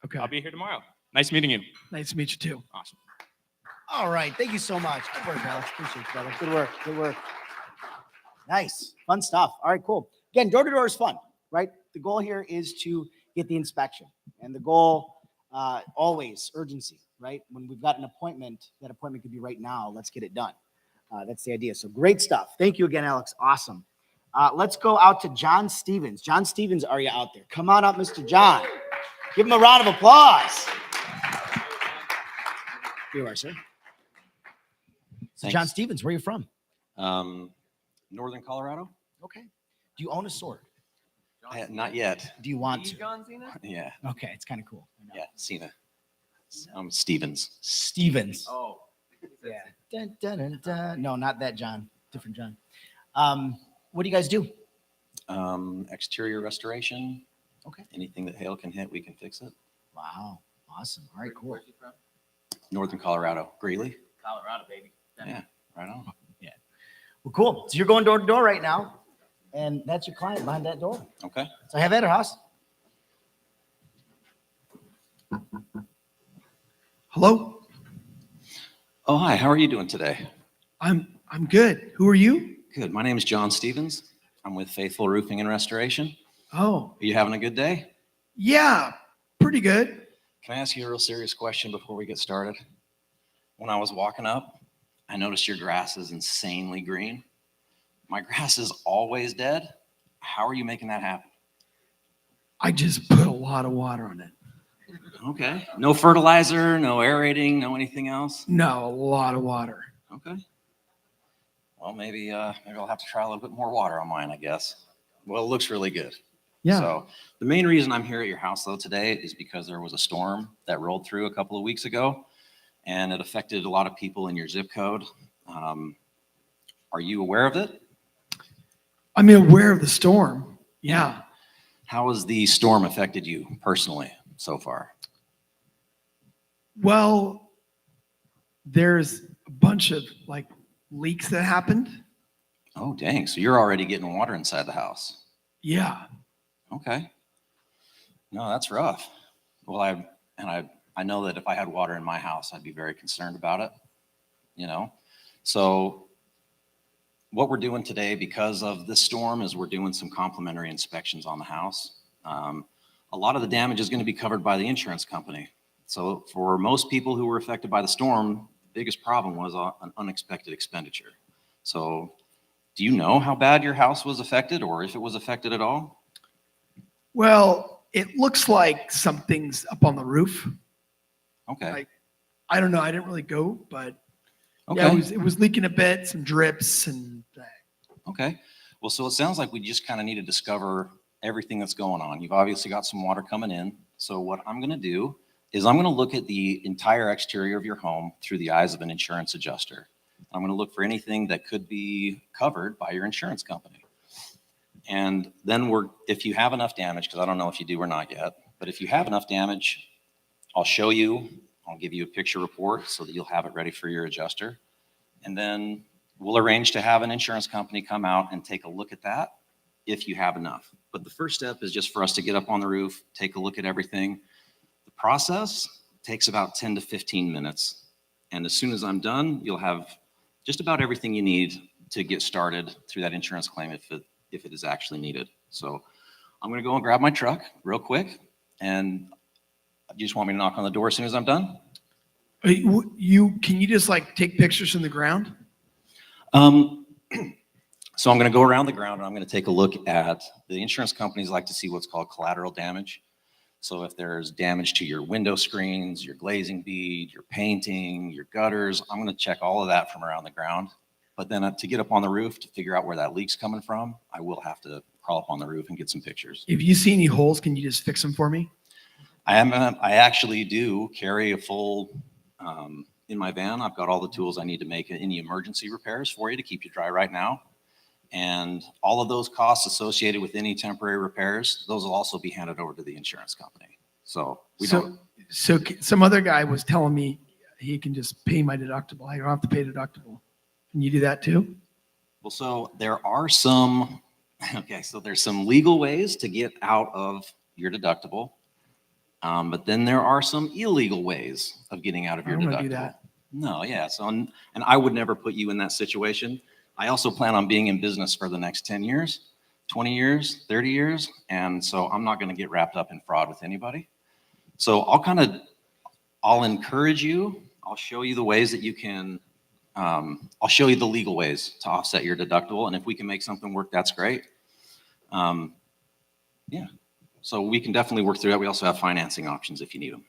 [SPEAKER 5] Okay.
[SPEAKER 15] I'll be here tomorrow. Nice meeting you.
[SPEAKER 5] Nice to meet you too.
[SPEAKER 15] Awesome.
[SPEAKER 2] All right. Thank you so much. Good work, Alex. Appreciate it, brother. Good work. Nice. Fun stuff. All right, cool. Again, door-to-door is fun, right? The goal here is to get the inspection. And the goal, always urgency, right? When we've got an appointment, that appointment could be right now. Let's get it done. That's the idea. So great stuff. Thank you again, Alex. Awesome. Let's go out to John Stevens. John Stevens, are you out there? Come on up, Mr. John. Give him a round of applause. Here you are, sir. So John Stevens, where are you from?
[SPEAKER 16] Northern Colorado.
[SPEAKER 2] Okay. Do you own a sword?
[SPEAKER 16] Not yet.
[SPEAKER 2] Do you want to?
[SPEAKER 9] John Cena?
[SPEAKER 16] Yeah.
[SPEAKER 2] Okay, it's kind of cool.
[SPEAKER 16] Yeah, Cena. Stevens.
[SPEAKER 2] Stevens.
[SPEAKER 9] Oh.
[SPEAKER 2] Yeah. Dun, dun, dun, dun. No, not that John. Different John. What do you guys do?
[SPEAKER 16] Exterior restoration.
[SPEAKER 2] Okay.
[SPEAKER 16] Anything that hail can hit, we can fix it.
[SPEAKER 2] Wow. Awesome. All right, cool.
[SPEAKER 16] Northern Colorado. Greeley.
[SPEAKER 9] Colorado, baby.
[SPEAKER 16] Yeah, right on.
[SPEAKER 2] Yeah. Well, cool. So you're going door to door right now, and that's your client behind that door.
[SPEAKER 16] Okay.
[SPEAKER 2] So have at her, Haas.
[SPEAKER 5] Hello?
[SPEAKER 16] Oh, hi. How are you doing today?
[SPEAKER 5] I'm good. Who are you?
[SPEAKER 16] Good. My name is John Stevens. I'm with Faithful Roofing and Restoration.
[SPEAKER 5] Oh,
[SPEAKER 16] Are you having a good day?
[SPEAKER 5] yeah, pretty good.
[SPEAKER 16] Can I ask you a real serious question before we get started? When I was walking up, I noticed your grass is insanely green. My grass is always dead. How are you making that happen?
[SPEAKER 5] I just put a lot of water on it.
[SPEAKER 16] Okay. No fertilizer, no aerating, no anything else?
[SPEAKER 5] No, a lot of water.
[SPEAKER 16] Okay. Well, maybe I'll have to try a little bit more water on mine, I guess. Well, it looks really good.
[SPEAKER 5] Yeah.
[SPEAKER 16] So the main reason I'm here at your house, though, today is because there was a storm that rolled through a couple of weeks ago, and it affected a lot of people in your zip code. Are you aware of it?
[SPEAKER 5] I'm aware of the storm. Yeah.
[SPEAKER 16] How has the storm affected you personally so far?
[SPEAKER 5] Well, there's a bunch of like leaks that happened.
[SPEAKER 16] Oh, dang. So you're already getting water inside the house.
[SPEAKER 5] Yeah.
[SPEAKER 16] Okay. No, that's rough. Well, I know that if I had water in my house, I'd be very concerned about it, you know? So what we're doing today because of this storm is we're doing some complimentary inspections on the house. A lot of the damage is going to be covered by the insurance company. So for most people who were affected by the storm, the biggest problem was an unexpected expenditure. So do you know how bad your house was affected or if it was affected at all?
[SPEAKER 5] Well, it looks like something's up on the roof.
[SPEAKER 16] Okay.
[SPEAKER 5] I don't know. I didn't really go, but
[SPEAKER 16] Okay.
[SPEAKER 5] yeah, it was leaking a bit, some drips and
[SPEAKER 16] Okay. Well, so it sounds like we just kind of need to discover everything that's going on. You've obviously got some water coming in. So what I'm going to do is I'm going to look at the entire exterior of your home through the eyes of an insurance adjuster. I'm going to look for anything that could be covered by your insurance company. And then if you have enough damage, because I don't know if you do or not yet, but if you have enough damage, I'll show you, I'll give you a picture report so that you'll have it ready for your adjuster. And then we'll arrange to have an insurance company come out and take a look at that if you have enough. But the first step is just for us to get up on the roof, take a look at everything. The process takes about 10 to 15 minutes. And as soon as I'm done, you'll have just about everything you need to get started through that insurance claim if it is actually needed. So I'm going to go and grab my truck real quick. And you just want me to knock on the door as soon as I'm done?
[SPEAKER 5] can you just like take pictures from the ground?
[SPEAKER 16] So I'm going to go around the ground and I'm going to take a look at, the insurance companies like to see what's called collateral damage. So if there's damage to your window screens, your glazing bead, your painting, your gutters, I'm going to check all of that from around the ground. But then to get up on the roof to figure out where that leak's coming from, I will have to crawl up on the roof and get some pictures.
[SPEAKER 5] If you see any holes, can you just fix them for me?
[SPEAKER 16] I actually do carry a full, in my van, I've got all the tools I need to make any emergency repairs for you to keep you dry right now. And all of those costs associated with any temporary repairs, those will also be handed over to the insurance company. So
[SPEAKER 5] some other guy was telling me he can just pay my deductible. I don't have to pay deductible. Can you do that too?
[SPEAKER 16] Well, so there are some, so there's some legal ways to get out of your deductible. But then there are some illegal ways of getting out of your
[SPEAKER 5] I don't
[SPEAKER 16] deductible.
[SPEAKER 5] wanna do that.
[SPEAKER 16] No, yeah. So, and I would never put you in that situation. I also plan on being in business for the next 10 years, 20 years, 30 years. And so I'm not going to get wrapped up in fraud with anybody. So I'll encourage you. I'll show you the ways that you can, I'll show you the legal ways to offset your deductible. And if we can make something work, that's great. Yeah. So we can definitely work through that. We also have financing options if you need them.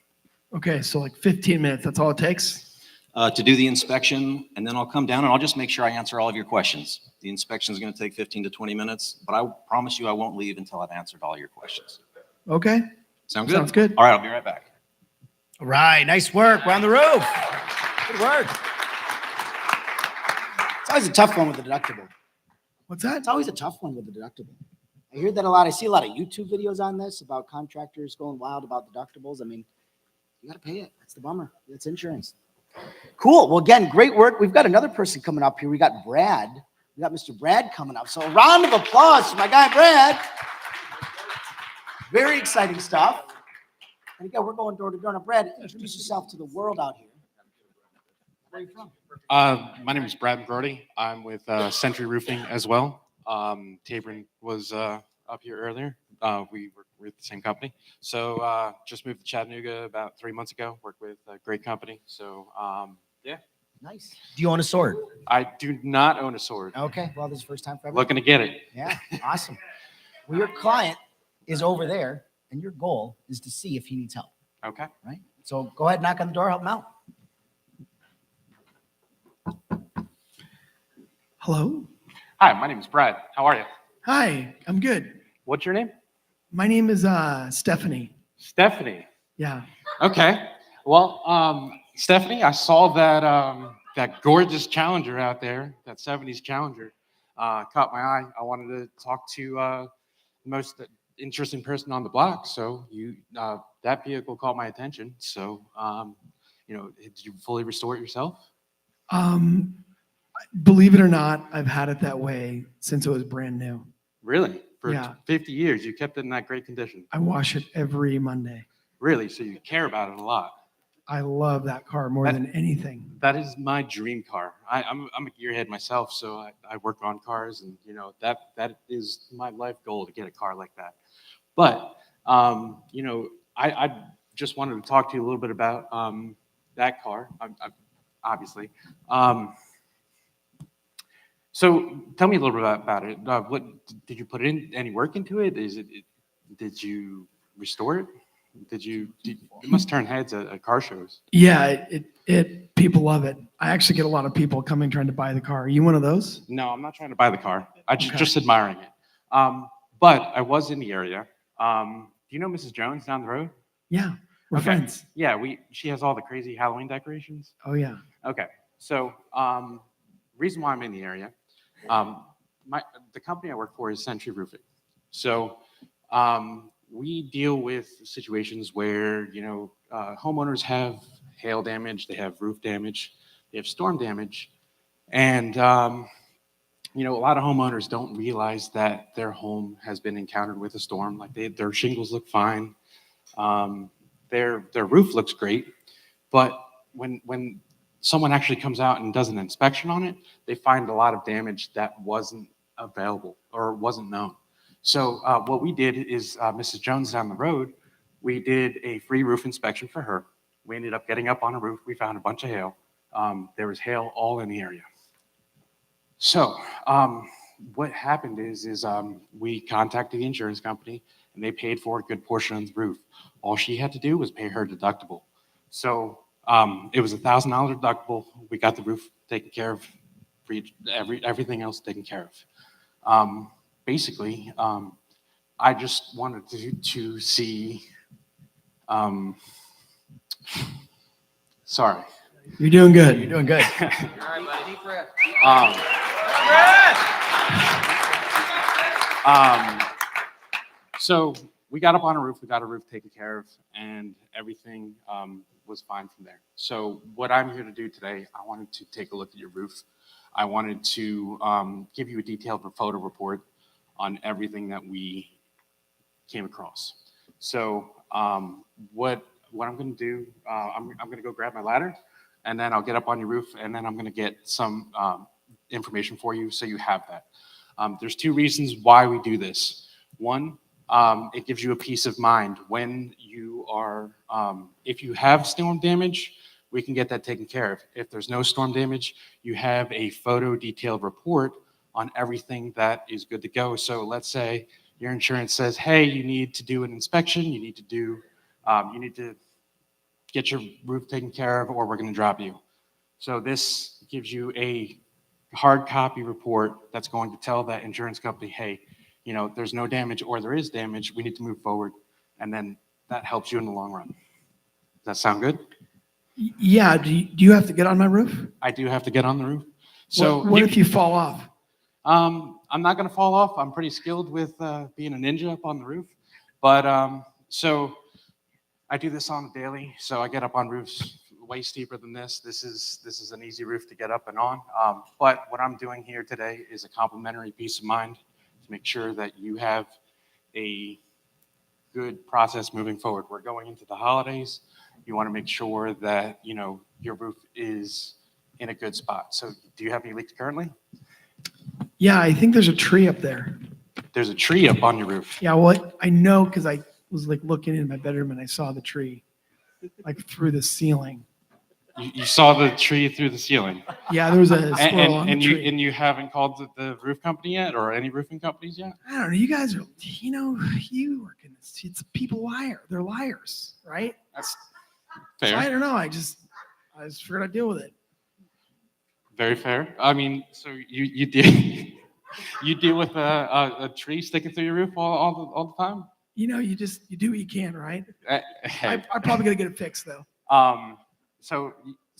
[SPEAKER 5] Okay, so like 15 minutes, that's all it takes?
[SPEAKER 16] To do the inspection, and then I'll come down and I'll just make sure I answer all of your questions. The inspection is going to take 15 to 20 minutes, but I promise you I won't leave until I've answered all your questions.
[SPEAKER 5] Okay.
[SPEAKER 16] Sound good?
[SPEAKER 5] Sounds good.
[SPEAKER 16] All right, I'll be right back.
[SPEAKER 2] All right, nice work. We're on the roof. Good work. It's always a tough one with the deductible.
[SPEAKER 5] What's that?
[SPEAKER 2] It's always a tough one with the deductible. I hear that a lot. I see a lot of YouTube videos on this about contractors going wild about deductibles. I mean, you got to pay it. That's the bummer. It's insurance. Cool. Well, again, great work. We've got another person coming up here. We got Brad. We got Mr. Brad coming up. So a round of applause for my guy, Brad. Very exciting stuff. And again, we're going door to door. Now, Brad, introduce yourself to the world out here. Where are you from?
[SPEAKER 17] My name is Brad McGrody. I'm with Century Roofing as well. Tabron was up here earlier. We're with the same company. So just moved to Chattanooga about 3 months ago. Worked with a great company. So yeah.
[SPEAKER 2] Nice. Do you own a sword?
[SPEAKER 17] I do not own a sword.
[SPEAKER 2] Okay. Well, this is the first time for everyone.
[SPEAKER 17] Looking to get it.
[SPEAKER 2] Yeah. Awesome. Well, your client is over there, and your goal is to see if he needs help.
[SPEAKER 17] Okay.
[SPEAKER 2] Right? So go ahead, knock on the door, help him out.
[SPEAKER 5] Hello?
[SPEAKER 17] Hi, my name is Brad. How are you?
[SPEAKER 5] Hi, I'm good.
[SPEAKER 17] What's your name?
[SPEAKER 5] My name is Stephanie.
[SPEAKER 17] Stephanie.
[SPEAKER 5] Yeah.
[SPEAKER 17] Okay. Well, Stephanie, I saw that gorgeous Challenger out there, that 70s Challenger, caught my eye. I wanted to talk to the most interesting person on the block. So that vehicle caught my attention. So, did you fully restore it yourself?
[SPEAKER 5] Believe it or not, I've had it that way since it was brand new.
[SPEAKER 17] Really? For
[SPEAKER 5] Yeah.
[SPEAKER 17] 50 years, you kept it in that great condition?
[SPEAKER 5] I wash it every Monday.
[SPEAKER 17] Really? So you care about it a lot?
[SPEAKER 5] I love that car more than anything.
[SPEAKER 17] That is my dream car. I'm a gearhead myself, so I work on cars, and that is my life goal, to get a car like that. But I just wanted to talk to you a little bit about that car, obviously. So tell me a little bit about it. What did you put any work into it? Did you restore it? It must turn heads at car shows.
[SPEAKER 5] Yeah, people love it. I actually get a lot of people coming trying to buy the car. Are you one of those?
[SPEAKER 17] No, I'm not trying to buy the car. I'm
[SPEAKER 5] Okay.
[SPEAKER 17] just admiring it. But I was in the area. Do you know Mrs. Jones down the road?
[SPEAKER 5] Yeah, we're friends.
[SPEAKER 17] Yeah, she has all the crazy Halloween decorations.
[SPEAKER 5] Oh yeah.
[SPEAKER 17] Okay, so reason why I'm in the area, the company I work for is Century Roofing. So we deal with situations where homeowners have hail damage, they have roof damage, they have storm damage, and a lot of homeowners don't realize that their home has been encountered with a storm. Like their shingles look fine, their roof looks great, but when someone actually comes out and does an inspection on it, they find a lot of damage that wasn't available or wasn't known. So what we did is Mrs. Jones down the road, we did a free roof inspection for her. We ended up getting up on a roof. We found a bunch of hail. There was hail all in the area. So what happened is we contacted the insurance company, and they paid for a good portion of the roof. All she had to do was pay her deductible. So it was $1,000 deductible. We got the roof taken care of, everything else taken care of. Basically, I just wanted to see. Sorry.
[SPEAKER 5] You're doing good.
[SPEAKER 2] You're doing good.
[SPEAKER 9] All right, buddy. Deep breath.
[SPEAKER 17] So we got up on a roof. We got a roof taken care of, and everything was fine from there. So what I'm here to do today, I wanted to take a look at your roof. I wanted to give you a detailed photo report on everything that we came across. So what I'm going to do, I'm going to go grab my ladder, and then I'll get up on your roof, and then I'm going to get some information for you so you have that. There's two reasons why we do this. One, it gives you a peace of mind when you are, if you have storm damage, we can get that taken care of. If there's no storm damage, you have a photo detailed report on everything that is good to go. So let's say your insurance says, hey, you need to do an inspection, you need to get your roof taken care of, or we're going to drop you. So this gives you a hard copy report that's going to tell that insurance company, hey, you know, there's no damage or there is damage, we need to move forward. And then that helps you in the long run. Does that sound good?
[SPEAKER 5] Yeah. Do you have to get on my roof?
[SPEAKER 17] I do have to get on the roof. So
[SPEAKER 5] what if you fall off?
[SPEAKER 17] I'm not going to fall off. I'm pretty skilled with being a ninja up on the roof. But so I do this on a daily. So I get up on roofs way steeper than this. This is an easy roof to get up and on. But what I'm doing here today is a complimentary peace of mind to make sure that you have a good process moving forward. We're going into the holidays. You want to make sure that, you know, your roof is in a good spot. So do you have any leaks currently?
[SPEAKER 5] Yeah, I think there's a tree up there.
[SPEAKER 17] There's a tree up on your roof.
[SPEAKER 5] Yeah, well, I know because I was like looking in my bedroom and I saw the tree like through the ceiling.
[SPEAKER 17] You saw the tree through the ceiling.
[SPEAKER 5] Yeah, there was a squirrel on the tree.
[SPEAKER 17] You haven't called the roof company yet, or any roofing companies yet?
[SPEAKER 5] I don't know. You guys are, you know, you work in this. It's people liar. They're liars, right?
[SPEAKER 17] That's
[SPEAKER 5] So
[SPEAKER 17] fair.
[SPEAKER 5] I don't know. I just figured I'd deal with it.
[SPEAKER 17] Very fair. I mean, so you deal you deal with a tree sticking through your roof all the time?
[SPEAKER 5] You know, you do what you can, right?
[SPEAKER 17] Hey.
[SPEAKER 5] I'm probably gonna get it fixed though.
[SPEAKER 17] So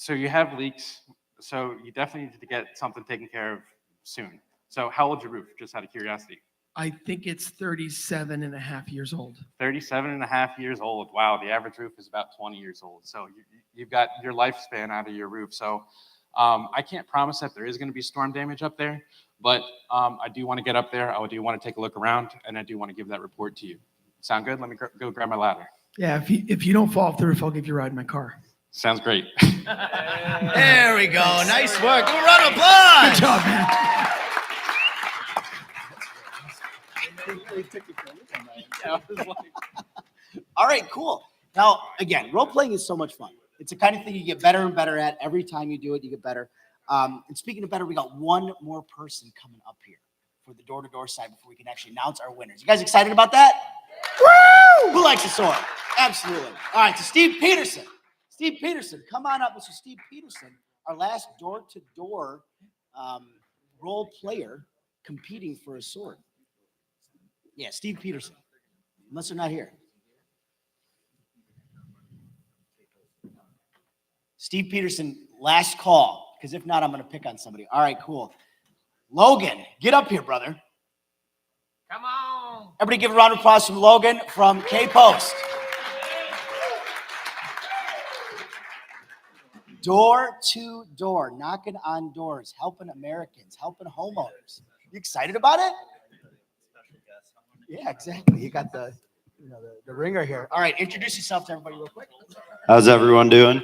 [SPEAKER 17] you have leaks. So you definitely need to get something taken care of soon. So how old's your roof? Just out of curiosity.
[SPEAKER 5] I think it's 37 and a half years old.
[SPEAKER 17] 37 and a half years old. Wow, the average roof is about 20 years old. So you've got your lifespan out of your roof. So I can't promise that there is going to be storm damage up there, but I do want to get up there. I do want to take a look around, and I do want to give that report to you. Sound good? Let me go grab my ladder.
[SPEAKER 5] Yeah, if you don't fall off the roof, I'll give you a ride in my car.
[SPEAKER 17] Sounds great.
[SPEAKER 2] There we go. Nice work. Give a round of applause.
[SPEAKER 5] Good job, man.
[SPEAKER 2] All right, cool. Now, again, role playing is so much fun. It's the kind of thing you get better and better at. Every time you do it, you get better. And speaking of better, we got one more person coming up here for the door-to-door side before we can actually announce our winners. You guys excited about that? Woo! Who likes a sword? Absolutely. All right, so Steve Peterson. Steve Peterson, come on up, Mr. Steve Peterson, our last door-to-door role player competing for a sword. Yeah, Steve Peterson, unless they're not here. Steve Peterson, last call, because if not, I'm going to pick on somebody. All right, cool. Logan, get up here, brother.
[SPEAKER 9] Come on.
[SPEAKER 2] Everybody give a round of applause from Logan from K-Post. Door to door, knocking on doors, helping Americans, helping homeowners. You excited about it? Yeah, exactly. You got the ringer here. All right, introduce yourself to everybody real quick.
[SPEAKER 18] How's everyone doing?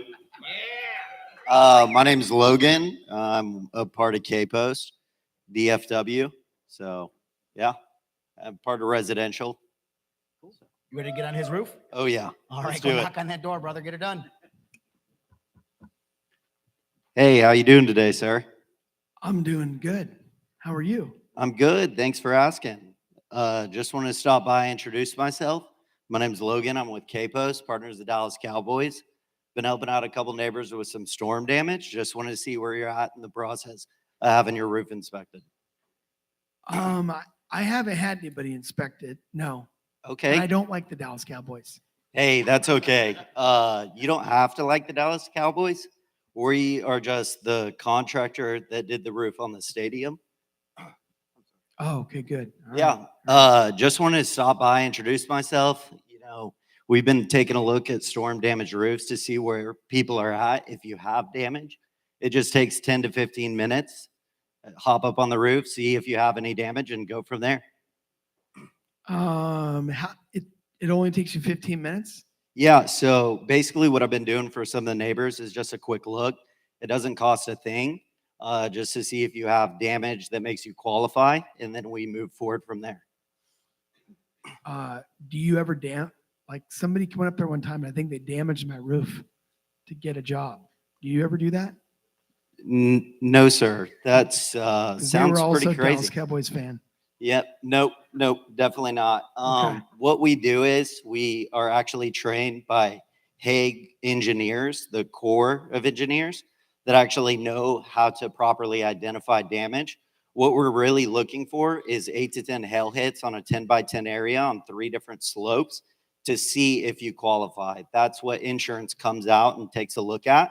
[SPEAKER 18] My name's Logan. I'm a part of K-Post, DFW. So, yeah, I'm part of residential.
[SPEAKER 2] You ready to get on his roof?
[SPEAKER 18] Oh, yeah.
[SPEAKER 2] All
[SPEAKER 18] Let's
[SPEAKER 2] right, go
[SPEAKER 18] do it.
[SPEAKER 2] knock on that door, brother. Get it done.
[SPEAKER 18] Hey, how you doing today, sir?
[SPEAKER 5] I'm doing good. How are you?
[SPEAKER 18] I'm good. Thanks for asking. Just wanted to stop by and introduce myself. My name's Logan. I'm with K-Post, partners of the Dallas Cowboys. Been helping out a couple neighbors with some storm damage. Just wanted to see where you're at in the process of having your roof inspected.
[SPEAKER 5] I haven't had anybody inspect it. No.
[SPEAKER 18] Okay.
[SPEAKER 5] And I don't like the Dallas Cowboys.
[SPEAKER 18] Hey, that's okay. You don't have to like the Dallas Cowboys. We are just the contractor that did the roof on the stadium.
[SPEAKER 5] Oh, okay, good. All
[SPEAKER 18] Yeah.
[SPEAKER 5] right.
[SPEAKER 18] Just wanted to stop by, introduce myself. You know, we've been taking a look at storm damaged roofs to see where people are at. If you have damage, it just takes 10 to 15 minutes. Hop up on the roof, see if you have any damage, and go from there.
[SPEAKER 5] It only takes you 15 minutes?
[SPEAKER 18] Yeah, so basically what I've been doing for some of the neighbors is just a quick look. It doesn't cost a thing. just to see if you have damage that makes you qualify, and then we move forward from there.
[SPEAKER 5] Do you ever like somebody went up there one time and I think they damaged my roof to get a job. Do you ever do that?
[SPEAKER 18] No, sir. That's
[SPEAKER 5] They were
[SPEAKER 18] sounds
[SPEAKER 5] also
[SPEAKER 18] pretty crazy.
[SPEAKER 5] Dallas Cowboys fan.
[SPEAKER 18] Yep. Nope. Definitely not. What we do is we are actually trained by Hague engineers, the Corps of Engineers, that actually know how to properly identify damage. What we're really looking for is 8 to 10 hail hits on a 10 by 10 area on 3 different slopes to see if you qualify. That's what insurance comes out and takes a look at.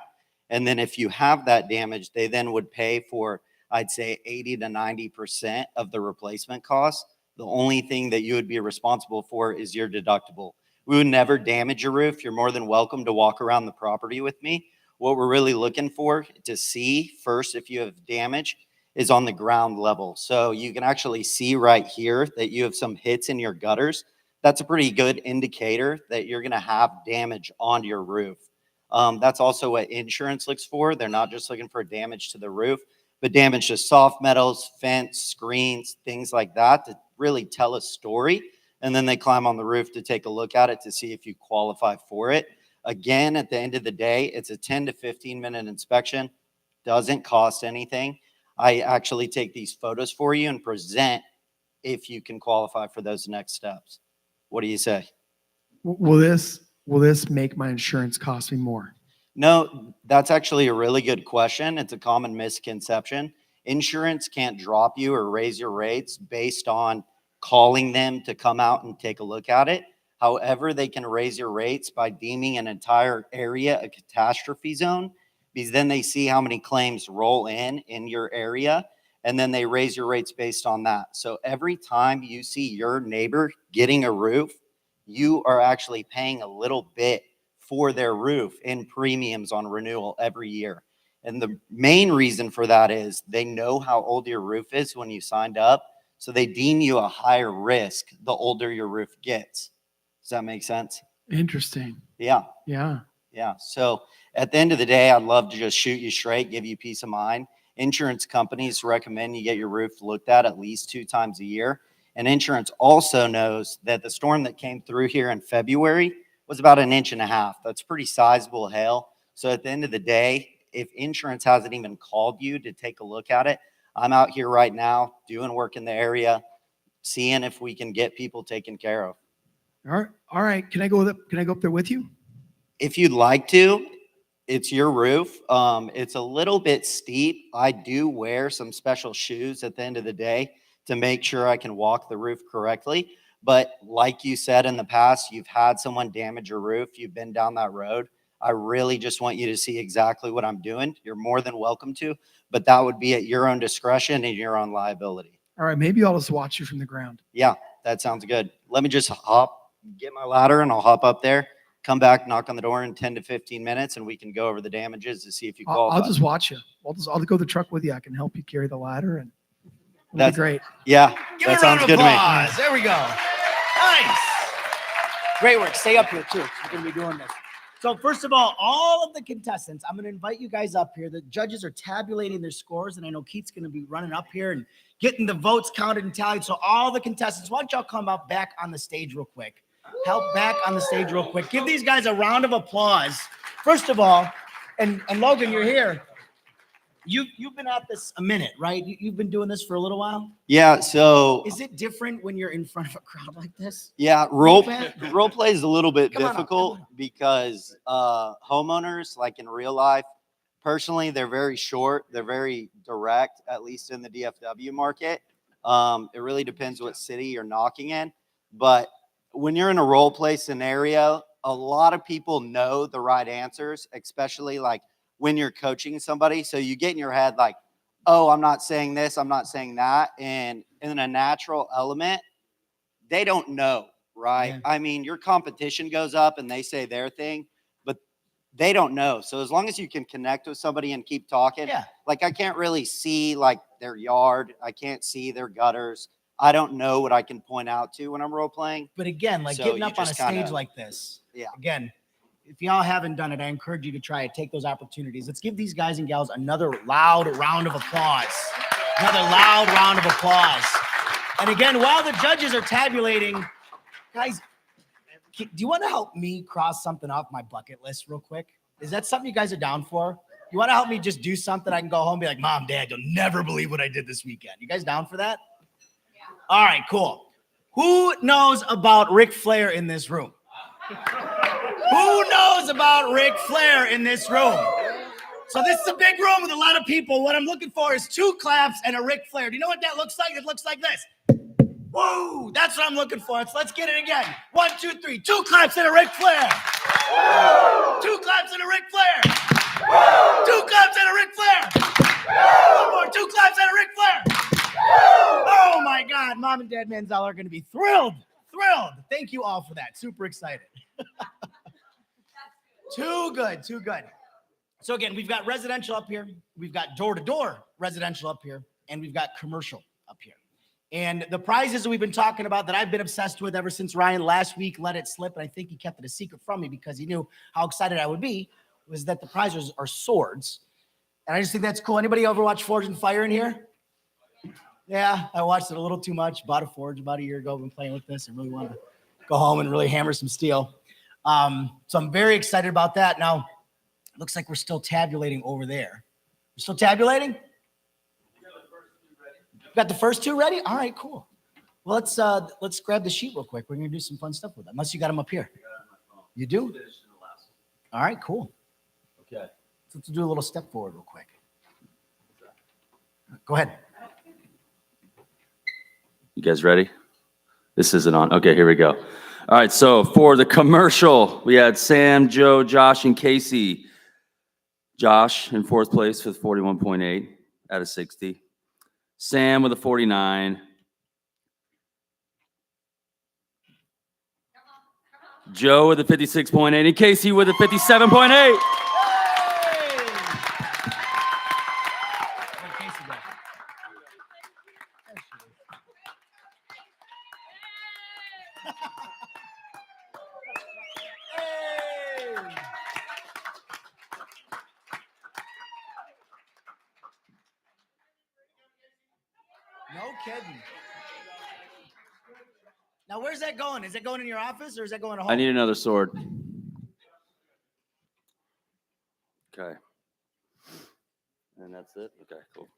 [SPEAKER 18] And then if you have that damage, they then would pay for, I'd say, 80 to 90% of the replacement cost. The only thing that you would be responsible for is your deductible. We would never damage your roof. You're more than welcome to walk around the property with me. What we're really looking for to see first if you have damage is on the ground level. So you can actually see right here that you have some hits in your gutters. That's a pretty good indicator that you're going to have damage on your roof. That's also what insurance looks for. They're not just looking for damage to the roof, but damage to soft metals, fence, screens, things like that to really tell a story. And then they climb on the roof to take a look at it to see if you qualify for it. Again, at the end of the day, it's a 10 to 15 minute inspection. Doesn't cost anything. I actually take these photos for you and present if you can qualify for those next steps. What do you say?
[SPEAKER 5] Will this make my insurance cost me more?
[SPEAKER 18] No, that's actually a really good question. It's a common misconception. Insurance can't drop you or raise your rates based on calling them to come out and take a look at it. However, they can raise your rates by deeming an entire area a catastrophe zone, because then they see how many claims roll in your area, and then they raise your rates based on that. So every time you see your neighbor getting a roof, you are actually paying a little bit for their roof in premiums on renewal every year. And the main reason for that is they know how old your roof is when you signed up, so they deem you a higher risk the older your roof gets. Does that make sense?
[SPEAKER 5] Interesting.
[SPEAKER 18] Yeah.
[SPEAKER 5] Yeah.
[SPEAKER 18] Yeah. So at the end of the day, I'd love to just shoot you straight, give you peace of mind. Insurance companies recommend you get your roof looked at least 2 times a year. And insurance also knows that the storm that came through here in February was about 1.5 inches. That's pretty sizable hail. So at the end of the day, if insurance hasn't even called you to take a look at it, I'm out here right now doing work in the area, seeing if we can get people taken care of.
[SPEAKER 5] All right. Can I go up there with you?
[SPEAKER 18] If you'd like to, it's your roof. It's a little bit steep. I do wear some special shoes at the end of the day to make sure I can walk the roof correctly. But like you said in the past, you've had someone damage your roof. You've been down that road. I really just want you to see exactly what I'm doing. You're more than welcome to, but that would be at your own discretion and your own liability.
[SPEAKER 5] All right. Maybe I'll just watch you from the ground.
[SPEAKER 18] Yeah, that sounds good. Let me just get my ladder and I'll hop up there, come back, knock on the door in 10 to 15 minutes, and we can go over the damages to see if you qualify.
[SPEAKER 5] I'll just watch you. I'll go to the truck with you. I can help you carry the ladder, and
[SPEAKER 18] that's
[SPEAKER 5] great.
[SPEAKER 18] Yeah,
[SPEAKER 2] Give
[SPEAKER 18] that
[SPEAKER 2] a round
[SPEAKER 18] sounds
[SPEAKER 2] of
[SPEAKER 18] good to me.
[SPEAKER 2] applause. There we go. Nice. Great work. Stay up here too. We're going to be doing this. So first of all of the contestants, I'm going to invite you guys up here. The judges are tabulating their scores, and I know Keith's going to be running up here and getting the votes counted and tallied. So all the contestants, why don't y'all come up back on the stage real quick? Help back on the stage real quick. Give these guys a round of applause. First of all, and Logan, you're here. You've been at this a minute, right? You've been doing this for a little while?
[SPEAKER 18] Yeah, so
[SPEAKER 2] Is it different when you're in front of a crowd like this?
[SPEAKER 18] yeah, role play is a little bit
[SPEAKER 2] Come on up,
[SPEAKER 18] difficult because homeowners, like in real life, personally, they're very short. They're very direct, at least in the DFW market. It really depends what city you're knocking in. But when you're in a role play scenario, a lot of people know the right answers, especially like when you're coaching somebody. So you get in your head like, oh, I'm not saying this, I'm not saying that. And in a natural element, they don't know, right?
[SPEAKER 2] Yeah.
[SPEAKER 18] I mean, your competition goes up and they say their thing, but they don't know. So as long as you can connect with somebody and keep talking,
[SPEAKER 2] Yeah.
[SPEAKER 18] like I can't really see like their yard. I can't see their gutters. I don't know what I can point out to when I'm role playing.
[SPEAKER 2] But again, like
[SPEAKER 18] So
[SPEAKER 2] getting
[SPEAKER 18] you
[SPEAKER 2] up on a
[SPEAKER 18] just
[SPEAKER 2] stage
[SPEAKER 18] kinda-
[SPEAKER 2] like this.
[SPEAKER 18] Yeah.
[SPEAKER 2] Again, if y'all haven't done it, I encourage you to try it. Take those opportunities. Let's give these guys and gals another loud round of applause. Another loud round of applause. And again, while the judges are tabulating, guys, do you want to help me cross something off my bucket list real quick? Is that something you guys are down for? You want to help me just do something I can go home and be like, Mom, Dad, you'll never believe what I did this weekend. You guys down for that? Yeah. All right, cool. Who knows about Ric Flair in this room? Who knows about Ric Flair in this room? So this is a big room with a lot of people. What I'm looking for is 2 claps and a Ric Flair. Do you know what that looks like? It looks like this. Woo! That's what I'm looking for. So let's get it again. 1, 2, 3. 2 claps and a Ric Flair. 2 claps and a Ric Flair. 2 claps and a Ric Flair. 1 more. 2 claps and a Ric Flair. Oh my God. Mom and Dad Manziel are going to be thrilled. Thrilled. Thank you all for that. Super excited. Too good. Too good. So again, we've got residential up here. We've got door-to-door residential up here. And we've got commercial up here. And the prizes that we've been talking about that I've been obsessed with ever since Ryan last week let it slip, and I think he kept it a secret from me because he knew how excited I would be, was that the prizes are swords. And I just think that's cool. Anybody ever watch Forge and Fire in here? Yeah, I watched it a little too much. Bought a Forge about a year ago. Been playing with this and really want to go home and really hammer some steel. So I'm very excited about that. Now, it looks like we're still tabulating over there. We're still tabulating? Got the first 2 ready? All right, cool. Well, let's grab the sheet real quick. We're gonna do some fun stuff with them. Unless you got them up here. You do? All right, cool. Okay. So let's do a little step forward real quick. Go ahead.
[SPEAKER 19] You guys ready? This isn't on. Okay, here we go. All right, so for the commercial, we had Sam, Joe, Josh, and Casey. Josh in 4th place with 41.8 out of 60. Sam with a 49. Joe with a 56.8. And Casey with a 57.8.
[SPEAKER 2] No kidding. Now, where's that going? Is it going in your office or is that going to home?
[SPEAKER 19] I need another sword. Okay. And that's it? Okay, cool.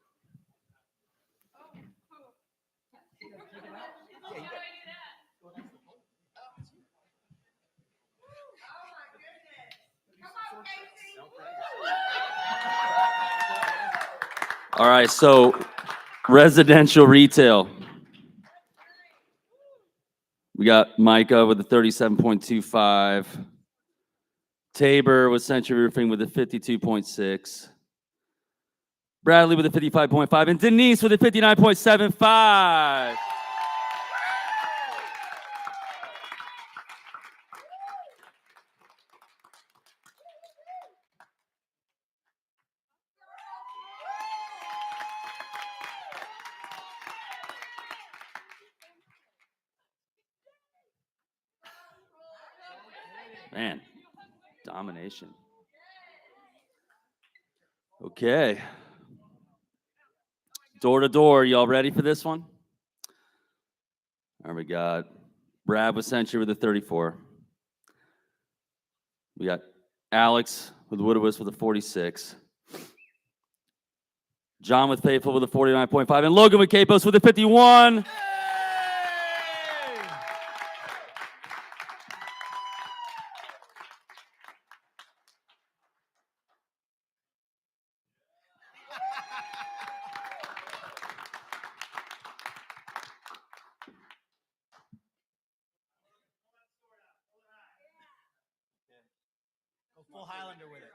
[SPEAKER 19] All right, so residential retail. We got Micah with a 37.25. Tabor with Century Roofing with a 52.6. Bradley with a 55.5. And Denise with a 59.75. Man, domination. Okay. Door to door, y'all ready for this one? All right, we got Brad with Century with a 34. We got Alex with Woodowist with a 46. John with Faithful with a 49.5. And Logan with Capos with a 51.
[SPEAKER 2] Go full Highlander with it.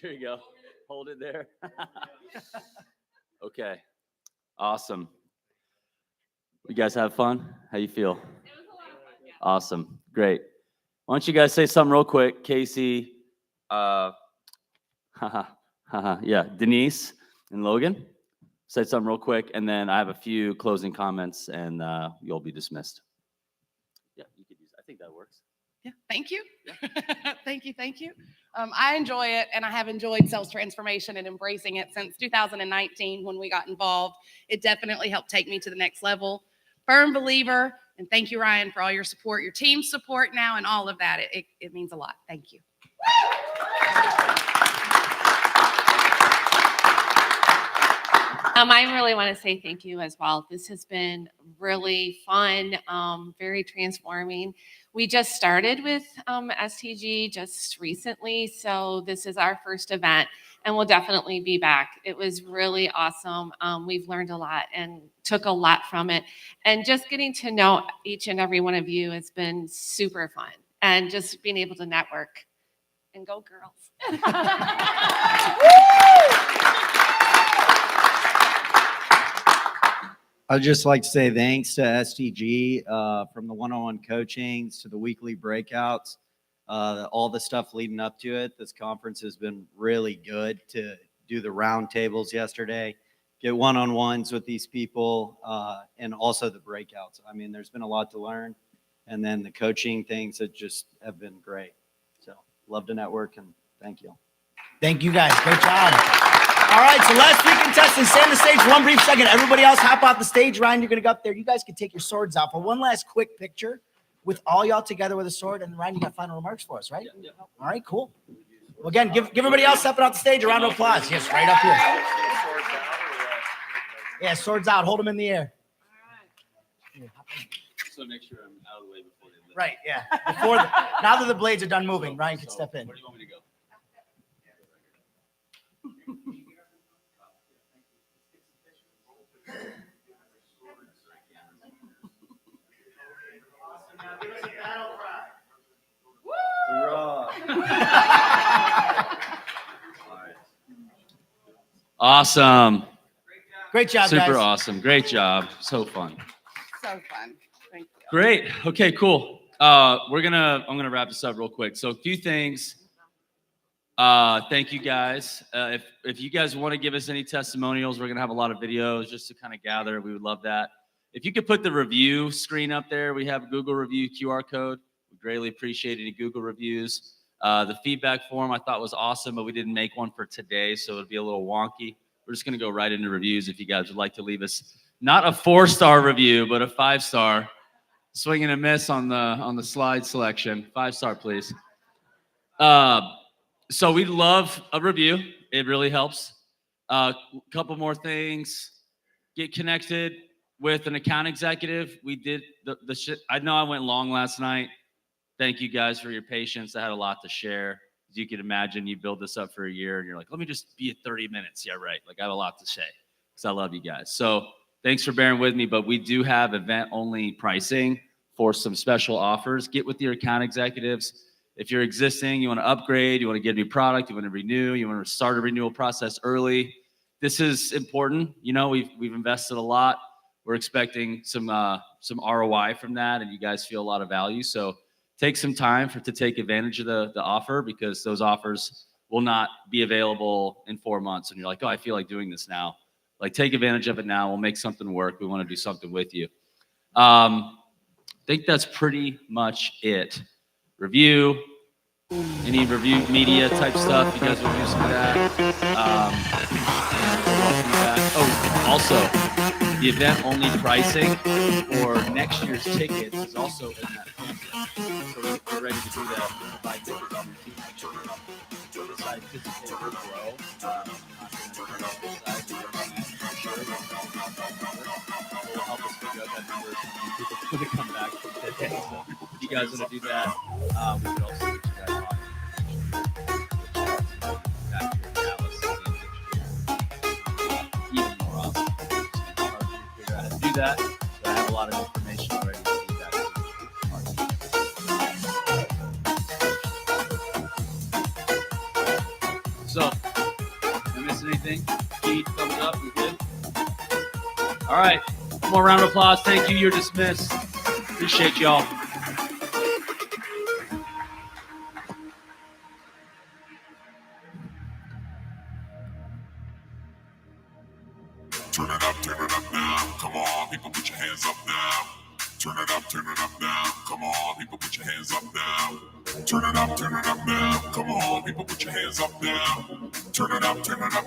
[SPEAKER 19] There you go. Hold it there. Okay. Awesome. You guys have fun? How you feel? Awesome. Great. Why don't you guys say something real quick? Casey, yeah, Denise and Logan. say something real quick, and then I have a few closing comments, and you'll be dismissed. Yeah, you could use. I think that works.
[SPEAKER 8] Yeah, thank you. Thank you. I enjoy it, and I have enjoyed sales transformation and embracing it since 2019 when we got involved. It definitely helped take me to the next level. Firm believer, and thank you, Ryan, for all your support, your team's support now, and all of that. It means a lot. Thank you.
[SPEAKER 13] I really want to say thank you as well. This has been really fun, very transforming. We just started with STG just recently, so this is our first event, and we'll definitely be back. It was really awesome. We've learned a lot and took a lot from it, and just getting to know each and every one of you has been super fun, and just being able to network. And go girls.
[SPEAKER 18] I'd just like to say thanks to STG from the one-on-one coachings to the weekly breakouts, all the stuff leading up to it. This conference has been really good to do the roundtables yesterday, get one-on-ones with these people, and also the breakouts. I mean, there's been a lot to learn, and then the coaching things that just have been great. So love to network, and thank you.
[SPEAKER 2] Thank you guys. Great job. All right, so last three contestants, stay on the stage for one brief second. Everybody else hop off the stage. Ryan, you're going to go up there. You guys can take your swords out for one last quick picture with all y'all together with a sword. And Ryan, you got final remarks for us, right? Yeah. All right, cool. Well, again, give everybody else stepping off the stage a round of applause. Yes, right up here. Yeah, swords out. Hold them in the air.
[SPEAKER 19] So make sure I'm out of the way before they lift.
[SPEAKER 2] Right, yeah. Now that the blades are done moving, Ryan can step in.
[SPEAKER 19] Where do you want me to go? Awesome.
[SPEAKER 2] Great job,
[SPEAKER 19] Super
[SPEAKER 2] guys.
[SPEAKER 19] awesome. Great job. So fun.
[SPEAKER 8] So fun. Thank you.
[SPEAKER 19] Great. Okay, cool. I'm gonna wrap this up real quick. So a few things. Thank you guys. If you guys want to give us any testimonials, we're gonna have a lot of videos just to kind of gather. We would love that. If you could put the review screen up there, we have a Google review QR code. We greatly appreciate any Google reviews. The feedback form I thought was awesome, but we didn't make one for today, so it'd be a little wonky. We're just gonna go right into reviews if you guys would like to leave us not a 4-star review, but a 5-star. Swing and a miss on the slide selection. 5-star, please. So we'd love a review. It really helps. A couple more things. Get connected with an account executive. We did the shit. I know I went long last night. Thank you guys for your patience. I had a lot to share. As you can imagine, you build this up for a year and you're like, let me just be at 30 minutes. Yeah, right. Like I have a lot to say because I love you guys. So thanks for bearing with me, but we do have event-only pricing for some special offers. Get with your account executives. If you're existing, you want to upgrade, you want to get a new product, you want to renew, you want to start a renewal process early. This is important. You know, we've invested a lot. We're expecting some ROI from that, and you guys feel a lot of value. So take some time to take advantage of the offer because those offers will not be available in 4 months. And you're like, oh, I feel like doing this now. Like, take advantage of it now. We'll make something work. We want to do something with you. I think that's pretty much it. Review, any review media type stuff. You guys want to do some of that? Oh, also, the event-only pricing for next year's tickets is also in that pamphlet. So we're ready to do that. Buy tickets on the team next year. As I anticipate will grow. Will help us figure out that number. People's going to come back from today. So if you guys want to do that, we could also get you guys on. Even more awesome. It's hard to figure out how to do that, but I have a lot of information already to do that. So, did I miss anything? Key, thumbs up, we good? All right, one more round of applause. Thank you. You're dismissed. Appreciate y'all.
[SPEAKER 20] Turn it up now. Come on, people, put your hands up now. Turn it up now. Come on, people, put your hands up now. Turn it up now. Come on, people, put your hands up now. Turn it up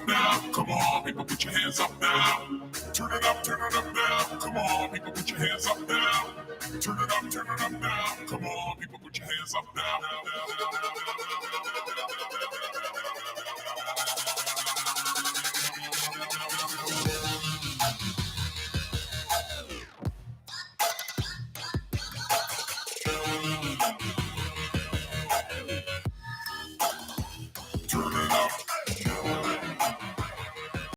[SPEAKER 20] now. Come on, people, put your hands up now. Turn it up now. Come on, people, put your hands up now. Turn it up now. Come on, people, put your hands up now. Turn